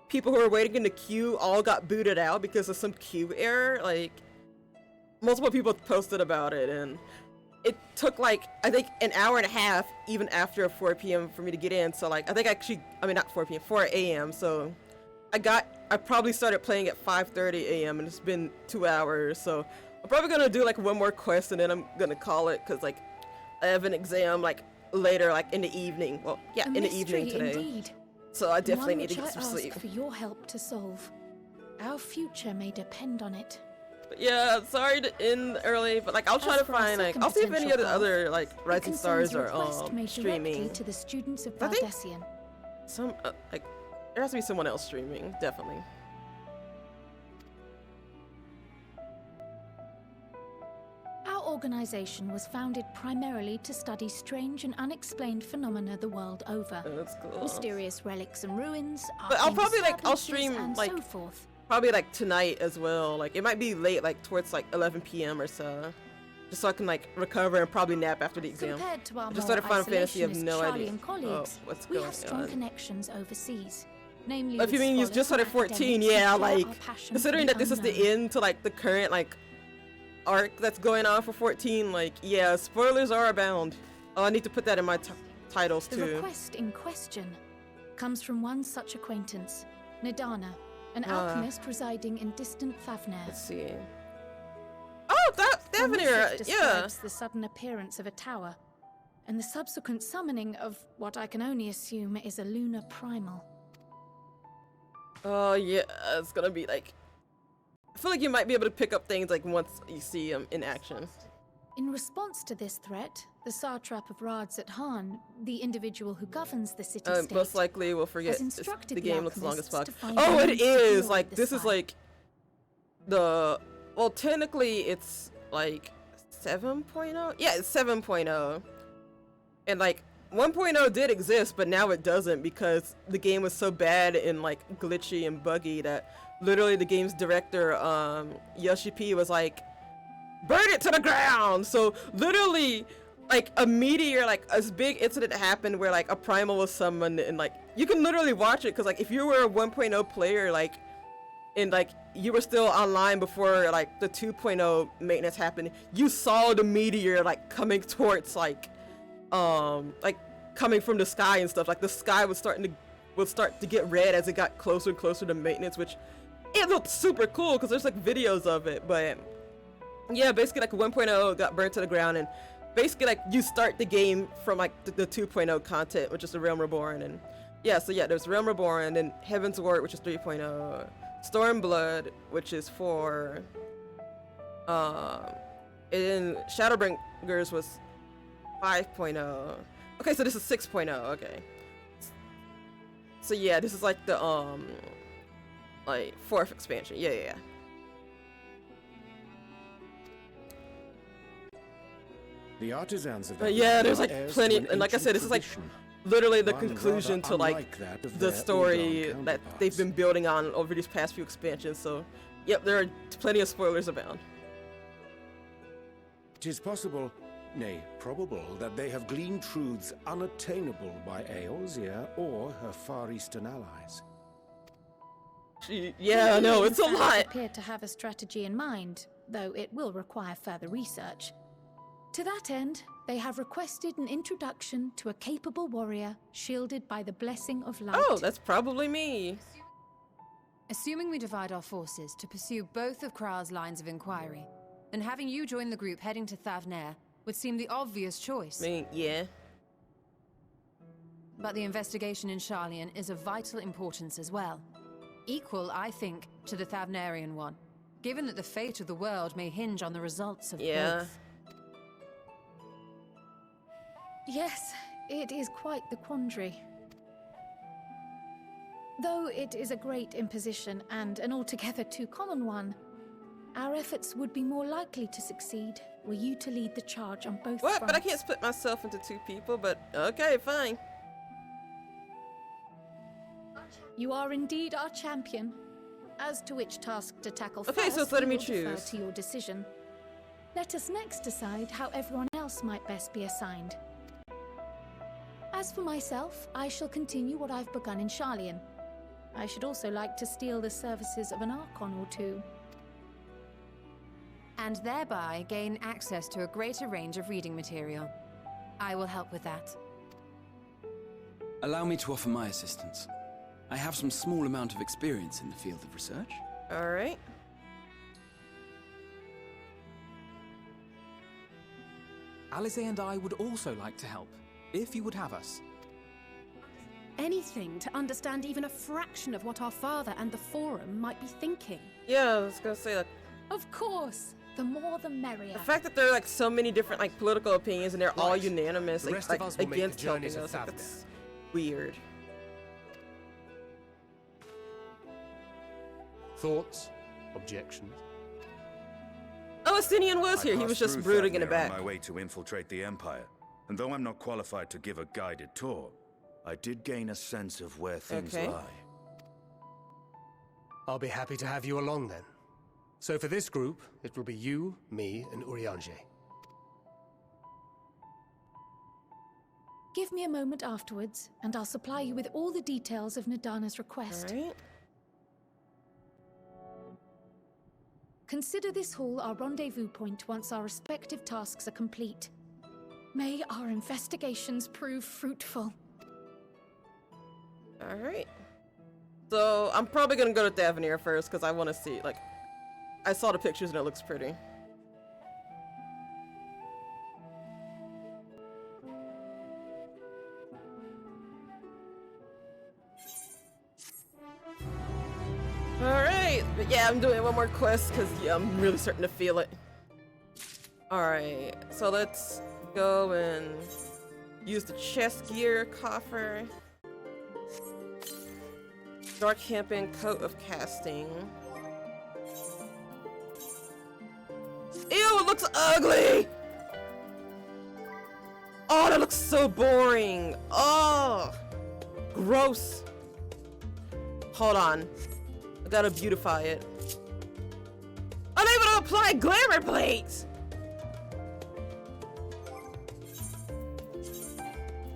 people who were waiting in the queue all got booted out because of some queue error. Like, multiple people posted about it, and it took, like, I think an hour and a half even after 4 p.m. for me to get in. So, like, I think not 4 p.m., 4 a.m. So I probably started playing at 5:30 a.m. and it's been 2 hours. So I'm probably gonna do, like, one more quest and then I'm gonna call it, because, like, I have an exam, like, later, like, in the evening. Well, yeah, in the evening today. Indeed. So I definitely One need to which get some I sleep. ask for your help to solve. Our future may depend on it. But yeah, sorry to end early, but, like, I'll try As to for our find, like, second I'll see if any of the potential other, like, It Rising concerns Stars are request made streaming. directly to the students of I think Baudesian. some like, there has to be someone else streaming, definitely. Our organization was founded primarily to study strange and unexplained phenomena the world over. That's cool. Mysterious relics and ruins, But I'll arcane probably, like, I'll disturbances, stream, and like, so forth. probably, like, tonight as well. Like, it might be late, like, towards, like, 11 p.m. or so. Just so I can, like, recover and probably nap after the exam. Compared to our I just more started Final Fantasy, I have isolationist no idea. Charlian colleagues, what's we going have strong on. connections overseas. Namely, If you with mean you scholars just started and 14, academics who yeah, share like, our passion for considering the that this is the unknown. end to, like, the current, like, arc that's going on for 14, like, yeah, spoilers are abound. Oh, I need to put that in my titles, The too. request in question comes from one such acquaintance, Nidana, an Ah. alchemist residing in distant Thavner. Let's see. Oh, that Her message Thavner, yeah. describes the sudden appearance of a tower, and the subsequent summoning of what I can only assume is a lunar primal. Oh, yeah, it's gonna be, like, I feel like you might be able to pick up things, like, once you see them in action. In response to this threat, the satrap of Radzat-Han, the individual who governs the city-state, Most likely we'll forget has instructed the game looks long as fuck. alchemists to find Oh, it means to is! deal Like, with this is, fire. like, well, technically it's, like, 7.0? Yeah, it's 7.0. And, like, 1.0 did exist, but now it doesn't because the game was so bad and, like, glitchy and buggy that literally the game's director, Yoshi P, was like, burn it to the ground! So, literally, like, a meteor, like, a big incident happened where, like, a primal was summoned, and, like, you can literally watch it, because, like, if you were a 1.0 player, like, and, like, you were still online before, like, the 2.0 maintenance happened, you saw the meteor, like, coming towards, like, coming from the sky and stuff. Like, the sky was start to get red as it got closer and closer to maintenance, which it looked super cool because there's, like, videos of it. But yeah, basically, like, 1.0 got burnt to the ground, and basically, like, you start the game from, like, the 2.0 content, which is the Realm Reborn. And yeah, so yeah, there's Realm Reborn, and then Heaven's Ward, which is 3.0, Stormblood, which is 4, and then Shadowbringers was 5.0. Okay, so this is 6.0, okay. So yeah, this is, like, the, like, 4th expansion, yeah. The artisans of But yeah, there's, like, plenty, and like I said, this is, like, literally the conclusion to, like, the story that they've been building on over these past few expansions, so yep, there are plenty of spoilers abound. 'Tis possible, nay, probable, that they have gleaned truths unattainable by Eorzea or her Far Eastern allies. Yeah, no, it's a They lot. appear to have a strategy in mind, though it will require further research. To that end, they have requested an introduction to a capable warrior shielded by the blessing of light. Oh, that's probably me. Assuming we divide our forces to pursue both of Kral's lines of inquiry, then having you join the group heading to Thavner would seem the obvious choice. I mean, yeah. But the investigation in Charlian is of vital importance as well. Equal, I think, to the Thavnerian one. given that the fate of the world may hinge on the results of Yeah. both. Yes, it is quite the quandary. Though it is a great imposition and an altogether too common one, our efforts would be more likely to succeed were you to lead the charge on both What? fronts. But I can't split myself into two people, but okay, fine. You are indeed our champion. As to which task to tackle Okay, first, so it's letting we me will defer choose. to your decision. Let us next decide how everyone else might best be assigned. As for myself, I shall continue what I've begun in Sharlayan. I should also like to steal the services of an Archon or two. And thereby gain access to a greater range of reading material. I will help with that. Allow me to offer my assistance. I have some small amount of experience in the field of research. All right. Alize and I would also like to help, if you would have us. Anything to understand even a fraction of what our father and the Forum might be thinking. Yeah, I was gonna say that. Of course, the more the merrier. The fact that there are like so many different like political opinions and they're all unanimous The like, rest of us will make the against helping journey to us, like, Thavnair. that's weird. Thoughts? Objections? Oh, Astinian was here. He was just brooding in the back. On my way to infiltrate the Empire, and though I'm not qualified to give a guided tour, I did gain a sense of where things Okay. lie. I'll be happy to have you along then. So for this group, it will be you, me, and Urianger. Give me a moment afterwards, and I'll supply you with all the details of Nadana's request. All right. Consider this hall our rendezvous point once our respective tasks are complete. May our investigations prove fruitful. All right. So I'm probably gonna go to Thavnair first because I want to see. Like, I saw the pictures and it looks pretty. Alright, but yeah, I'm doing one more quest because yeah, I'm really starting to feel it. Alright, so let's go and use the chest gear coffer. Dark Hempen Coat of Casting. Ew, it looks ugly! Oh, that looks so boring. Oh, gross. Hold on. I gotta beautify it. I'm able to apply glamour plates!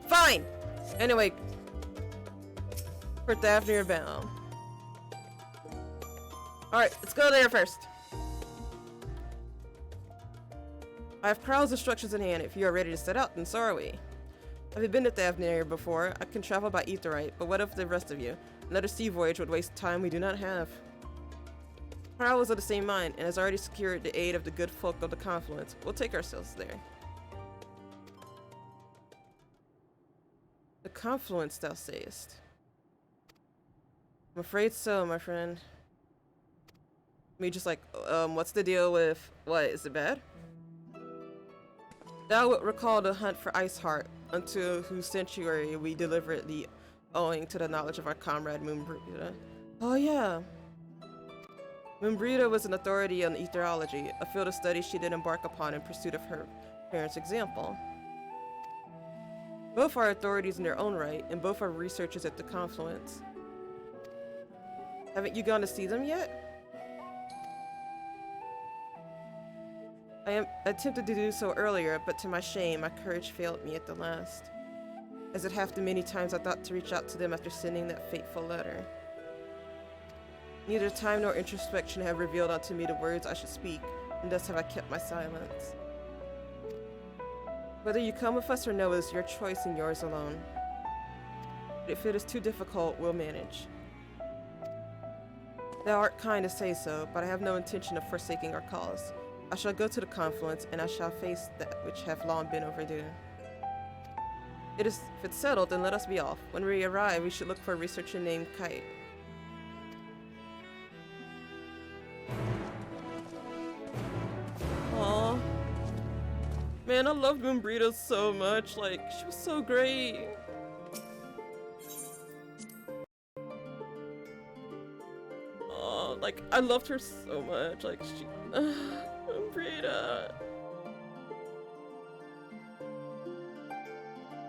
Fine! Anyway. For Thavnair bound. Alright, let's go there first. I have Krau's instructions in hand. If you are ready to set out, then so are we. Have you been to Thavnair before? I can travel by Aetheryte, but what of the rest of you? Another sea voyage would waste time we do not have. Krau is of the same mind, and has already secured the aid of the good folk of the Confluence. We'll take ourselves there. The Confluence, thou sayest? I'm afraid so, my friend. Me just like, what's the deal with... What, is it bad? Thou wilt recall the hunt for Iceheart, unto whose sanctuary we deliberately owing to the knowledge of our comrade Moonbrita. Oh yeah. Moonbrita was an authority on etherology, a field of study she did embark upon in pursuit of her parents' example. Both are authorities in their own right, and both are researchers at the Confluence. Haven't you gone to see them yet? I attempted to do so earlier, but to my shame, my courage failed me at the last. As it have the many times I thought to reach out to them after sending that fateful letter. Neither time nor introspection have revealed unto me the words I should speak, and thus have I kept my silence. Whether you come with us or no is your choice and yours alone. But if it is too difficult, we'll manage. Thou art kind to say so, but I have no intention of forsaking our cause. I shall go to the Confluence, and I shall face that which have long been overdue. If it's settled, then let us be off. When we arrive, we should look for a researcher named Khaim. Man, I loved Moonbrita so much. Like, she was so great. Oh, like, I loved her so much. Like, she... Moonbrita.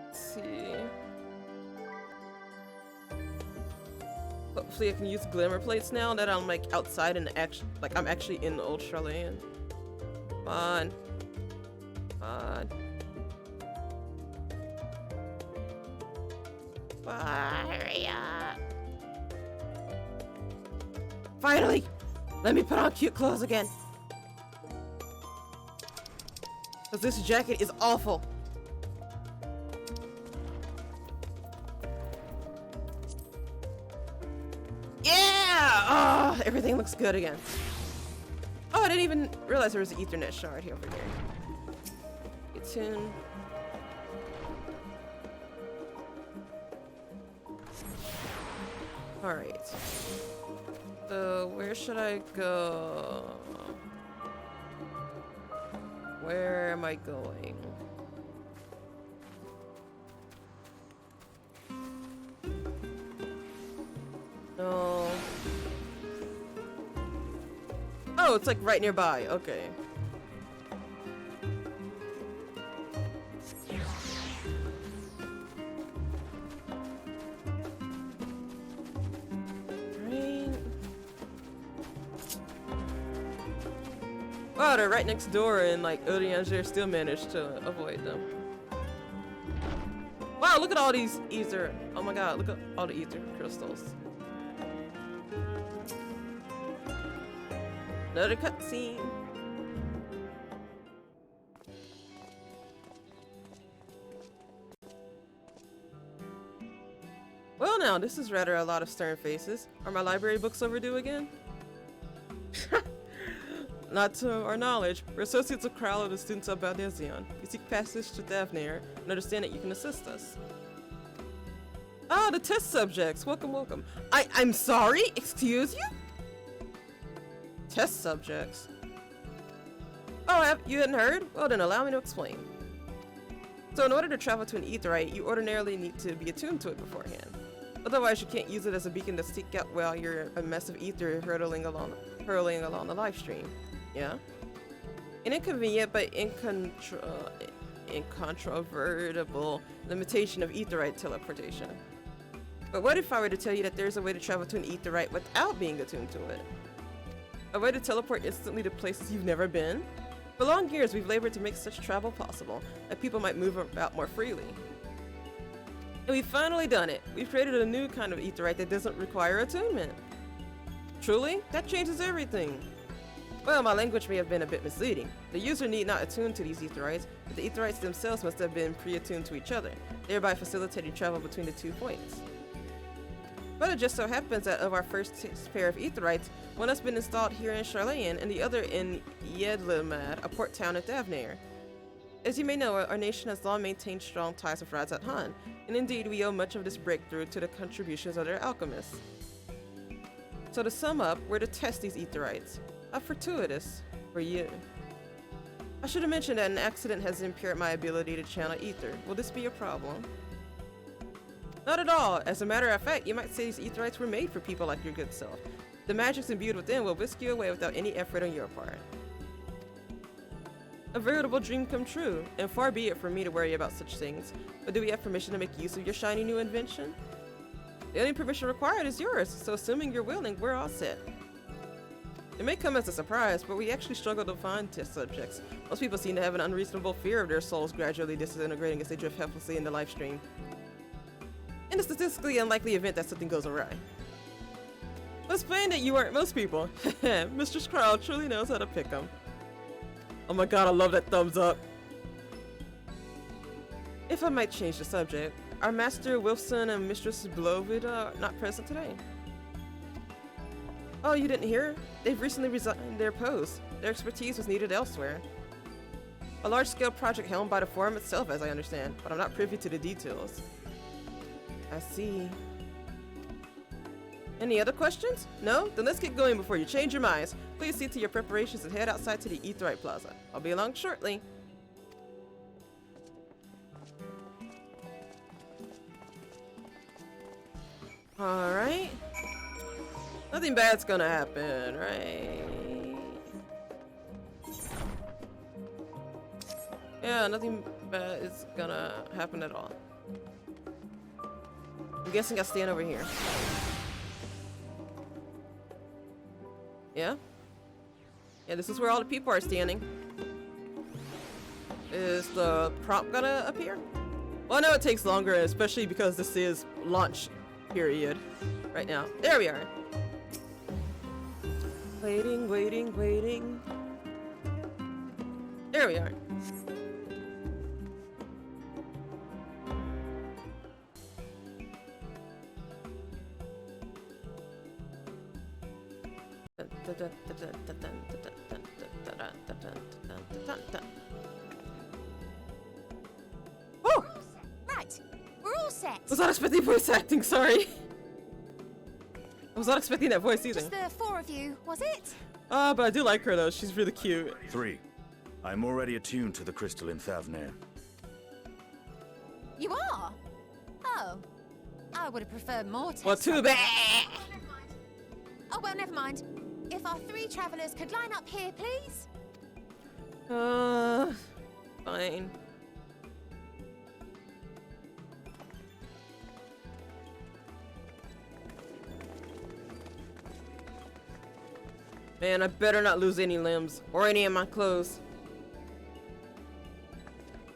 Let's see. Hopefully I can use glimmer plates now that I'm like outside and I'm actually in Old Charlene. Come on. Come on. Hurry up. Finally! Let me put on cute clothes again. Cause this jacket is awful. Yeah! Oh, everything looks good again. Oh, I didn't even realize there was an Ethernet shard here over here. It's in. Alright. So, where should I go? Where am I going? No. Oh, it's like right nearby. Okay. Wow, they're right next door, and like Odianger still managed to avoid them. Wow, look at all these ether. Oh my god, look at all the ether crystals. Another cutscene. Well now, this is rather a lot of stern faces. Are my library books overdue again? Not to our knowledge. We're associates of Kralo, the students of Baudesian. We seek passage to Thavnair and understand that you can assist us. Ah, the test subjects. Welcome, welcome. I'm sorry? Excuse you? Test subjects? Oh, you hadn't heard? Well then, allow me to explain. So in order to travel to an aetheryte, you ordinarily need to be attuned to it beforehand. Otherwise, you can't use it as a beacon to seek out while you're a mess of ether hurling along the live stream. Yeah? An inconvenient but incontrovertible limitation of aetheryte teleportation. But what if I were to tell you that there's a way to travel to an aetheryte without being attuned to it? A way to teleport instantly to places you've never been? For long years, we've labored to make such travel possible, that people might move about more freely. And we've finally done it. We've created a new kind of aetheryte that doesn't require attunement. Truly? That changes everything. Well, my language may have been a bit misleading. The user need not attune to these aetherites, but the aetherites themselves must have been pre-attuned to each other, thereby facilitating travel between the 2 points. But it just so happens that of our first pair of aetherites, one has been installed here in Charlayan and the other in Yedlamad, a port town at Thavnair. As you may know, our nation has long maintained strong ties with Razat Han, and indeed we owe much of this breakthrough to the contributions of their alchemists. So to sum up, we're to test these aetherites. How fortuitous for you. I should have mentioned that an accident has impaired my ability to channel ether. Will this be a problem? Not at all. As a matter of fact, you might say these aetherites were made for people like your good self. The magics imbued within will whisk you away without any effort on your part. A veritable dream come true, and far be it for me to worry about such things. But do we have permission to make use of your shiny new invention? The only permission required is yours, so assuming you're willing, we're all set. It may come as a surprise, but we actually struggle to find test subjects. Most people seem to have an unreasonable fear of their souls gradually disintegrating as they drift helplessly in the live stream. In the statistically unlikely event that something goes awry. Let's plain that you aren't most people. Mr. Skrull truly knows how to pick them. Oh my god, I love that thumbs up. If I might change the subject, our Master Wilson and Mistress Blovida are not present today. Oh, you didn't hear? They've recently resigned their posts. Their expertise was needed elsewhere. A large-scale project helmed by the forum itself, as I understand, but I'm not privy to the details. I see. Any other questions? No? Then let's get going before you change your minds. Please see to your preparations and head outside to the Aetherite Plaza. I'll be along shortly. Alright. Nothing bad's gonna happen, right? Yeah, nothing bad is gonna happen at all. I'm guessing I stand over here. Yeah? Yeah, this is where all the people are standing. Is the prompt gonna appear? Well, I know it takes longer, especially because this is launch period right now. There we are. Waiting, waiting, waiting. There we are. Oh! Right, we're all set. Was not expecting voice acting, sorry. I was not expecting that voice either. Just the four of you, was it? But I do like her though, she's really cute. 3. I'm already attuned to the crystal in Thavnir. You are? Oh. I would have preferred more tests. Well, too bad. Oh, well, never mind. If our 3 travelers could line up here, please. Fine. Man, I better not lose any limbs or any of my clothes.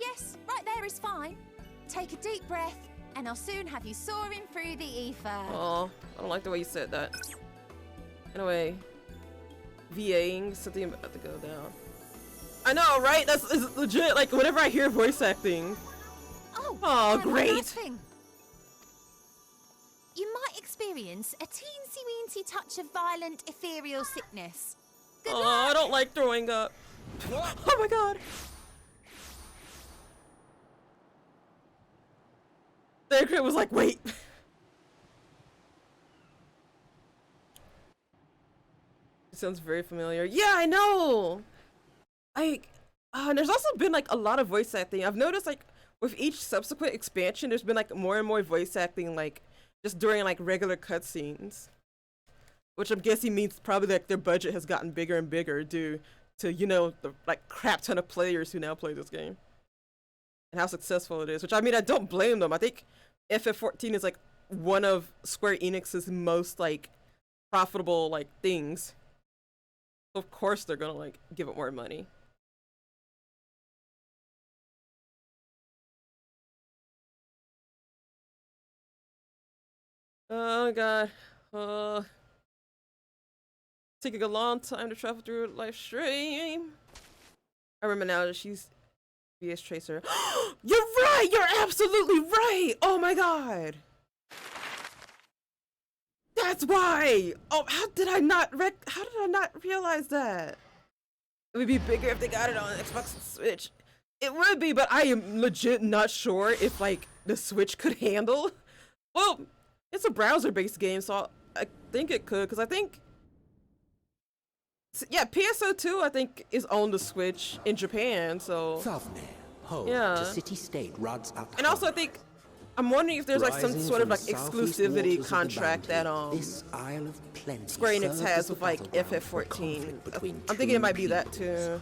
Yes, right there is fine. Take a deep breath, and I'll soon have you soaring through the ether. Oh, I don't like the way you said that. Anyway, VAing, something about to go down. I know, right? That's it's legit. Like whenever I hear voice acting. Oh, great. You might experience a teensy-weensy touch of violent ethereal sickness. Good luck. I don't like throwing up. Oh my god. The was like, wait. It sounds very familiar. Yeah, I know. And there's also been like a lot of voice acting. I've noticed like with each subsequent expansion, there's been like more and more voice acting, like just during like regular cutscenes, which I'm guessing means probably like their budget has gotten bigger and bigger due to, you know, the like crap ton of players who now play this game and how successful it is. Which I mean, I don't blame them. I think FF14 is like one of Square Enix's most like profitable like things. So of course they're gonna like give it more money. Oh god. Taking a long time to travel through a live stream. I remember now that she's VS Tracer. You're right! You're absolutely right! Oh my god! That's why! Oh, how did I not realize that? It would be bigger if they got it on Xbox and Switch. It would be, but I am legit not sure if like the Switch could handle. Well, it's a browser-based game, so I think it could, because I think, yeah, PSO2 I think is on the Switch in Japan, so Thavnir, home yeah. to city-state Rod's And also I think, I'm wondering if there's like some sort of like exclusivity contract that Square Enix has with like FF14. I'm thinking it might be that too.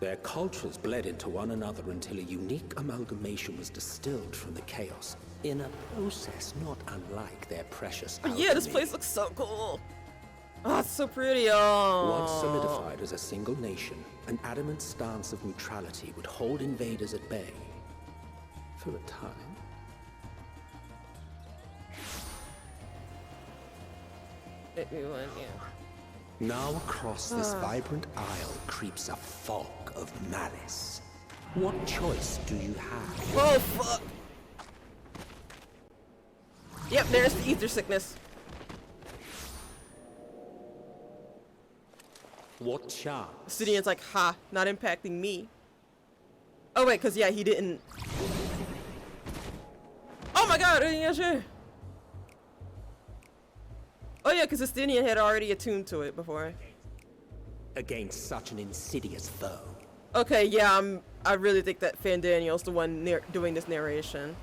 Their cultures bled into one another until a unique amalgamation was distilled from the chaos, in a process not unlike their precious alchemy. Yeah, this place looks so cool. Oh, it's so pretty. Oh. Once solidified as a single nation, an adamant stance of neutrality would hold invaders at bay for a time. Now across this vibrant isle creeps a fog of malice. What choice do you have? Oh fuck! Yep, there's the ether sickness. What chance? Obsidian's like, ha, not impacting me. Oh wait, cause yeah, he didn't. Oh my god, yeah, sure. Oh yeah, because Obsidian had already attuned to it before. Against such an insidious foe. Okay, yeah, I really think that Fan Daniel's the one doing this narration.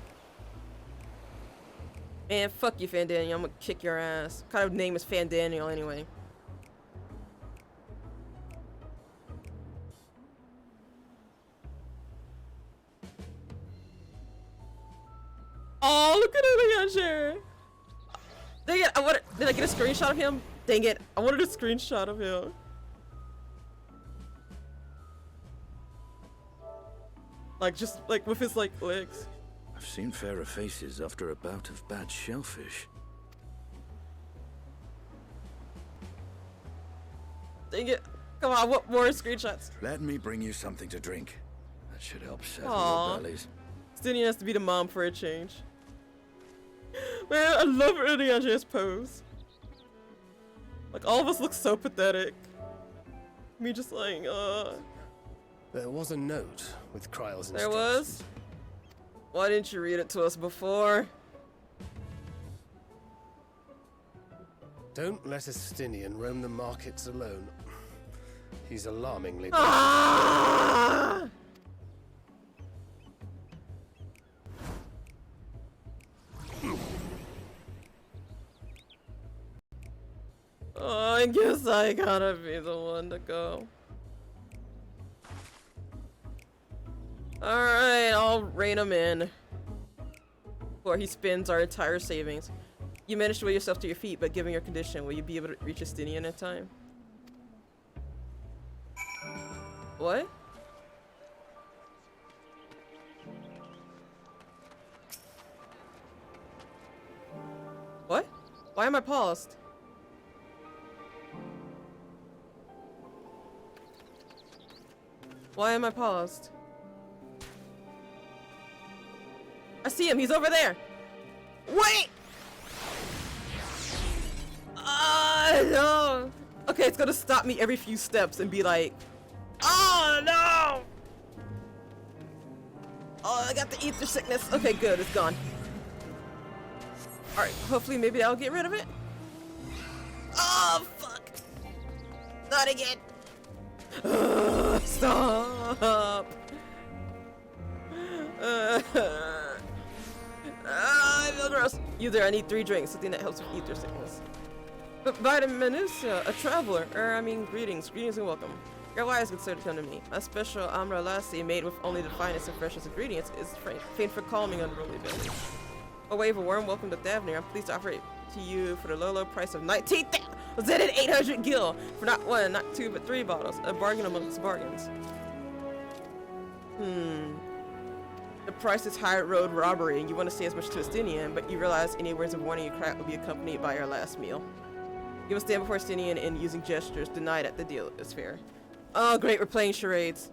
Man, fuck you, Fandaniel. I'm gonna kick your ass. What kind of name is Fandaniel anyway? Oh, look at him again, Dang it, did I get a screenshot of him? Dang it, I wanted a screenshot of him. Like, just, like, with his, like, legs. I've seen fairer faces after a bout of bad shellfish. Dang it. Come on, what more screenshots? Let me bring you something to drink. That should help settle Aww. your bellies. Stinian has to be the mom for a change. Man, I love Andrea's pose. Like, all of us look so pathetic. Me just like, There was a note with Kryle's There instructions. was? Why didn't you read it to us before? Don't let a Stinian roam the markets alone. He's alarmingly Ah! Oh, I guess I gotta be the one to go. Alright, I'll rein him in. Before he spends our entire savings. You managed to weigh yourself to your feet, but given your condition, will you be able to reach Estinian in time? What? What? Why am I paused? Why am I paused? I see him, he's over there! Wait! No! Okay, it's gonna stop me every few steps and be like, oh no! Oh, I got the ether sickness. Okay, good, it's gone. Alright, hopefully maybe I'll get rid of it. Oh, fuck! Not again! Stop! I feel gross. You there, I need 3 drinks, something that helps with ether sickness. But Vitamin Minutia, a traveler, greetings and welcome. Your wise good sir to come to me. My special Amra Lassi, made with only the finest and freshest ingredients, is famed for calming unruly bellies. A wave of warm welcome to Thavnir. I'm pleased to offer it to you for the low price of 19,800 gil for not 1, not 2, but 3 bottles. A bargain amongst bargains. The price is high road robbery, and you want to say as much to Estinian, but you realize any words of warning you crack will be accompanied by your last meal. You will stand before Estinian and using gestures deny that the deal is fair. Oh, great, we're playing charades.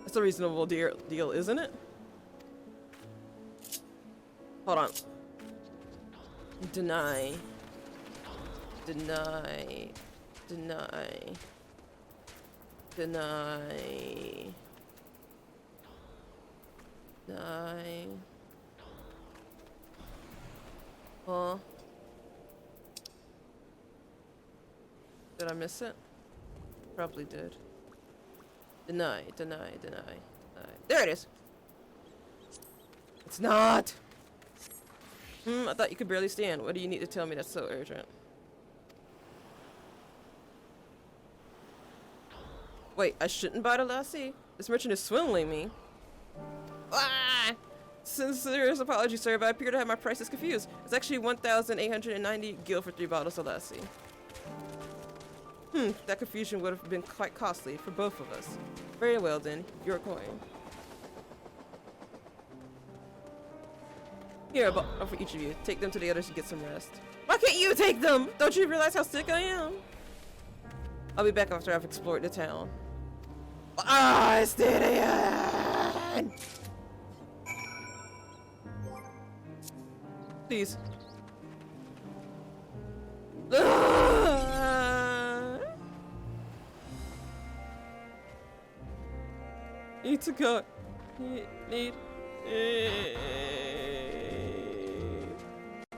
That's a reasonable deal, isn't it? Hold on. Deny. Deny. Deny. Deny. Deny. Huh? Did I miss it? Probably did. Deny, deny, deny, deny. There it is! It's not! I thought you could barely stand. What do you need to tell me that's so urgent? Wait, I shouldn't buy the lassie? This merchant is swindling me. Ah! Sincerest apology, sir, but I appear to have my prices confused. It's actually 1,890 gil for 3 bottles of lassie. That confusion would have been quite costly for both of us. Very well then, your coin. Here, for each of you. Take them to the others to get some rest. Why can't you take them? Don't you realize how sick I am? I'll be back after I've explored the town. Ah, Estinian! Please. Need to go.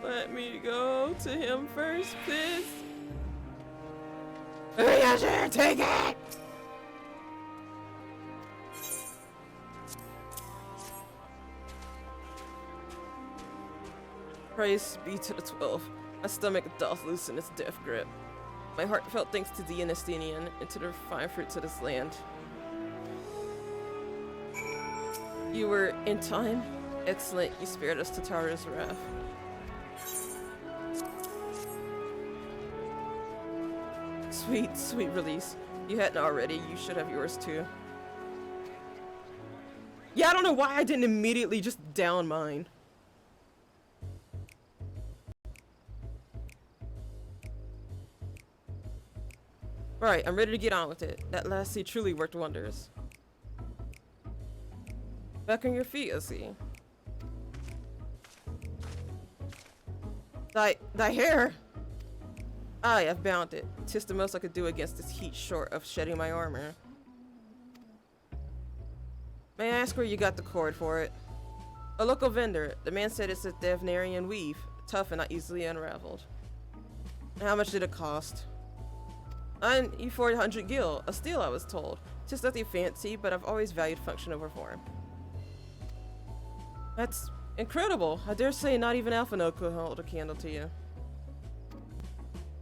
Let me go to him first, please. Take it! Praise be to the 12. My stomach doth loosen its death grip. My heartfelt thanks to the Inestinian and to the fine fruits of this land. You were in time? Excellent, you spared us to Tara's wrath. Sweet, sweet release. You hadn't already, you should have yours too. Yeah, I don't know why I didn't immediately just down mine. Right, I'm ready to get on with it. That last sea truly worked wonders. Back on your feet, I see. Thy hair! Aye, I've bound it. 'Tis the most I could do against this heat short of shedding my armor. May I ask where you got the cord for it? A local vendor. The man said it's a Devnarian weave, tough and not easily unraveled. And how much did it cost? 400 gil, a steal I was told. Just nothing fancy, but I've always valued function over form. That's incredible. I dare say not even Alphino could hold a candle to you.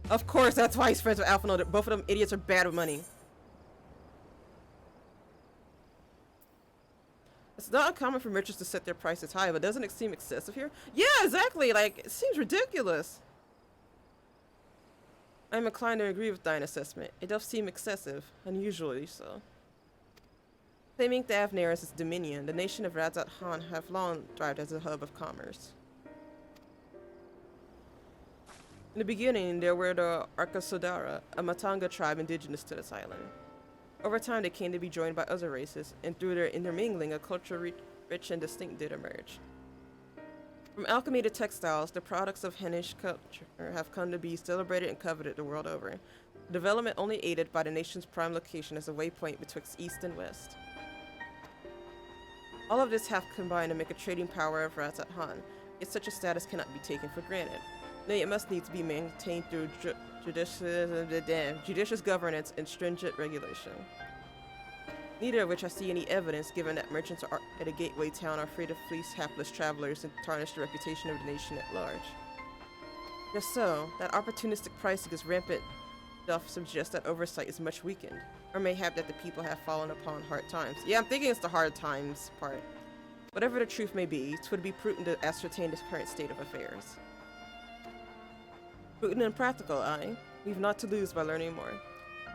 Of course, that's why he's friends with Alphino. Both of them idiots are bad with money. It's not uncommon for merchants to set their prices high, but doesn't it seem excessive here? Yeah, exactly. Like, it seems ridiculous. I'm inclined to agree with thine assessment. It does seem excessive, unusually so. Claiming Thavnaris as dominion, the nation of Radzat Han have long thrived as a hub of commerce. In the beginning, there were the Arkasodara, a Matanga tribe indigenous to this island. Over time, they came to be joined by other races, and through their intermingling, a culture rich and distinct did emerge. From alchemy to textiles, the products of Hennish culture have come to be celebrated and coveted the world over. Development only aided by the nation's prime location as a waypoint betwixt east and west. All of this have combined to make a trading power of Radzat Han, yet such a status cannot be taken for granted. Nay, it must needs be maintained through judicious governance and stringent regulation. Neither of which I see any evidence, given that merchants are at a gateway town are free to fleece hapless travelers and tarnish the reputation of the nation at large. Just so, that opportunistic pricing is rampant doth suggest that oversight is much weakened, or mayhap that the people have fallen upon hard times. Yeah, I'm thinking it's the hard times part. Whatever the truth may be, 'twould be prudent to ascertain the current state of affairs. Prudent and practical, aye. We've not to lose by learning more.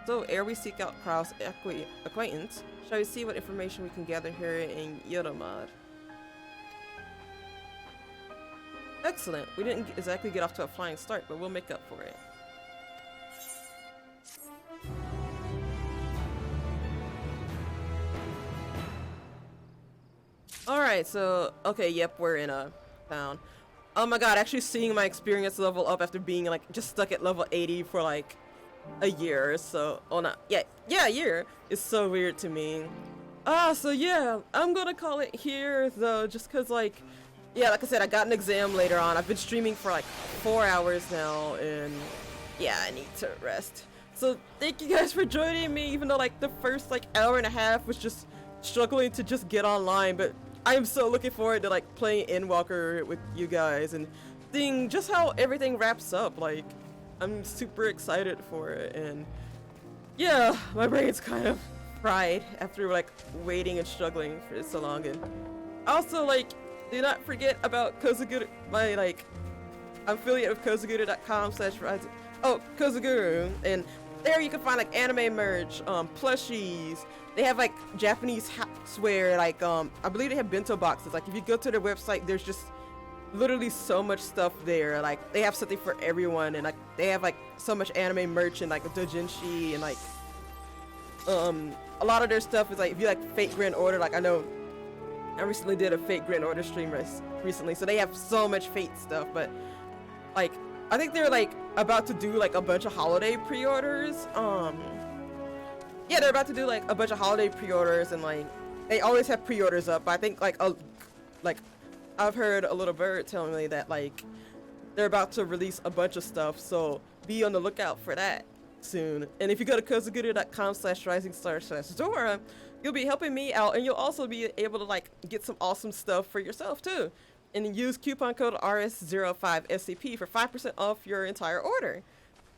So, ere we seek out Krau's acquaintance, shall we see what information we can gather here in Yodomad? Excellent. We didn't exactly get off to a flying start, but we'll make up for it. Alright, so, okay, yep, we're in a town. Oh my god, actually seeing my experience level up after being, like, just stuck at level 80 for, like, a year or so. Oh, not, yeah, a year is so weird to me. So yeah, I'm gonna call it here, though, just cause, like, yeah, like I said, I got an exam later on. I've been streaming for, like, 4 hours now, and yeah, I need to rest. So, thank you guys for joining me, even though, like, the first, like, hour and a half was just struggling to just get online, but I am so looking forward to, like, playing Endwalker with you guys and seeing just how everything wraps up. Like, I'm super excited for it, and yeah, my brain's kind of fried after, like, waiting and struggling for so long. And also, like, do not forget about Kozuguru, my, like, I'm affiliated with kozuguru.com/rise. Oh, Kozuguru, and there you can find, like, anime merch, plushies. They have, like, Japanese houseware, like, I believe they have bento boxes. Like, if you go to their website, there's just literally so much stuff there. Like, they have something for everyone, and, like, they have, like, so much anime merch and, like, doujinshi, and, like, a lot of their stuff is, like, if you like Fate Grand Order, like, I know I recently did a Fate Grand Order stream recently, so they have so much Fate stuff. But, like, I think they're, like, about to do, like, a bunch of holiday pre-orders. Yeah, they're about to do, like, a bunch of holiday pre-orders, and, like, they always have pre-orders up. But I think, like, I've heard a little bird telling me that, like, they're about to release a bunch of stuff, so be on the lookout for that soon. And if you go to kozuguru.com/risingstar/Zora, you'll be helping me out, and you'll also be able to, like, get some awesome stuff for yourself too. and use coupon code RS05SCP for 5% off your entire order.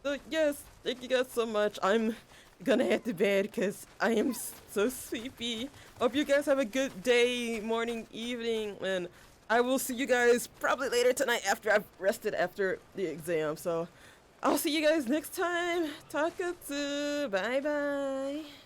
So yes, thank you guys so much. I'm gonna head to bed because I am so sleepy. Hope you guys have a good day, morning, evening, and I will see you guys probably later tonight after I've rested after the exam. So I'll see you guys next time. Takatsu. Bye bye.